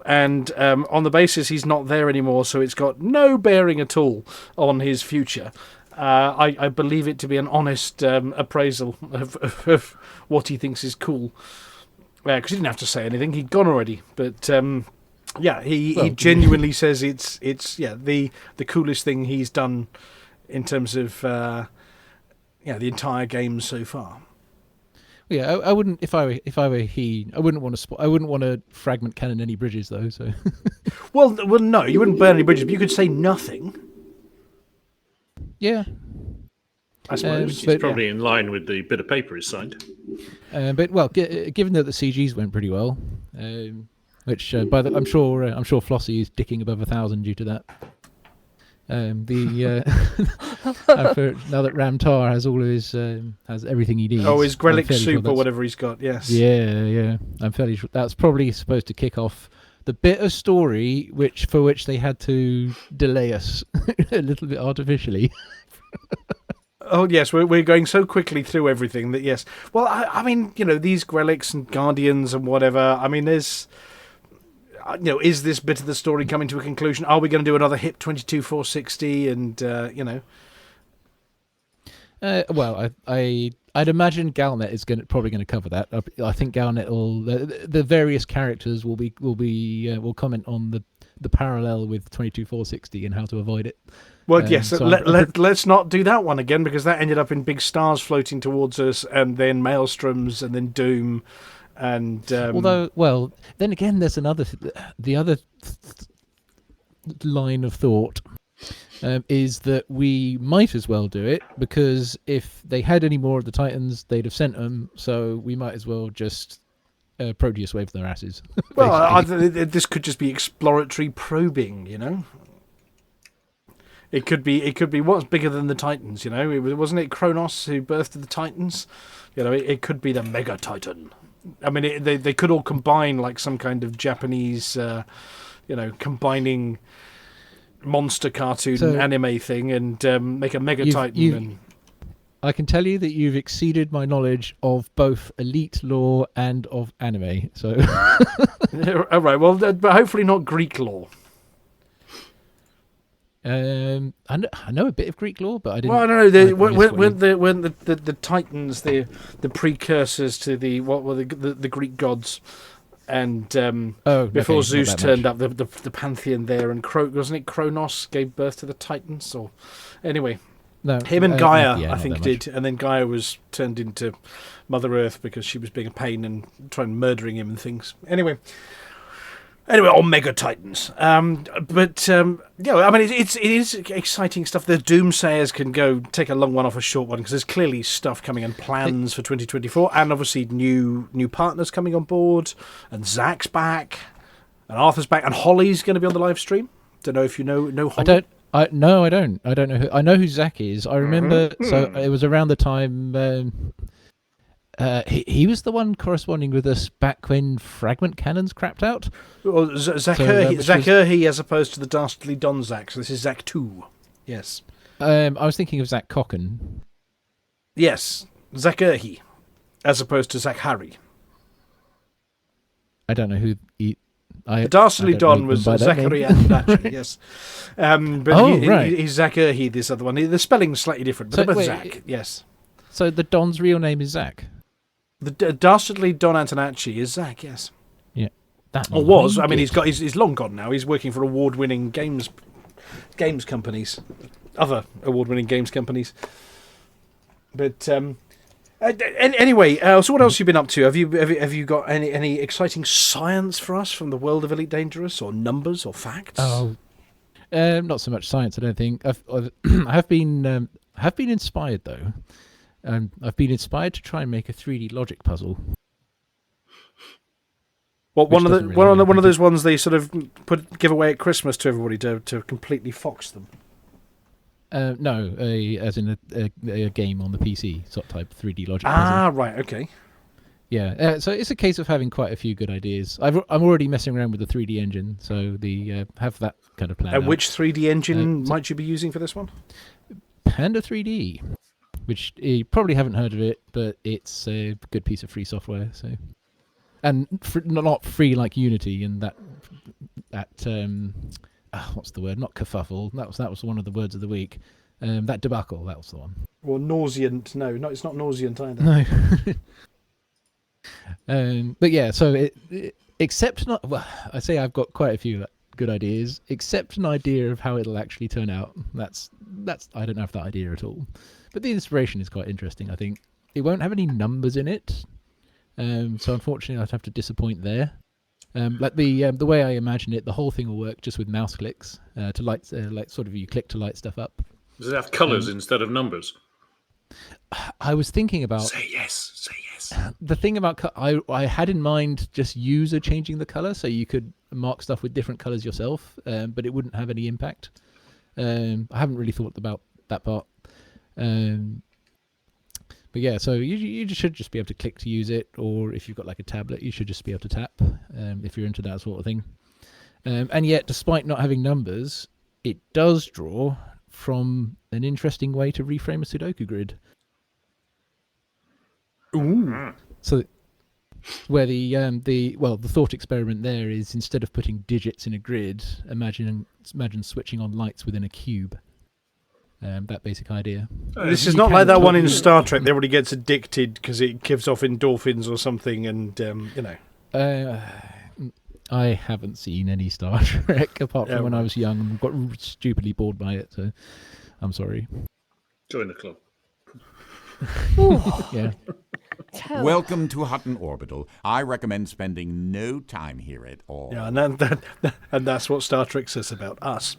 And on the basis he's not there anymore, so it's got no bearing at all on his future. I believe it to be an honest appraisal of what he thinks is cool. Because he didn't have to say anything; he'd gone already. But he genuinely says it's the coolest thing he's done in terms of the entire game so far. Yeah, I wouldn't. If I were he, I wouldn't want to. I wouldn't want to fragment cannon any bridges, though. So. well, no, you wouldn't burn any bridges, but you could say nothing. Yeah, I suppose it's probably in line with the bit of paper he's signed. But given that the CGs went pretty well, which I'm sure Flossy is dicking above 1,000 due to that. Now that Ramtar has all of his has everything he needs. Oh, his Grelic soup or whatever he's got. Yes. Yeah. I'm fairly sure that's probably supposed to kick off the bit of story for which they had to delay us a little bit artificially. Oh yes, we're going so quickly through everything that yes. Well, I mean, these Grelics and Guardians and whatever. I mean, there's. Is this bit of the story coming to a conclusion? Are we going to do another HIP 22460? And well, I'd imagine Galnet is probably going to cover that. I think Galnet will. The various characters will comment on the parallel with 22460 and how to avoid it. Well, yes. So let's not do that one again, because that ended up in big stars floating towards us, and then maelstroms, and then doom. And although, well, then again, there's the other line of thought is that we might as well do it, because if they had any more of the Titans, they'd have sent them. So we might as well just Proteus wave their asses. Well, this could just be exploratory probing, It could be what's bigger than the Titans, Wasn't it Kronos who birthed the Titans? It could be the Mega Titan. I mean, they could all combine like some kind of Japanese, combining monster cartoon anime thing and make a Mega Titan. I can tell you that you've exceeded my knowledge of both Elite lore and of anime. So, all right. Well, but hopefully not Greek lore. I know a bit of Greek lore, but I didn't. Well, I don't know. When the Titans, the precursors to the Greek gods, And okay, before not Zeus that turned much. up, the pantheon there, and wasn't it Kronos gave birth to the Titans? Or anyway, No, him and Gaia, yeah, I not think, that did, and then Gaia was turned into Mother Earth because she was being a pain and trying murdering him and things. Anyway, all Mega Titans. Yeah, I mean, it is exciting stuff. The Doomsayers can go take a long one off a short one because there's clearly stuff coming and plans for 2024, and obviously new partners coming on board. And Zach's back, and Arthur's back, and Holly's going to be on the live stream. Don't know if you know Holly. I don't know who. I know who Zach is. I remember. So it was around the time. He was the one corresponding with us back when Fragment Cannons crapped out. Well, Zach Erhe as opposed to the Dastardly Don Zach. So this is Zach 2. Yes. I was thinking of Zach Cocken. Yes, Zach Erhe as opposed to Zach Harry. I don't know who. The Dastardly Don was Zachary Andachi, yes. But he's Zach Erhe, this other one. The spelling's slightly different, but they're both Zach, yes. So the Don's real name is Zach? The Dastardly Don Antonacci is Zach, yes. Yeah. Or was. I mean, he's long gone now. He's working for award-winning games companies. Other award-winning games companies. But... anyway, so what else have you been up to? Have you got any exciting science for us from the world of Elite Dangerous, or numbers, or facts? Oh, not so much science, I don't think. I have been inspired though. I've been inspired to try and make a 3D logic puzzle. What one of those ones they sort of give away at Christmas to everybody to completely fox them? No, as in a game on the PC, sort of type 3D logic puzzle. Ah, right, okay. Yeah, so it's a case of having quite a few good ideas. I'm already messing around with the 3D engine, so have that kind of plan. And which 3D engine might you be using for this one? Panda 3D, which you probably haven't heard of it, but it's a good piece of free software. So, and not free like Unity and that. What's the word? Not kerfuffle. That was one of the words of the week. That debacle. That was the one. Well, nauseant. No, it's not nauseant either. No. But yeah, so except not. Well, I say I've got quite a few good ideas, except an idea of how it'll actually turn out. That's I don't have that idea at all. But the inspiration is quite interesting. I think it won't have any numbers in it, so unfortunately I'd have to disappoint there. Like the way I imagine it, the whole thing will work just with mouse clicks to light, like sort of you click to light stuff up. Does it have colours instead of numbers? I was thinking about... Say yes. The thing about... I had in mind just user changing the colour, so you could mark stuff with different colours yourself, but it wouldn't have any impact. I haven't really thought about that part. But yeah, so you should just be able to click to use it, or if you've got like a tablet, you should just be able to tap if you're into that sort of thing. And yet, despite not having numbers, it does draw from an interesting way to reframe a Sudoku grid. Ooh. So, where the thought experiment there is, instead of putting digits in a grid, imagine switching on lights within a cube. That basic idea. This is not like that one in Star Trek. Everybody gets addicted because it gives off endorphins or something, and I haven't seen any Star Trek apart from when I was young and got stupidly bored by it. So I'm sorry. Join the club. Yeah. Welcome to Hutton Orbital. I recommend spending no time here at all. Yeah, and that's what Star Trek says about us.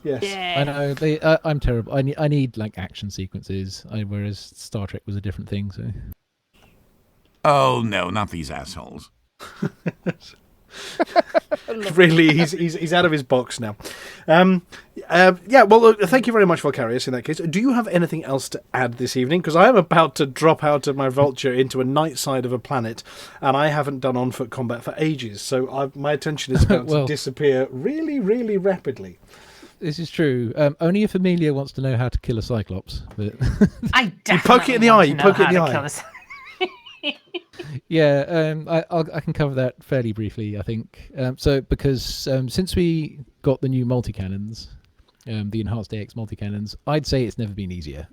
Yes, Yeah. I know. I'm terrible. I need like action sequences, whereas Star Trek was a different thing. So. Oh no, not these assholes. Really, he's out of his box now. Yeah, well, thank you very much, Volcarius, in that case. Do you have anything else to add this evening? Because I am about to drop out of my vulture into a night side of a planet, and I haven't done on-foot combat for ages, so my attention is about to disappear really, really rapidly. This is true. Only if Amelia wants to know how to kill a Cyclops. But I definitely you poke it in the eye. You poke it in the eye. Yeah, I can cover that fairly briefly, I think. Because since we got the new multi-cannons, the enhanced AX multi-cannons, I'd say it's never been easier.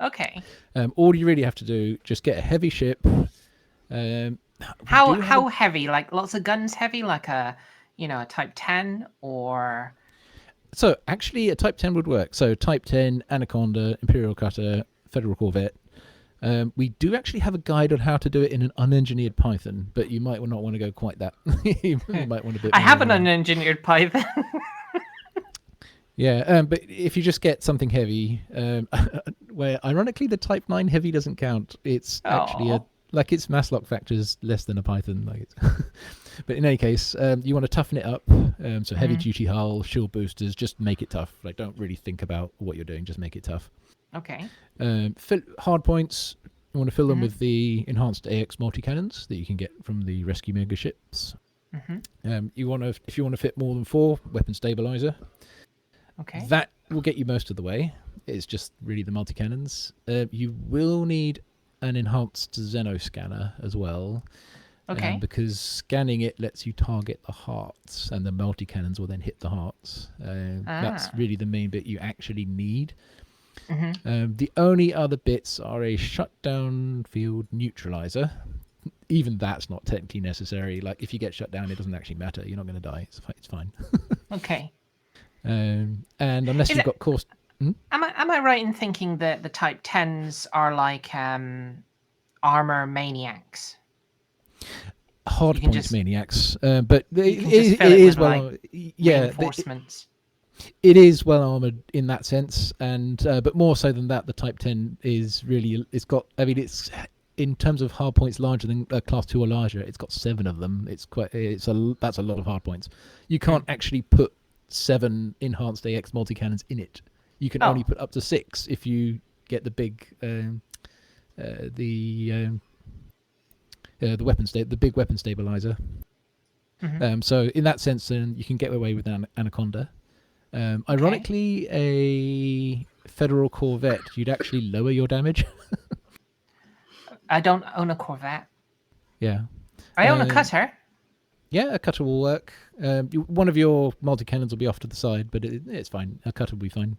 Okay. All you really have to do, just get a heavy ship, How heavy? Like lots of guns heavy, like a Type 10 or. So actually, a Type 10 would work. So Type 10, Anaconda, Imperial Cutter, Federal Corvette. We do actually have a guide on how to do it in an unengineered Python, but you might not want to go quite that. You might want a bit. I have an unengineered Python. Yeah, but if you just get something heavy, where ironically the Type 9 heavy doesn't count, it's actually its mass lock factor is less than a Python. But in any case, you want to toughen it up. So heavy duty hull, shield boosters, just make it tough. Like, don't really think about what you're doing, just make it tough. Okay. Hard points, you want to fill them with the enhanced AX multi-cannons that you can get from the rescue mega ships. If you want to fit more than 4, weapon stabilizer. Okay. That will get you most of the way. It's just really the multi-cannons. You will need an enhanced Xeno scanner as well. Okay. Because scanning it lets you target the hearts, and the multi-cannons will then hit the hearts. That's really the main bit you actually need. The only other bits are a shutdown field neutralizer. Even that's not technically necessary. Like, if you get shut down, it doesn't actually matter. You're not going to die. It's fine. Okay. And unless you've got course... Am I right in thinking that the Type 10s are like armor maniacs? Hardpoint maniacs, but it is well, reinforcements. It is well armored in that sense, and but more so than that, the Type 10 is really. It's got. I mean, it's in terms of hard points larger than Class 2 or larger. It's got 7 of them. That's a lot of hard points. You can't actually put 7 enhanced AX multi-cannons in it. You can only put up to 6 if you get the big the big weapon stabilizer. So in that sense, then you can get away with an Anaconda. Ironically, a Federal Corvette, you'd actually lower your damage. I don't own a Corvette. Yeah. I own a cutter. Yeah, a cutter will work. One of your multi-cannons will be off to the side, but it's fine. A cutter will be fine.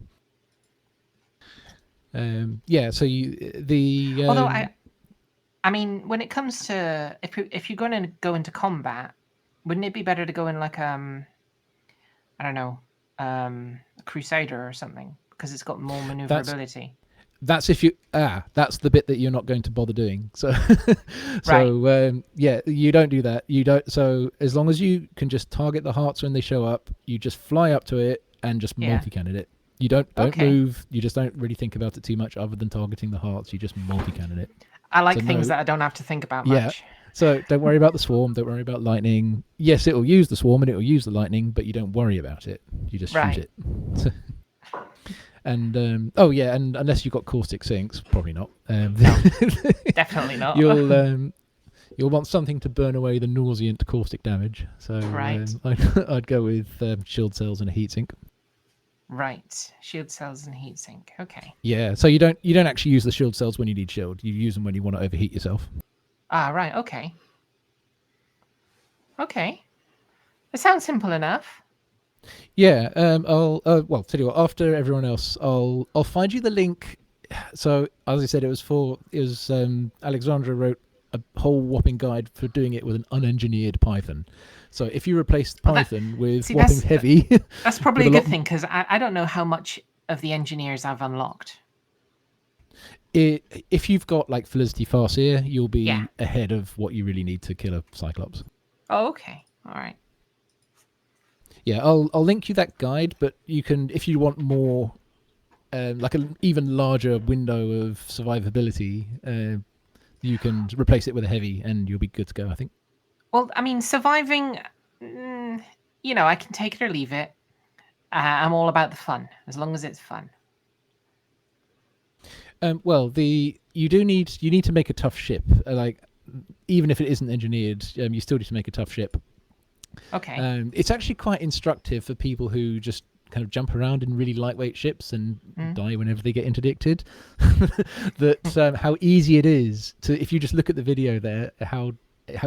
So Although I mean, when it comes to if you're going to go into combat, wouldn't it be better to go in like I don't know, a Crusader or something, because it's got more maneuverability? That's if you that's the bit that you're not going to bother doing. So you don't do that. You don't. So as long as you can just target the hearts when they show up, you just fly up to it and just multi-cannon it. You don't move. You just don't really think about it too much, other than targeting the hearts. You just multi-cannon it. I like things that I don't have to think about much. Yeah. So don't worry about the swarm. Don't worry about lightning. Yes, it'll use the swarm and it'll use the lightning, but you don't worry about it. You just shoot it. And and unless you've got caustic sinks, probably not. No, definitely not. You'll want something to burn away the nauseant caustic damage. So I'd go with shield cells and a heatsink. Right, shield cells and heatsink. Okay. Yeah, so you don't actually use the shield cells when you need shield. You use them when you want to overheat yourself. Ah, right. Okay. Okay. It sounds simple enough. Yeah. I'll tell you what. After everyone else, I'll find you the link. So as I said, Alexandra wrote a whole whopping guide for doing it with an unengineered Python. So if you replace Python with whopping heavy, that's probably a good thing, because I don't know how much of the engineers I've unlocked. If you've got like Felicity Farseer, you'll be ahead of what you really need to kill a Cyclops. Oh, okay. All right. Yeah, I'll link you that guide, but you can, if you want more, like an even larger window of survivability, you can replace it with a heavy, and you'll be good to go, I think. Well, I mean, surviving, I can take it or leave it. I'm all about the fun, as long as it's fun. You need to make a tough ship. Even if it isn't engineered, you still need to make a tough ship. Okay. It's actually quite instructive for people who just kind of jump around in really lightweight ships and die whenever they get interdicted. How easy it is to, if you just look at the video there, how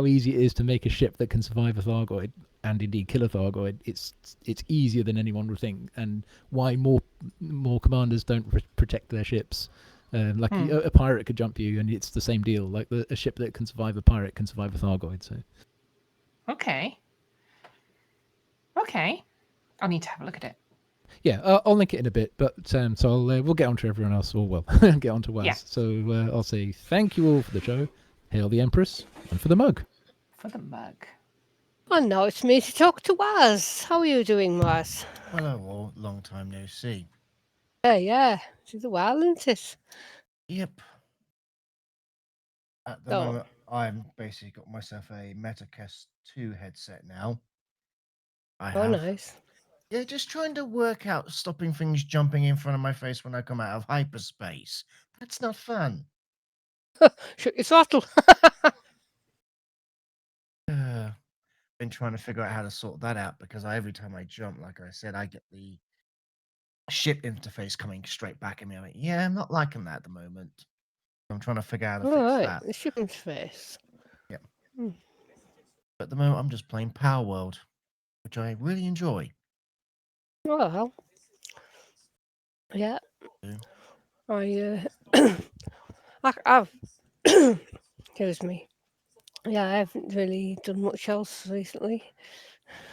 easy it is to make a ship that can survive a Thargoid and indeed kill a Thargoid. It's easier than anyone would think, and why more commanders don't protect their ships. Like a pirate could jump you, and it's the same deal. Like a ship that can survive a pirate can survive a Thargoid. So. Okay. I'll need to have a look at it. Yeah, I'll link it in a bit, but so we'll get on to everyone else, or well, get on to Waz. Yeah. So I'll say thank you all for the show, hail the Empress, and for the mug. For the mug. And now it's me to talk to Waz. How are you doing, Waz? Hello all, long time no see. Yeah. It's a while, isn't it? Yep. At the moment, I've basically got myself a MetaQuest 2 headset now. Nice. Yeah, just trying to work out stopping things jumping in front of my face when I come out of hyperspace. That's not fun. Shoot your throttle. Been trying to figure out how to sort that out because every time I jump, like I said, I get the ship interface coming straight back at me. I'm like, yeah, I'm not liking that at the moment. I'm trying to figure out how to fix that. The ship interface. Yeah. But at the moment, I'm just playing Power World, which I really enjoy. Well, yeah. I've excuse me. Yeah, I haven't really done much else recently.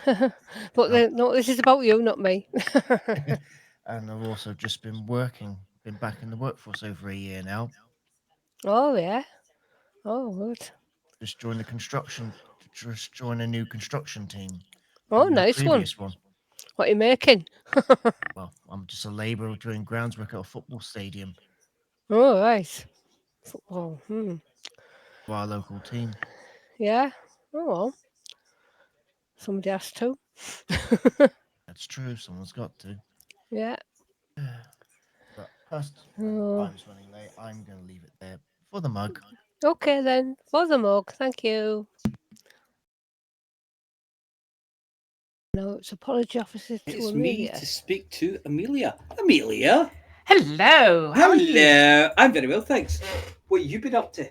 But no, this is about you, not me. And I've also just been back in the workforce over a year now. Oh, yeah. Oh, good. Just joined a new construction team. Oh, nice one. What are you making? Well, I'm just a labourer doing groundswork at a football stadium. Oh, right. Football. For our local team. Yeah. Oh, well. Somebody has to. That's true. Someone's got to. Yeah. But first, time's running late. I'm going to leave it there for the mug. Okay, then. For the mug. Thank you. No, it's apology officer to It's Amelia. me to speak to Amelia. Amelia? Hello. How are you? Hello. I'm very well, thanks. What have you been up to?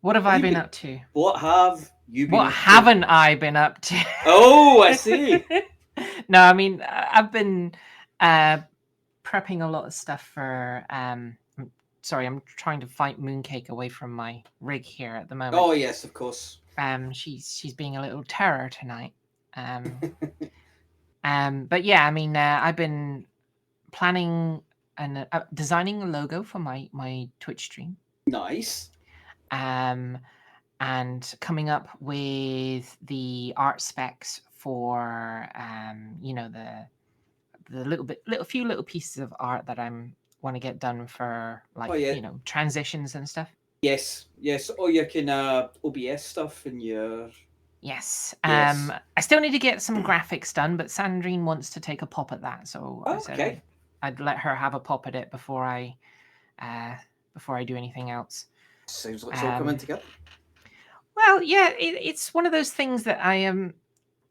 What have I been up to? What have you been What up to? haven't I been up to? Oh, I see. No, I mean, I've been prepping a lot of stuff for... sorry, I'm trying to fight Mooncake away from my rig here at the moment. Oh, yes, of course. She's being a little terror tonight. But yeah, I mean, I've been planning and designing a logo for my Twitch stream. Nice. And coming up with the art specs for the few little pieces of art that want to get done for transitions and stuff. Yes. All your kind of OBS stuff and your... Yes. I still need to get some graphics done, but Sandrine wants to take a pop at that, so I said I'd let her have a pop at it before I do anything else. Sounds like it's all coming together. Well, yeah, it's one of those things that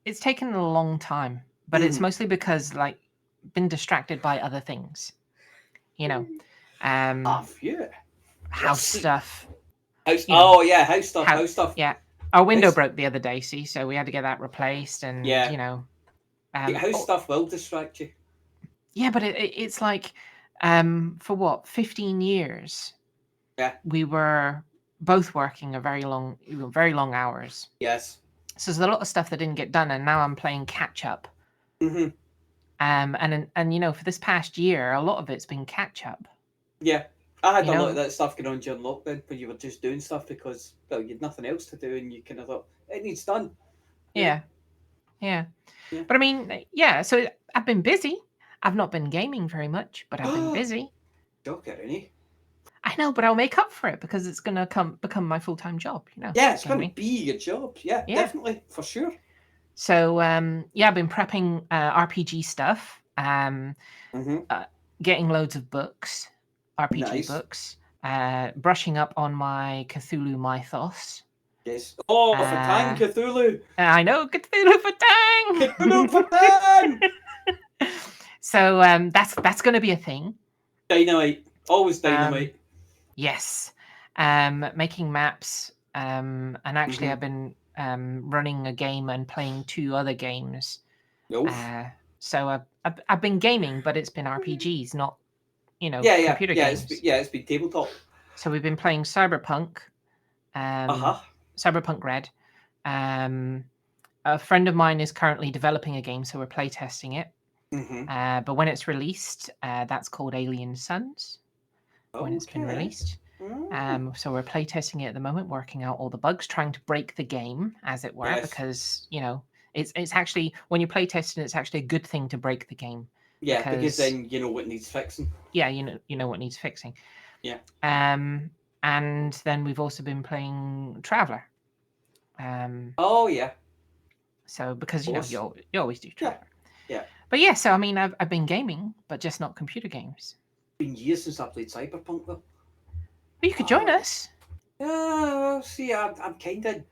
it's taken a long time, but it's mostly because been distracted by other things, house stuff. House stuff. Yeah, our window broke the other day, so we had to get that replaced, and house stuff will distract you. Yeah, but it's for what 15 years. Yeah, we were both working very long hours. Yes. So there's a lot of stuff that didn't get done, and now I'm playing catch up. Mm-hmm. And for this past year, a lot of it's been catch up. Yeah, I had a lot of that stuff going on during lockdown when you were just doing stuff because you had nothing else to do, and you kind of thought it needs done. Yeah. But I mean, so I've been busy. I've not been gaming very much, but I've been busy. Joker, any? I know, but I'll make up for it because it's going to become my full-time job, Yeah, it's going to be your job. Yeah, definitely, for sure. So, I've been prepping RPG stuff, getting loads of books, RPG books, brushing up on my Cthulhu mythos. Yes. Oh, for Tang Cthulhu. I know, Cthulhu for Tang! Cthulhu for Tang! So, that's going to be a thing. Dynamite. Always dynamite. Yes. Making maps. And actually, I've been running a game and playing 2 other games. So I've been gaming, but it's been RPGs, not computer games. It's been tabletop. So we've been playing Cyberpunk, Cyberpunk Red. A friend of mine is currently developing a game, so we're playtesting it. Mm-hmm. But when it's released, that's called Alien Suns. When it's been released. So we're playtesting it at the moment, working out all the bugs, trying to break the game, as it were, because it's actually, when you're playtesting, it's actually a good thing to break the game. Yeah, because then you know what needs fixing. Yeah, you know what needs fixing. Yeah. And then we've also been playing Traveller. Oh yeah. So because you always do Traveller. Yeah. But yeah, so I mean, I've been gaming, but just not computer games. It's been years since I played Cyberpunk though. But you could join us. Well, see, I'm kind of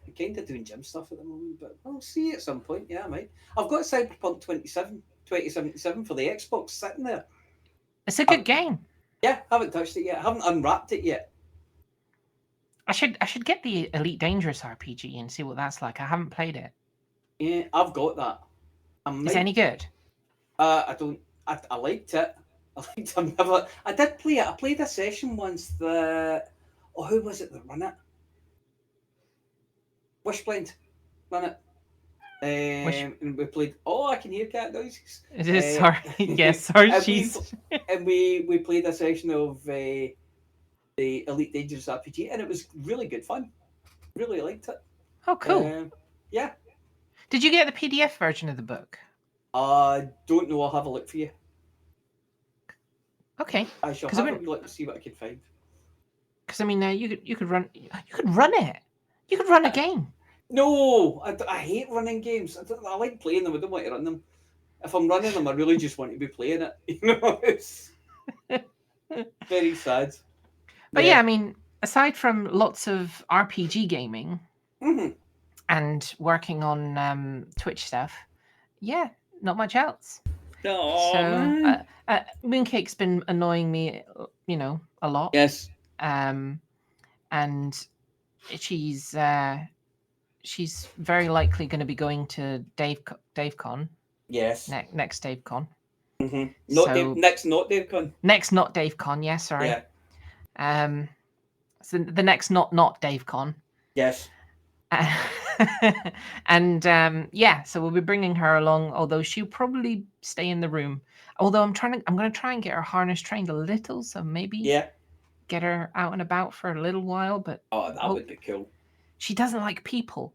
doing gym stuff at the moment, but I'll see at some point. Yeah, I might. I've got Cyberpunk 2077 for the Xbox sitting there. It's a good game. Yeah, I haven't touched it yet. I haven't unwrapped it yet. I should get the Elite Dangerous RPG and see what that's like. I haven't played it. Yeah, I've got that. Is it any good? I don't. I liked it. I did play it. I played a session once. Who was it that run it? Wishblend run it. And we played. Oh, I can hear cat noises. Sorry. Yes, sorry. And we played a session of the Elite Dangerous RPG, and it was really good fun. Really liked it. Oh, cool. Yeah. Did you get the PDF version of the book? I don't know. I'll have a look for you. Okay. I shall have a look to see what I can find. Because I mean, you could run it. You could run a game. No, I hate running games. I like playing them. I don't want to run them. If I'm running them, I really just want to be playing it. It's very sad. But yeah, I mean, aside from lots of RPG gaming and working on Twitch stuff, yeah, not much else. Oh, man. Mooncake's been annoying me, a lot. Yes. And she's very likely going to be going to DaveCon. Yes. Next DaveCon. Mm-hmm. Next not DaveCon. Next not DaveCon. Yeah, sorry. Yeah. So the next not DaveCon. Yes. And so we'll be bringing her along. Although she'll probably stay in the room. Although I'm going to try and get her harness trained a little. So maybe get her out and about for a little while. But that would be cool. She doesn't like people.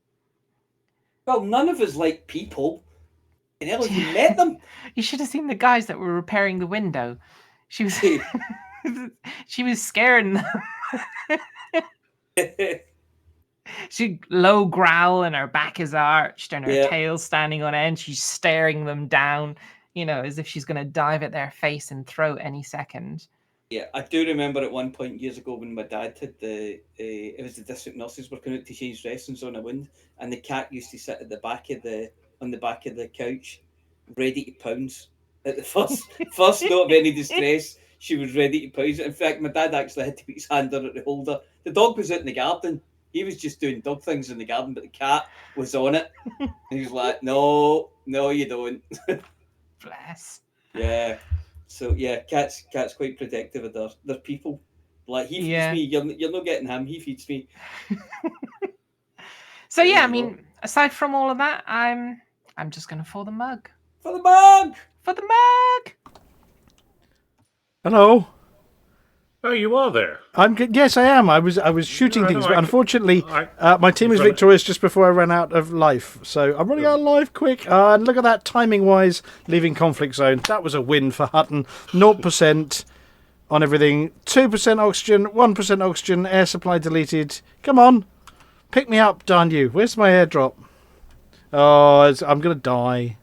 Well, none of us like people. And hell, you met them. You should have seen the guys that were repairing the window. She was she was scaring them. She low growl and her back is arched and her tail standing on end. She's staring them down, as if she's going to dive at their face and throat any second. Yeah, I do remember at one point years ago when my dad had it was the district nurses working out to change dressings on a wind, and the cat used to sit at the back of the couch, ready to pounce at the first note of any distress. She was ready to pounce. In fact, my dad actually had to put his hand under the holder. The dog was out in the garden. He was just doing dog things in the garden, but the cat was on it. And he was like, "No, you don't." Bless. Yeah. So yeah, cats quite protective of their people. Like he feeds me, you're not getting him. He feeds me. So yeah, I mean, aside from all of that, I'm just gonna for the mug. For the mug. For the mug. Hello. Oh, you are there. I'm good. Yes, I am. I was shooting things, but unfortunately, my team is victorious just before I ran out of life. So I'm running out of life quick. And look at that, timing-wise, leaving conflict zone. That was a win for Hutton. 0% on everything. 2% oxygen, 1% oxygen, air supply deleted. Come on. Pick me up, darn you. Where's my airdrop? Oh, I'm going to die.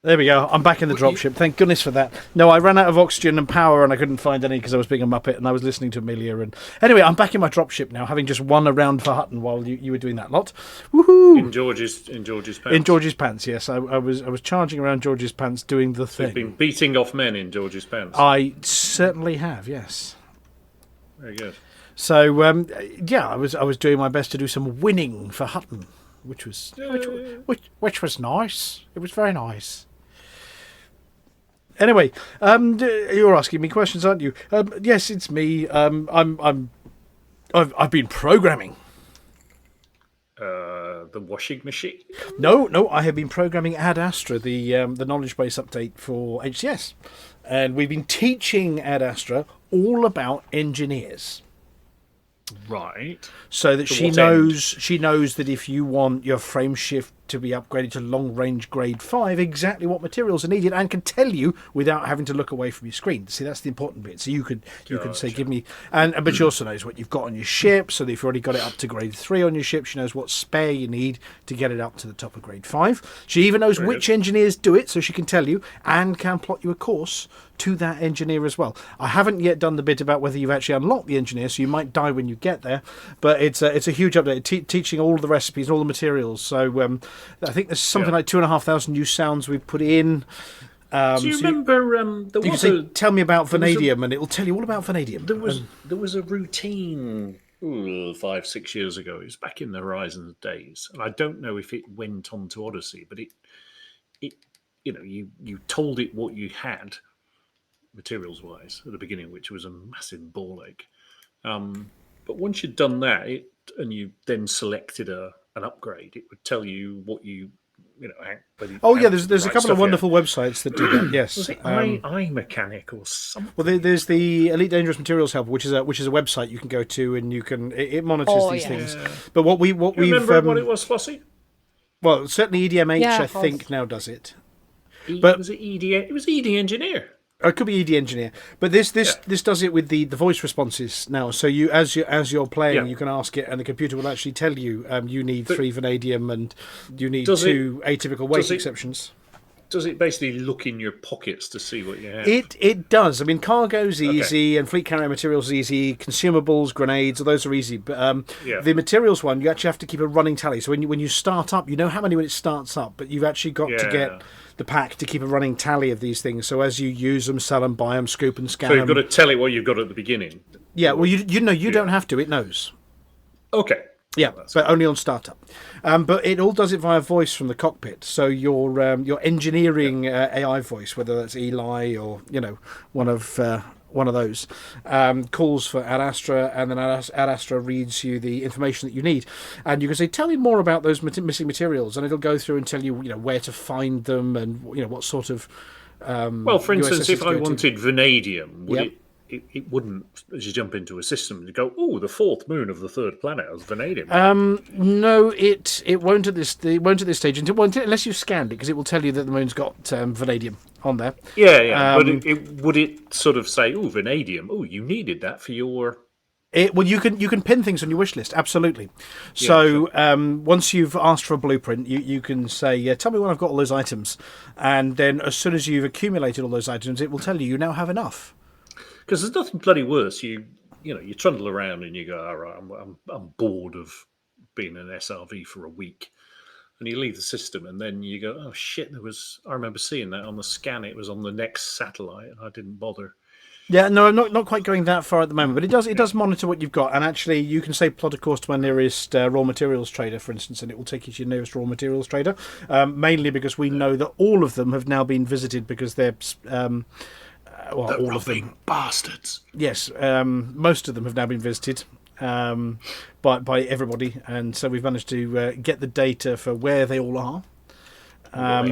There we go. I'm back in the dropship. Thank goodness for that. No, I ran out of oxygen and power and I couldn't find any because I was being a muppet and I was listening to Amelia. And anyway, I'm back in my dropship now, having just won a round for Hutton while you were doing that lot. Woohoo! In George's pants. In George's pants, yes. I was charging around George's pants doing the thing. You've been beating off men in George's pants. I certainly have, yes. Very good. So I was doing my best to do some winning for Hutton, which was nice. It was very nice. Anyway, you're asking me questions, aren't you? Yes, it's me. I've been programming. The washing machine? No, I have been programming Ad Astra, the knowledge base update for HCS, and we've been teaching Ad Astra all about engineers. Right. So that To she what knows that if you want your frame shift to be upgraded to long range grade 5, exactly what materials are needed, and can tell you without having to look away from your screen. See, that's the important bit. So you could say, give me, but she also knows what you've got on your ship. So that if you've already got it up to grade 3 on your ship, she knows what spare you need to get it up to the top of grade 5. She even knows which engineers do it, so she can tell you and can plot you a course to that engineer as well. I haven't yet done the bit about whether you've actually unlocked the engineer, so you might die when you get there. But it's a huge update, teaching all the recipes and all the materials. So I think there's something like 2,500 new sounds we've put in. Do you remember? You can say, tell me about vanadium, and it will tell you all about vanadium. There was a routine 5-6 years ago. It was back in the Horizons days, and I don't know if it went on to Odyssey, but it you told it what you had materials wise at the beginning, which was a massive ball ache. But once you'd done that, and you then selected an upgrade, it would tell you what there's a couple of wonderful websites that do that. Yes, was it iMechanic or something? Well, there's the Elite Dangerous Materials Helper, which is a website you can go to, and you can it monitors these things. But what we've remember what it was, Flossy? Well, certainly EDMH I think now does it. But was it ED? It was ED Engineer. Or it could be ED Engineer, but this does it with the voice responses now. So you as you're playing, you can ask it, and the computer will actually tell you you need 3 vanadium and you need 2 atypical weight exceptions. Does it basically look in your pockets to see what you have? It does. I mean, cargo's easy, and fleet carrier materials is easy. Consumables, grenades, all those are easy. But the materials one, you actually have to keep a running tally. So when you start up, you know how many when it starts up, but you've actually got to get the pack to keep a running tally of these things. So as you use them, sell them, buy them, scoop and scan them. So you've got to tell it what you've got at the beginning. Yeah, well, you don't have to. It knows. Okay. Yeah, but only on startup. But it all does it via voice from the cockpit. So your engineering AI voice, whether that's Eli or one of those, calls for Ad Astra, and then Ad Astra reads you the information that you need, and you can say, "Tell me more about those missing materials," and it'll go through and tell you where to find them and what sort of. Well, for instance, if I wanted vanadium, it wouldn't, as you jump into a system, you go, "Oh, the 4th moon of the 3rd planet has vanadium." No, it won't at this stage unless you've scanned it, because it will tell you that the moon's got vanadium on there. Yeah. But would it sort of say, "Oh, vanadium. Oh, you needed that for your." Well, you can pin things on your wish list, absolutely. So once you've asked for a blueprint, you can say, "Tell me when I've got all those items," and then as soon as you've accumulated all those items, it will tell you now have enough. Because there's nothing bloody worse. You trundle around and you go, "All right, I'm bored of being an SRV for a week," and you leave the system, and then you go, "Oh shit, I remember seeing that on the scan. It was on the next satellite, and I didn't bother." Yeah, no, I'm not quite going that far at the moment, but it does monitor what you've got, and actually you can say plot a course to my nearest raw materials trader, for instance, and it will take you to your nearest raw materials trader. Mainly because we know that all of them have now been visited because they're. All of them, bastards. Yes, most of them have now been visited by everybody, and so we've managed to get the data for where they all are.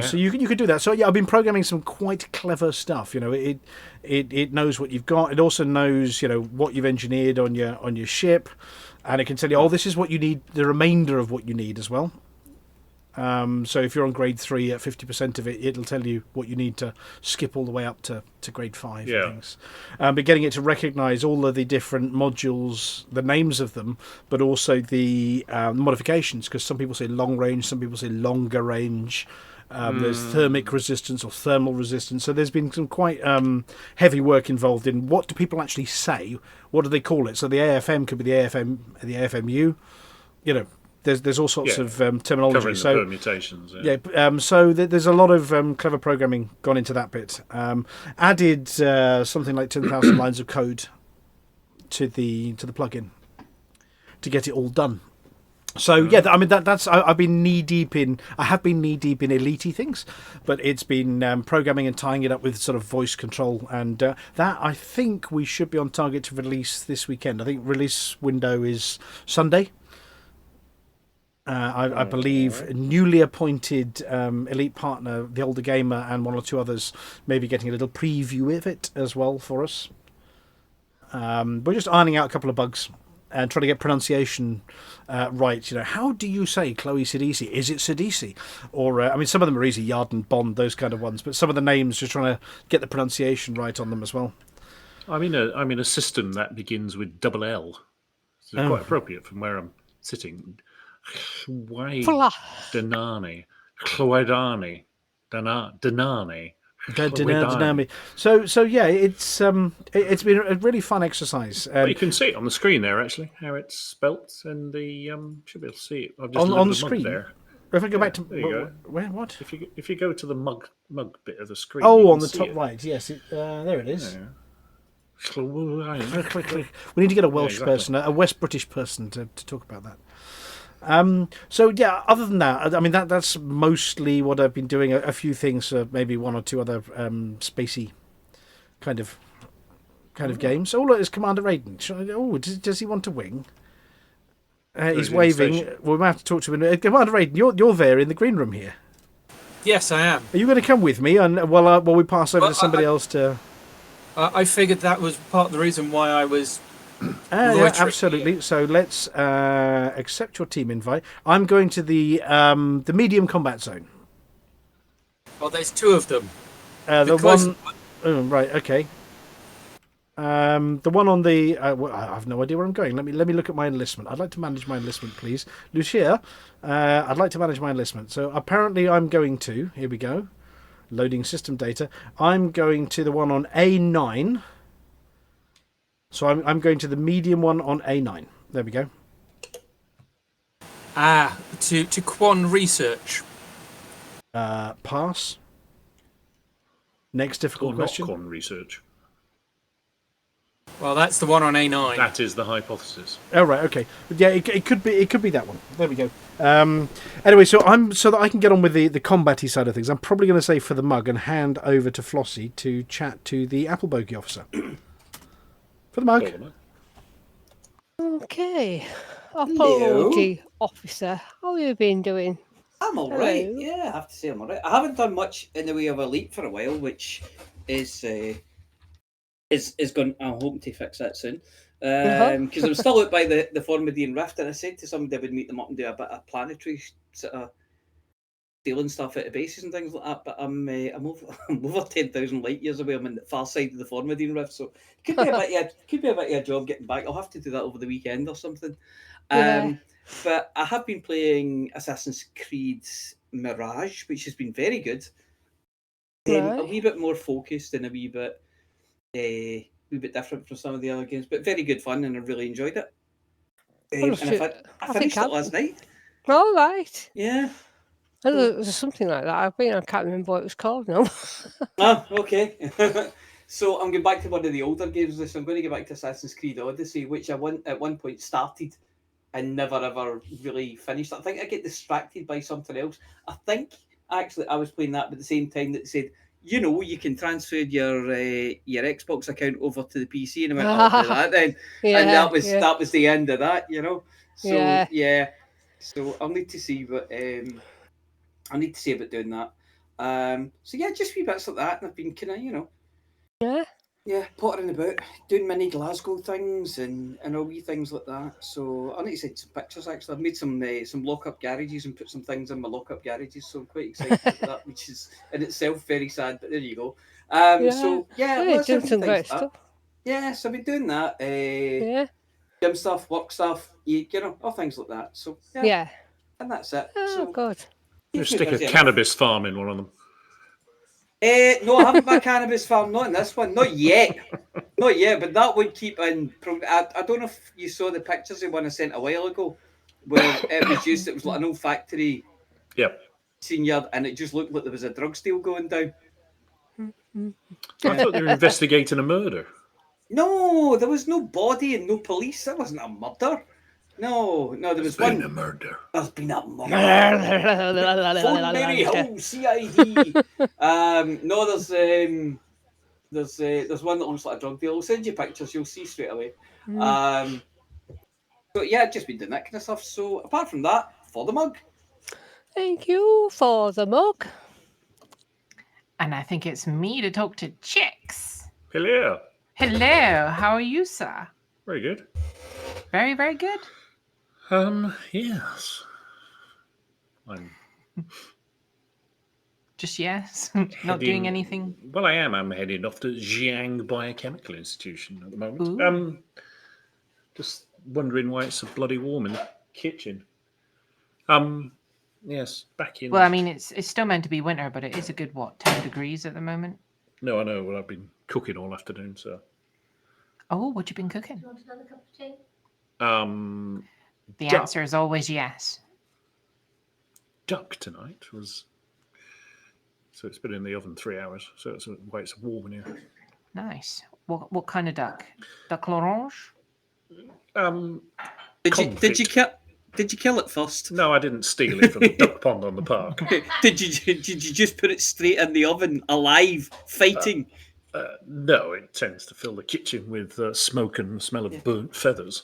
So you can do that. So I've been programming some quite clever stuff. It knows what you've got. It also knows what you've engineered on your ship, and it can tell you, "Oh, this is what you need." The remainder of what you need as well. So if you're on grade 3 at 50% of it, it'll tell you what you need to skip all the way up to grade 5 and things. But getting it to recognise all of the different modules, the names of them, but also the modifications, because some people say long range, some people say longer range. There's thermic resistance or thermal resistance. So there's been some quite heavy work involved in what do people actually say? What do they call it? So the AFM could be the AFMU. There's all sorts of terminology. Covering the permutations. So there's a lot of clever programming gone into that bit. Added something like 10,000 lines of code to the plugin to get it all done. So yeah, I mean that's I've been knee deep in. I have been knee deep in elite things, but it's been programming and tying it up with sort of voice control, and that I think we should be on target to release this weekend. I think release window is Sunday. I believe newly appointed elite partner, the Older Gamer, and one or two others may be getting a little preview of it as well for us. We're just ironing out a couple of bugs and trying to get pronunciation right. How do you say Chloe Sidisi? Is it Sidisi? Or, I mean, some of them are easy, Yarden, Bond, those kind of ones, but some of the names, just trying to get the pronunciation right on them as well. I'm in a system that begins with double L. So it's quite appropriate from where I'm sitting. Danani. Chloidani. Danani. So yeah, it's been a really fun exercise. But you can see it on the screen there, actually, how it's spelt, and the should be able to see it. I've just on the screen screen there. If I go back to there you go. Where what? If you go to the mug bit of the screen. Oh, on the top right. Yes, there it is. Yeah. We need to get a Welsh person, a West British person to talk about that. So yeah, other than that, I mean that's mostly what I've been doing. A few things, maybe one or two other spacey kind of games. Oh look, it's Commander Raiden. Oh, does he want to wing? He's waving. We might have to talk to him. Commander Raiden, you're there in the green room here. Yes, I am. Are you going to come with me? And while we pass over to somebody else to. I figured that was part of the reason why I was. Yeah, absolutely. So let's accept your team invite. I'm going to the medium combat zone. Well, there's two of them. The one, right? Okay. The one on the. I have no idea where I'm going. Let me look at my enlistment. I'd like to manage my enlistment, please, Lucia. I'd like to manage my enlistment. So apparently, I'm going to. Here we go. Loading system data. I'm going to the one on A9. So I'm going to the medium one on A9. There we go. To Quan Research. Pass. Next difficult question. Not Quan Research. Well, that's the one on A9. That is the hypothesis. Oh right, okay. Yeah, it could be that one. There we go. Anyway, so that I can get on with the combat-y side of things. I'm probably going to say for the mug and hand over to Flossy to chat to the Apple Bogey officer. For the mug. Okay. Apology officer, how have you been doing? I'm all right. Yeah, I have to say I'm all right. I haven't done much in the way of Elite for a while, which is going. I'm hoping to fix that soon. Because I'm still out by the Formidine Rift, and I said to somebody I would meet them up and do a bit of planetary sort of stealing stuff out of bases and things like that. But I'm over 10,000 light years away. I'm in the far side of the Formidine Rift, so could be a bit of a job getting back. I'll have to do that over the weekend or something. But I have been playing Assassin's Creed Mirage, which has been very good. A wee bit more focused and a wee bit different from some of the other games, but very good fun, and I really enjoyed it. And I finished it last night. All right. Yeah. There's something like that. I can't remember what it was called now. Oh, okay. So I'm going back to one of the older games. So I'm going to go back to Assassin's Creed Odyssey, which I at one point started and never ever really finished. I think I get distracted by something else. I think actually I was playing that at the same time that said, you can transfer your Xbox account over to the PC, and I went, I'll do that then. And that was the end of that, So so I'll need to see what I need to see about doing that. So yeah, just wee bits like that, and I've been kind of pottering about, doing mini Glasgow things and all wee things like that. So I need to send some pictures. Actually, I've made some lock-up garages and put some things in my lock-up garages. So I'm quite excited about that, which is in itself very sad. But there you go. So yeah, doing some great stuff. Yeah, so I've been doing that. Gym stuff, work stuff, all things like that. So yeah. And that's it. Oh God. You stick a cannabis farm in one of them. No, I haven't got a cannabis farm, not in this one, not yet. Not yet, but that would keep in. I don't know if you saw the pictures of one I sent a while ago, where it was like an old factory. Yep. Yard, and it just looked like there was a drug deal going down. I thought they were investigating a murder. No, there was no body and no police. That wasn't a murder. No, there was Been one. a murder. There's been a murder. Fort Mary Hill, CID. No, there's one that looks like a drug deal. I'll send you pictures. You'll see straight away. So yeah, I've just been doing that kind of stuff. So apart from that, for the mug. Thank you for the mug. And I think it's me to talk to Chicks. Hello. Hello, how are you, sir? Very good. Very, very good. Yes. I'm Just yes? Not doing anything? Well, I am. I'm heading off to Jiang Biochemical Institution at the moment. Just wondering why it's so bloody warm in the kitchen. Yes, back in. Well, I mean, it's still meant to be winter, but it is a good, 10 degrees at the moment? No, I know. Well, I've been cooking all afternoon, so. Oh, what you been cooking? Do you want another cup of tea? The answer is always yes. Duck tonight was. So it's been in the oven 3 hours, so it's why it's warm in here. Nice. What kind of duck? Duck l'orange? Did you kill it first? No, I didn't steal it from the duck pond on the park. Did you just put it straight in the oven, alive, fighting? No, it tends to fill the kitchen with smoke and the smell of burnt feathers.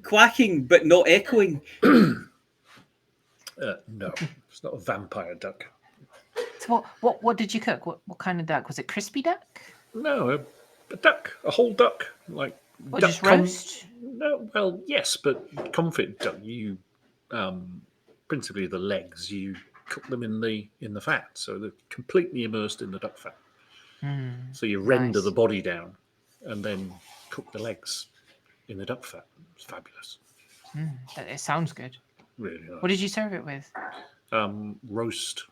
Quacking, but not echoing. No, it's not a vampire duck. So what did you cook? What kind of duck? Was it crispy duck? No, a duck, a whole duck, like. Or just roast? No, well, yes, but confit duck. You principally the legs. You cook them in the fat, so they're completely immersed in the duck fat. So you render the body down, and then cook the legs in the duck fat. It's fabulous. It sounds good. Really nice. What did you serve it with? Roast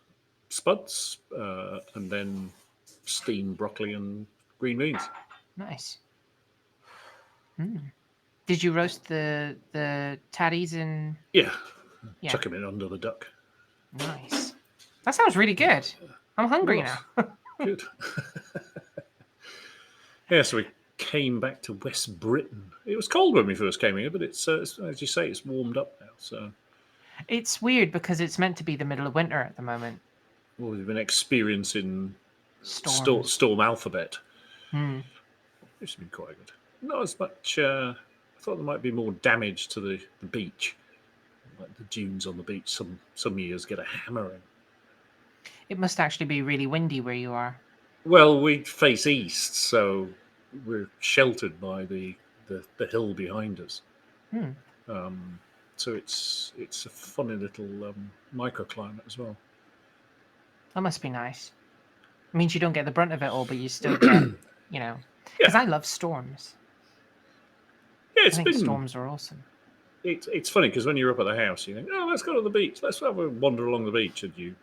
spuds, and then steamed broccoli and green beans. Nice. Did you roast the tatties in? Yeah. Chuck them in under the duck. Nice. That sounds really good. I'm hungry now. Good. Yeah, so we came back to West Britain. It was cold when we first came here, but it's as you say, it's warmed up now. So it's weird because it's meant to be the middle of winter at the moment. Well, we've been experiencing storm alphabet. Which has been quite good. Not as much. I thought there might be more damage to the beach, like the dunes on the beach. Some years get a hammering. It must actually be really windy where you are. Well, we face east, so we're sheltered by the hill behind us. So it's a funny little microclimate as well. That must be nice. It means you don't get the brunt of it all, but you still get, because I love storms. Yeah, I think storms are awesome. It's funny because when you're up at the house, you think, "Oh, let's go to the beach. Let's have a wander along the beach." And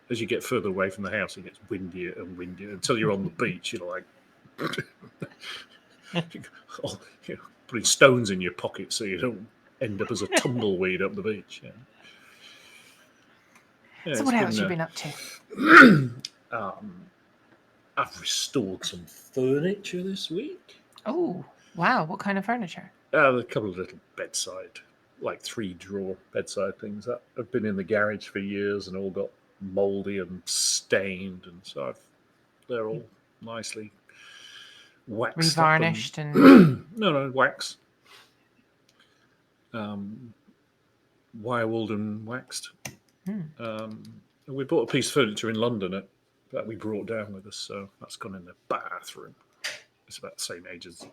as you get further away from the house, it gets windier and windier until you're on the beach. You're like, putting stones in your pocket so you don't end up as a tumbleweed up the beach. Yeah, so what else have you been up to? I've restored some furniture this week. Oh, wow. What kind of furniture? A couple of little bedside, like 3-drawer bedside things that have been in the garage for years and all got mouldy and stained, and so they're all nicely waxed, revarnished, and no wax, wirewalled and waxed. We bought a piece of furniture in London that we brought down with us, so that's gone in the bathroom. It's about the same age as.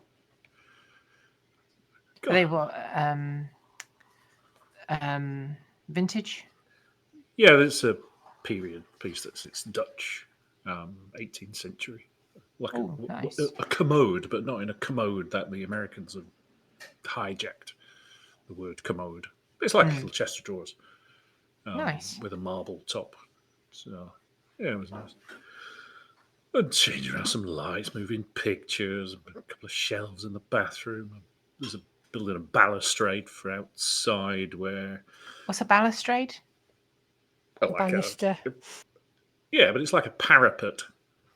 Are they what? Vintage? Yeah, it's a period piece it's Dutch, 18th century. Like nice. a commode, but not in a commode that the Americans have hijacked the word commode. It's like little chest of drawers. Nice. With a marble top. So, yeah, it was nice. I'd change around some lights, moving pictures, a couple of shelves in the bathroom. There's building a balustrade for outside where... What's a balustrade? Banister. Yeah, but it's like a parapet.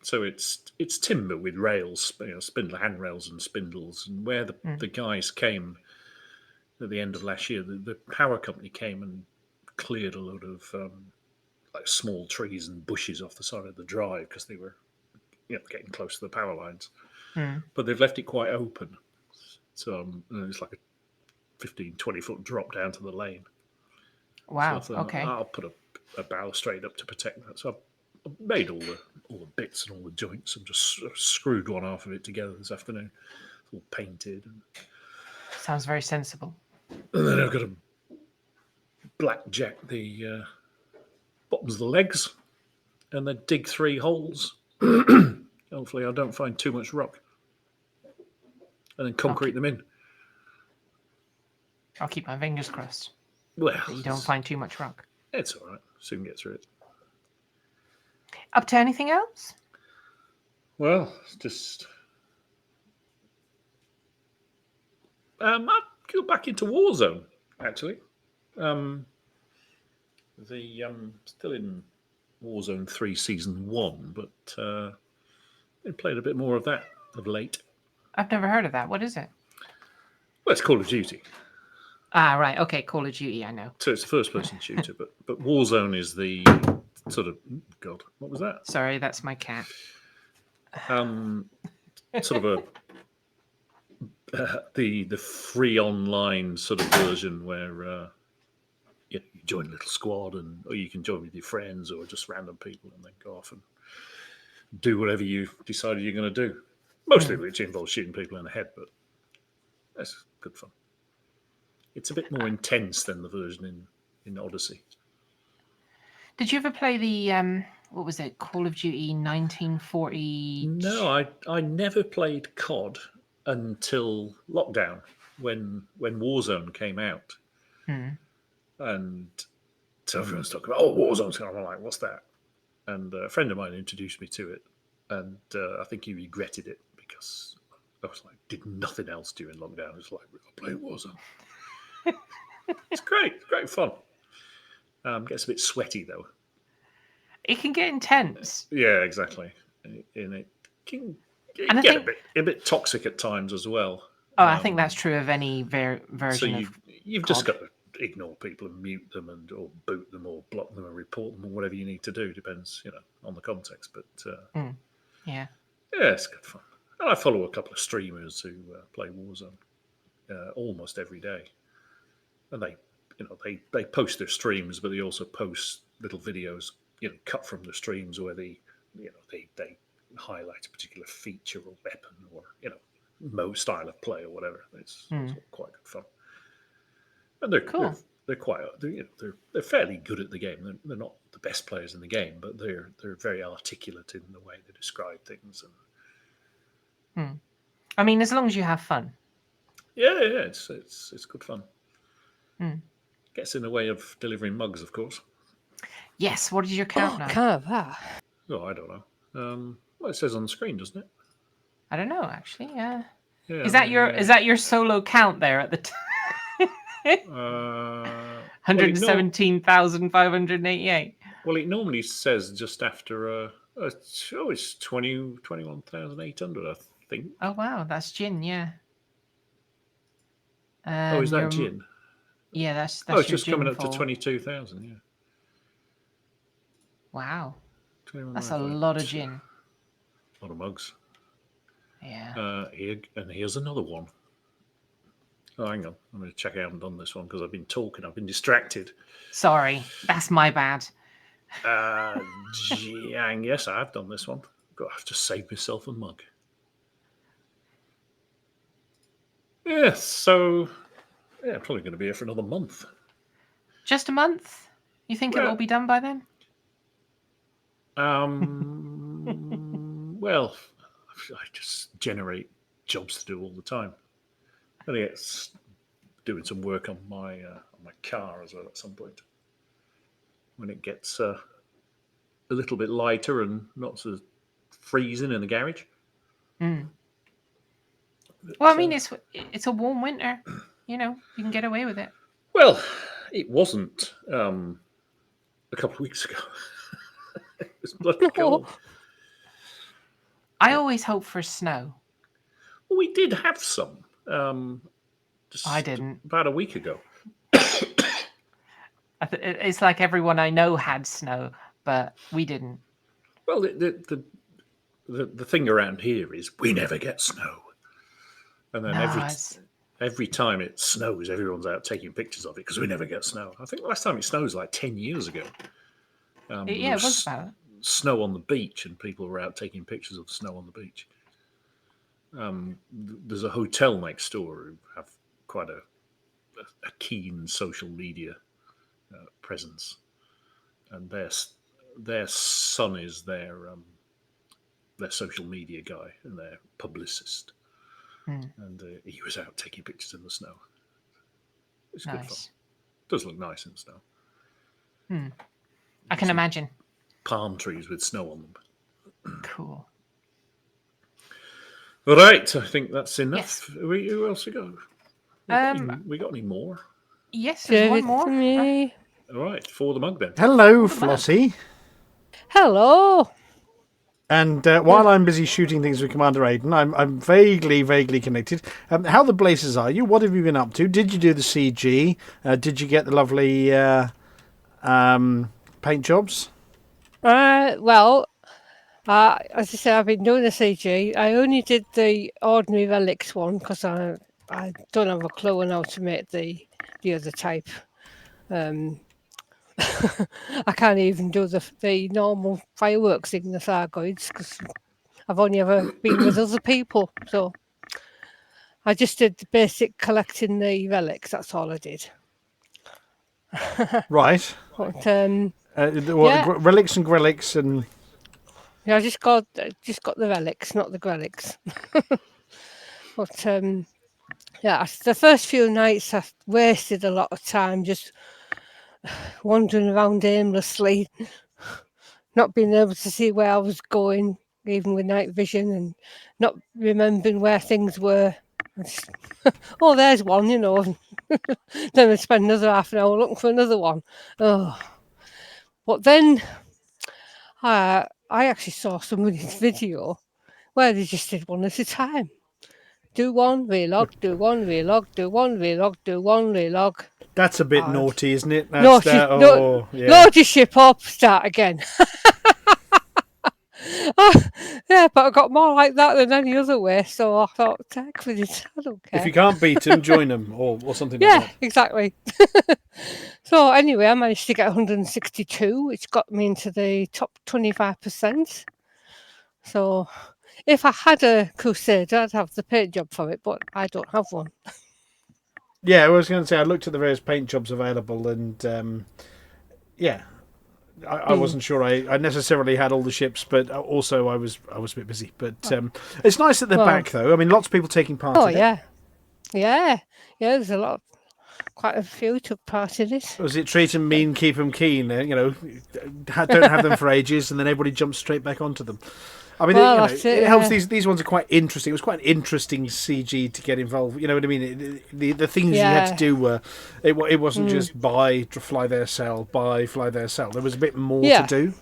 So it's timber with rails, spindle handrails and spindles. And where the guys came at the end of last year, the power company came and cleared a load of like small trees and bushes off the side of the drive because they were getting close to the power lines. But they've left it quite open. So it's like a 15, 20-foot drop down to the lane. Wow. So I thought, Okay. I'll put a balustrade up to protect that. So I've made all the bits and all the joints and just screwed one half of it together this afternoon. It's all painted. Sounds very sensible. And then I've got to blackjack the bottoms of the legs and then dig 3 holes. Hopefully I don't find too much rock. And then concrete them in. I'll keep my fingers crossed. Well, that you don't find too much rock. It's all right. Soon get through it. Up to anything else? Well, just I'll go back into Warzone actually. Still in Warzone 3 Season 1, but been playing a bit more of that of late. I've never heard of that. What is it? Well, it's Call of Duty. Ah, right. Okay, Call of Duty, I know. So it's a first-person shooter, but Warzone is the sort of... God, what was that? Sorry, that's my cat. Sort of the free online sort of version where you join a little squad, or you can join with your friends or just random people, and then go off and do whatever you decided you're going to do. Mostly which involves shooting people in the head, but that's good fun. It's a bit more intense than the version in Odyssey. Did you ever play the what was it, Call of Duty 1940? No, I never played COD until lockdown when Warzone came out. And so everyone's talking about, Warzone's coming. I'm like, what's that? And a friend of mine introduced me to it, and I think he regretted it because I was like, did nothing else during lockdown. It's like, I'll play Warzone. It's great fun. Gets a bit sweaty though. It can get intense. Yeah, exactly. And it can get a bit toxic at times as well. Oh, I think that's true of any version so of you've just got to ignore people and mute them or boot them or block them or report them or whatever you need to do. Depends, on the context. But yeah, it's good fun. And I follow a couple of streamers who play Warzone almost every day, and they post their streams, but they also post little videos, cut from the streams where they highlight a particular feature or weapon or style of play or whatever. It's quite good fun. And they're cool. They're fairly good at the game. They're not the best players in the game, but they're very articulate in the way they describe things. And I mean, as long as you have fun. Yeah, it's good fun. Gets in the way of delivering mugs, of course. Yes. What is your count now? Can't have that. Oh, I don't know. Well, it says on the screen, doesn't it? I don't know, actually. Yeah. Is that your solo count there at the time? 117,588. Well, it normally says just after it's 21,800, I think. Oh wow, that's Jin, yeah. Is that Jin? Yeah, that's it's just Jin coming up for... to 22,000. Yeah. Wow, that's a lot of Jin. A lot of mugs. Yeah. Here's another one. Oh, hang on. I'm going to check. I haven't done this one because I've been talking. I've been distracted. Sorry, that's my bad. Yes, I have done this one. I've just saved myself a mug. Yes, so probably going to be here for another month. Just a month? You think it will be done by then? Well, I just generate jobs to do all the time. I think it's doing some work on my car as well at some point. When it gets a little bit lighter and not so freezing in the garage. Well, I mean, it's a warm winter. You can get away with it. Well, it wasn't a couple of weeks ago. It was bloody cold. I always hope for snow. Well, we did have some. Just I didn't. About a week ago. It's like everyone I know had snow, but we didn't. Well, the thing around here is we never get snow, and then every time it snows, everyone's out taking pictures of it because we never get snow. I think the last time it snowed was like 10 years ago. Yeah, it was about snow on the beach, and people were out taking pictures of the snow on the beach. There's a hotel next door who have quite a keen social media presence, and their son is their social media guy and their publicist, and he was out taking pictures in the snow. It's good fun. It does look nice in the snow. I can imagine. Palm trees with snow on them. Cool. All right, I think that's enough. Yes. Who else we got? We got any more? Yes, there's one more. Me. All right, for the mug then. Hello, Flossy. Hello. And while I'm busy shooting things with Commander Aiden, I'm vaguely connected. How the blazes are you? What have you been up to? Did you do the CG? Did you get the lovely paint jobs? Well, as I said, I've been doing the CG. I only did the ordinary relics one because I don't have a clue on how to make the other type. I can't even do the normal fireworks thing, the Thargoids, because I've only ever been with other people. So I just did the basic collecting the relics. That's all I did. Right. But, relics and grelics and. Yeah, I just got the relics, not the grelics. But the first few nights I wasted a lot of time just wandering around aimlessly, not being able to see where I was going, even with night vision, and not remembering where things were. Oh, there's one, Then I spend another half an hour looking for another one. Oh, but then I actually saw somebody's video where they just did one at a time. Do one, relog, do one, relog, do one, relog, do one, relog. That's a bit naughty, isn't it? Load your ship up, start again. Yeah, but I got more like that than any other way, so I thought, heck with it, I don't care. If you can't beat them, join them, or something like that. Yeah, exactly. So anyway, I managed to get 162, which got me into the top 25%. So if I had a Crusader, I'd have the paint job for it, but I don't have one. Yeah, I was going to say, I looked at the various paint jobs available, and I wasn't sure I necessarily had all the ships, but also I was a bit busy. But it's nice that they're back, though. I mean, lots of people taking part in it. Yeah. There's quite a few took part in it. Was it treat them mean, keep them keen? Don't have them for ages, and then everybody jumps straight back onto them. I mean, it helps. These ones are quite interesting. It was quite an interesting CG to get involved. You know what I mean? The things you had to do were, it wasn't just buy, fly there, sell, buy, fly there, sell. There was a bit more to do.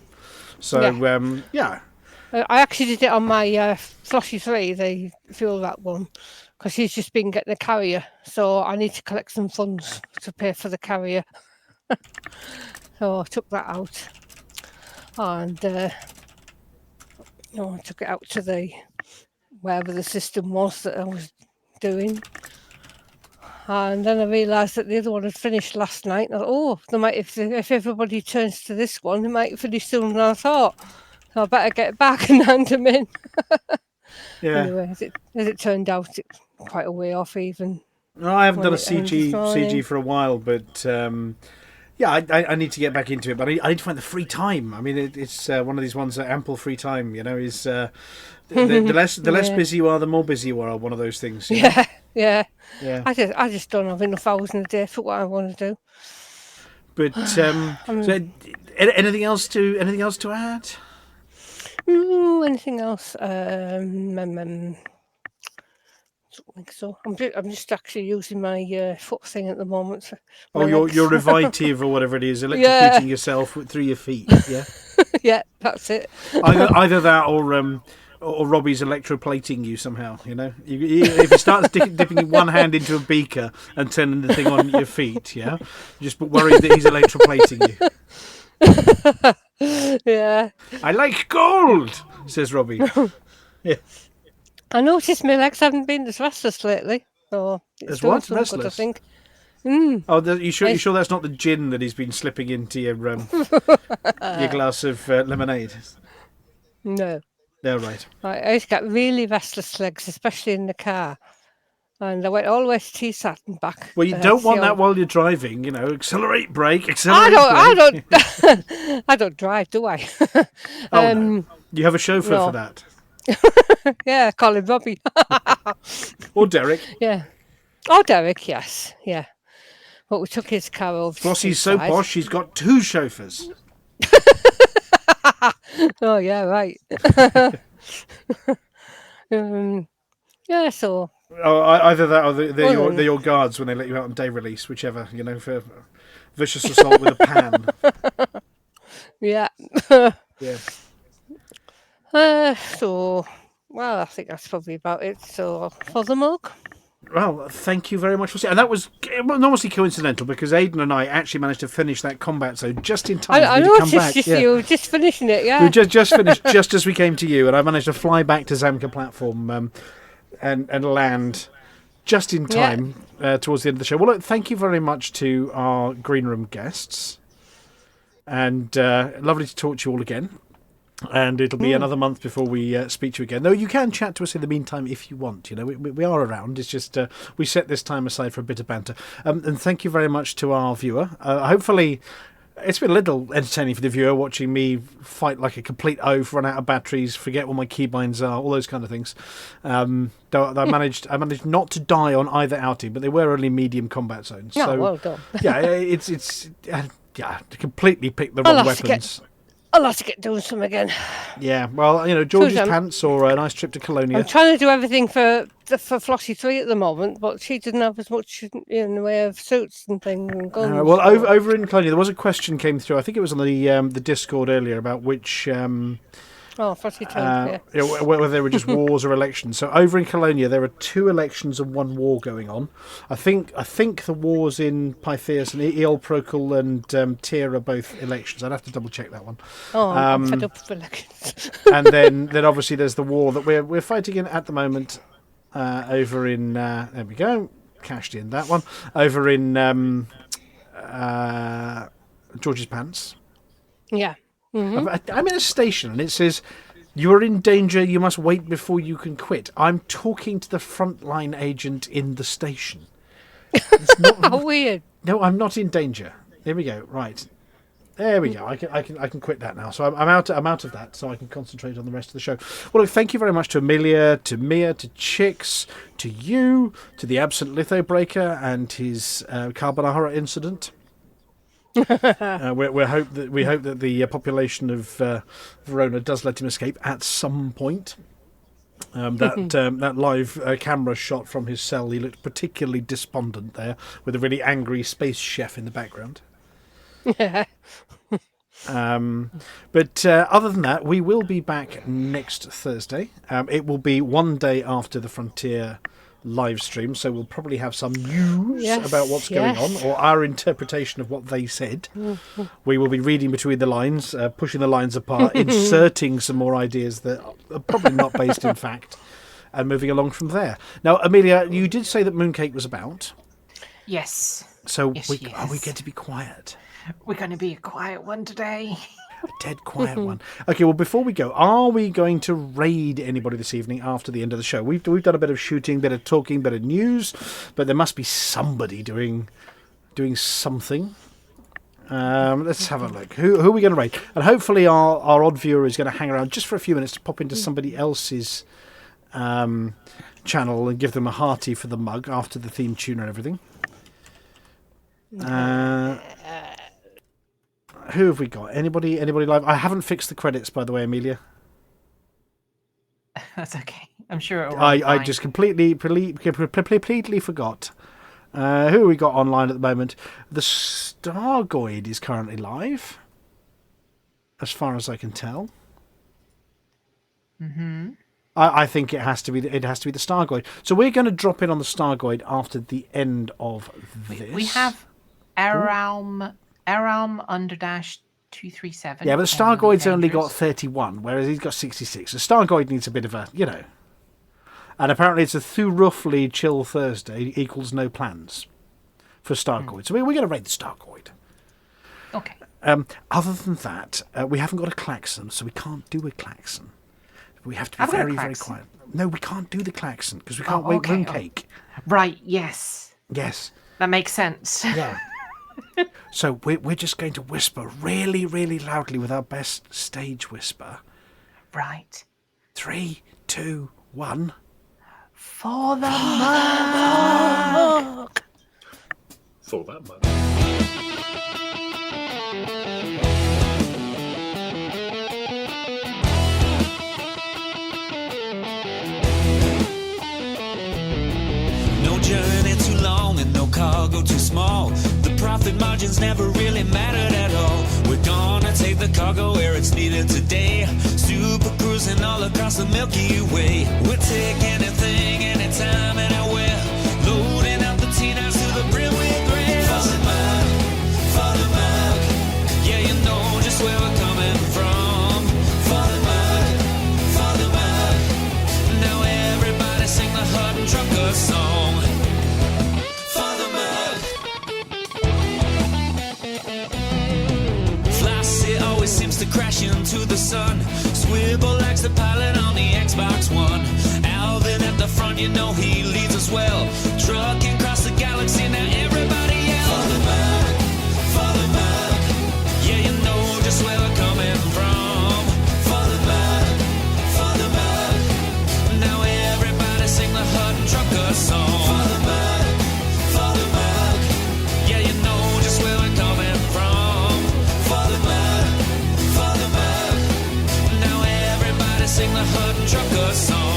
So, I actually did it on my Flossy 3, the fuel rack one, because he's just been getting a carrier. So I need to collect some funds to pay for the carrier. So I took that out. And... I took it out to wherever the system was that I was doing. And then I realised that the other one had finished last night. And I thought, if everybody turns to this one, it might finish sooner than I thought. So I better get back and hand them in. Anyway, as it turned out, it's quite a way off even. No, I haven't done a CG for a while, but... I need to get back into it, but I need to find the free time. I mean, it's one of these ones that ample free time, is the less busy you are, the more busy you are. One of those things. Yeah. I just don't have enough hours in a day for what I want to do. But so anything else to add? Anything else? I think so. I'm just actually using my foot thing at the moment. Your revitive or whatever it is, electrocuting yourself through your feet. Yeah. Yeah, that's it. either that or Or Robbie's electroplating you somehow, you know. If you start dipping one hand into a beaker and turning the thing on your feet, yeah, just worry that he's electroplating you. Yeah. I like gold, says Robbie. Yeah. I noticed my legs haven't been as restless lately. So it's doing what? some good, I Restless? think. Oh, you sure that's not the gin that he's been slipping into your glass of lemonade? No. No, right. I used to get really restless legs, especially in the car. And I went all the way to Teessat and back. Well, you don't want that while you're driving, you know. Accelerate, brake, accelerate, I brake. I don't drive, do I? No. You have a chauffeur for that. Yeah, call him Robbie. Or Derek. Yeah. Oh, Derek, yes. Yeah. But we took his car over. Flossy's so posh, she's got 2 chauffeurs. Oh, yeah, right. Yeah, so. Oh, either that or they're your guards when they let you out on day release, whichever, you know, for vicious assault with a pan. Yeah. Yeah. So, well, I think that's probably about it. So, for the mug. Well, thank you very much for saying. And that was enormously coincidental because Aidan and I actually managed to finish that combat zone just in time. I noticed you were just finishing it, yeah. We just finished just as we came to you, and I managed to fly back to Zamka platform and land just in time towards the end of the show. Well, look, thank you very much to our Green Room guests, and lovely to talk to you all again. And it'll be another month before we speak to you again. Though you can chat to us in the meantime if you want. You know, we are around. It's just we set this time aside for a bit of banter. And thank you very much to our viewer. Hopefully, it's been a little entertaining for the viewer watching me fight like a complete oaf, run out of batteries, forget what my keybinds are, all those kind of things. Though I managed not to die on either outing, but they were only medium combat zones. No, so well done. Yeah, it's completely picked the wrong weapons. I'll have to get doing some again. Yeah, well, you know, George's pants or a nice trip to Colonia. I'm trying to do everything for Flossy 3 at the moment, but she didn't have as much in the way of suits and things and guns. Well, over in Colonia, there was a question came through. I think it was on the Discord earlier about which Flossy 2, yeah. Whether they were just wars or elections. So over in Colonia, there are 2 elections and 1 war going on. I think the wars in Pythias and Eolprocul and Tyr are both elections. I'd have to double check that one. I'm fed up with elections. And then obviously there's the war that we're fighting in at the moment over in there we go, cashed in that one over in George's pants. Yeah. Mm-hmm. I'm in a station and it says, "You are in danger, you must wait before you can quit." I'm talking to the frontline agent in the station. It's not How weird. No, I'm not in danger. There we go. Right. There we go. I can quit that now. So I'm out of that, so I can concentrate on the rest of the show. Well, look, thank you very much to Amelia, to Mia, to Chicks, to you, to the absent Litho Breaker and his carbonara incident. We hope that the population of Verona does let him escape at some point. That live camera shot from his cell, he looked particularly despondent there, with a really angry space chef in the background. Yeah. But other than that, we will be back next Thursday. It will be one day after the Frontier live stream, so we'll probably have some news about what's going on, or our interpretation of what they said. We will be reading between the lines, pushing the lines apart, inserting some more ideas that are probably not based in fact, and moving along from there. Now, Amelia, you did say that Mooncake was about. Yes. So yes, are we going to be quiet? We're going to be a quiet one today. A dead quiet one. Okay, well, before we go, are we going to raid anybody this evening after the end of the show? We've done a bit of shooting, bit of talking, bit of news, but there must be somebody doing something. Let's have a look. Who are we going to raid? And hopefully our odd viewer is going to hang around just for a few minutes to pop into somebody else's channel and give them a hearty for the mug after the theme tune and everything. Who have we got? Anybody live? I haven't fixed the credits, by the way, Amelia. That's okay. I'm sure it'll I just completely forgot. Who have we got online at the moment? The Stargoid is currently live, as far as I can tell. Mm-hmm. I think it has to be. It has to be the Stargoid. So we're going to drop in on the Stargoid after the end of this. We have Aram _237. Yeah, but the Stargoid's only got 31, whereas he's got 66. The Stargoid needs a bit of a, And apparently it's a through roughly chill Thursday equals no plans for Stargoid. So we're going to raid the Stargoid. Okay. Other than that, we haven't got a klaxon, so we can't do a klaxon. We have to be very, very quiet. No, we can't do the klaxon because we can't wait room cake. Right, yes. Yes. That makes sense. Yeah. So we're just going to whisper really, really loudly with our best stage whisper. Right. 3, 2, 1. For the mug! For that mug. Journey too long and no cargo too small. The profit margins never really mattered at all. We're gonna take the cargo where it's needed today. Super cruising all across the Milky Way. We'll take anything, anytime, anywhere. Loading up the T-9s to the brim with grain. For the mug, yeah, you know just where we're coming from. For the mug, now everybody sing the Hutton Trucker song. Flossy always seems to crash into the sun. Swivel likes the pilot on the Xbox One. Alvin at the front, you know he leads us well. Trucking across the galaxy, now everybody yell. For the mug, yeah, you know just where we're coming from. For the mug, now everybody sing the Hutton Trucker song. For the mug, yeah, you know just where we're coming from. For the mug, now everybody sing the Hutton Trucker song.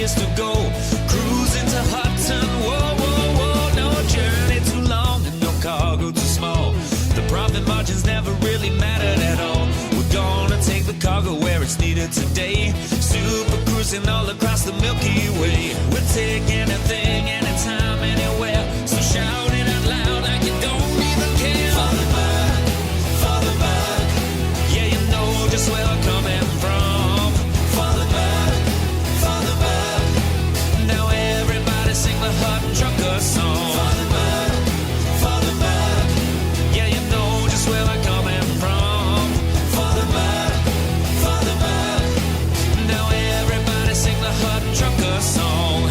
To go cruising to Hutton, whoa, no journey too long and no cargo too small. The profit margins never really mattered at all. We're gonna take the cargo where it's needed today. Super cruising all across the Milky Way. We'll take anything, anytime, anywhere. So shout it out loud like you don't even care. For the mug, yeah, you know just where we're coming from. For the mug, now everybody sing the Hutton Trucker song. For the mug, yeah, you know just where we're coming from. For the mug, now everybody sing the Hutton Trucker song.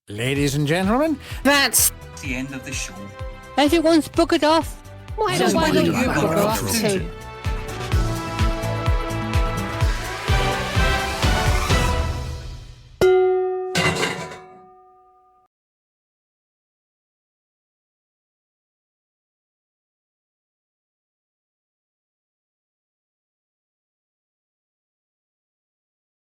Ladies and gentlemen, that's the end of the show. Everyone's buggered off. Why So don't why don't you you bugger bugger off off too? too?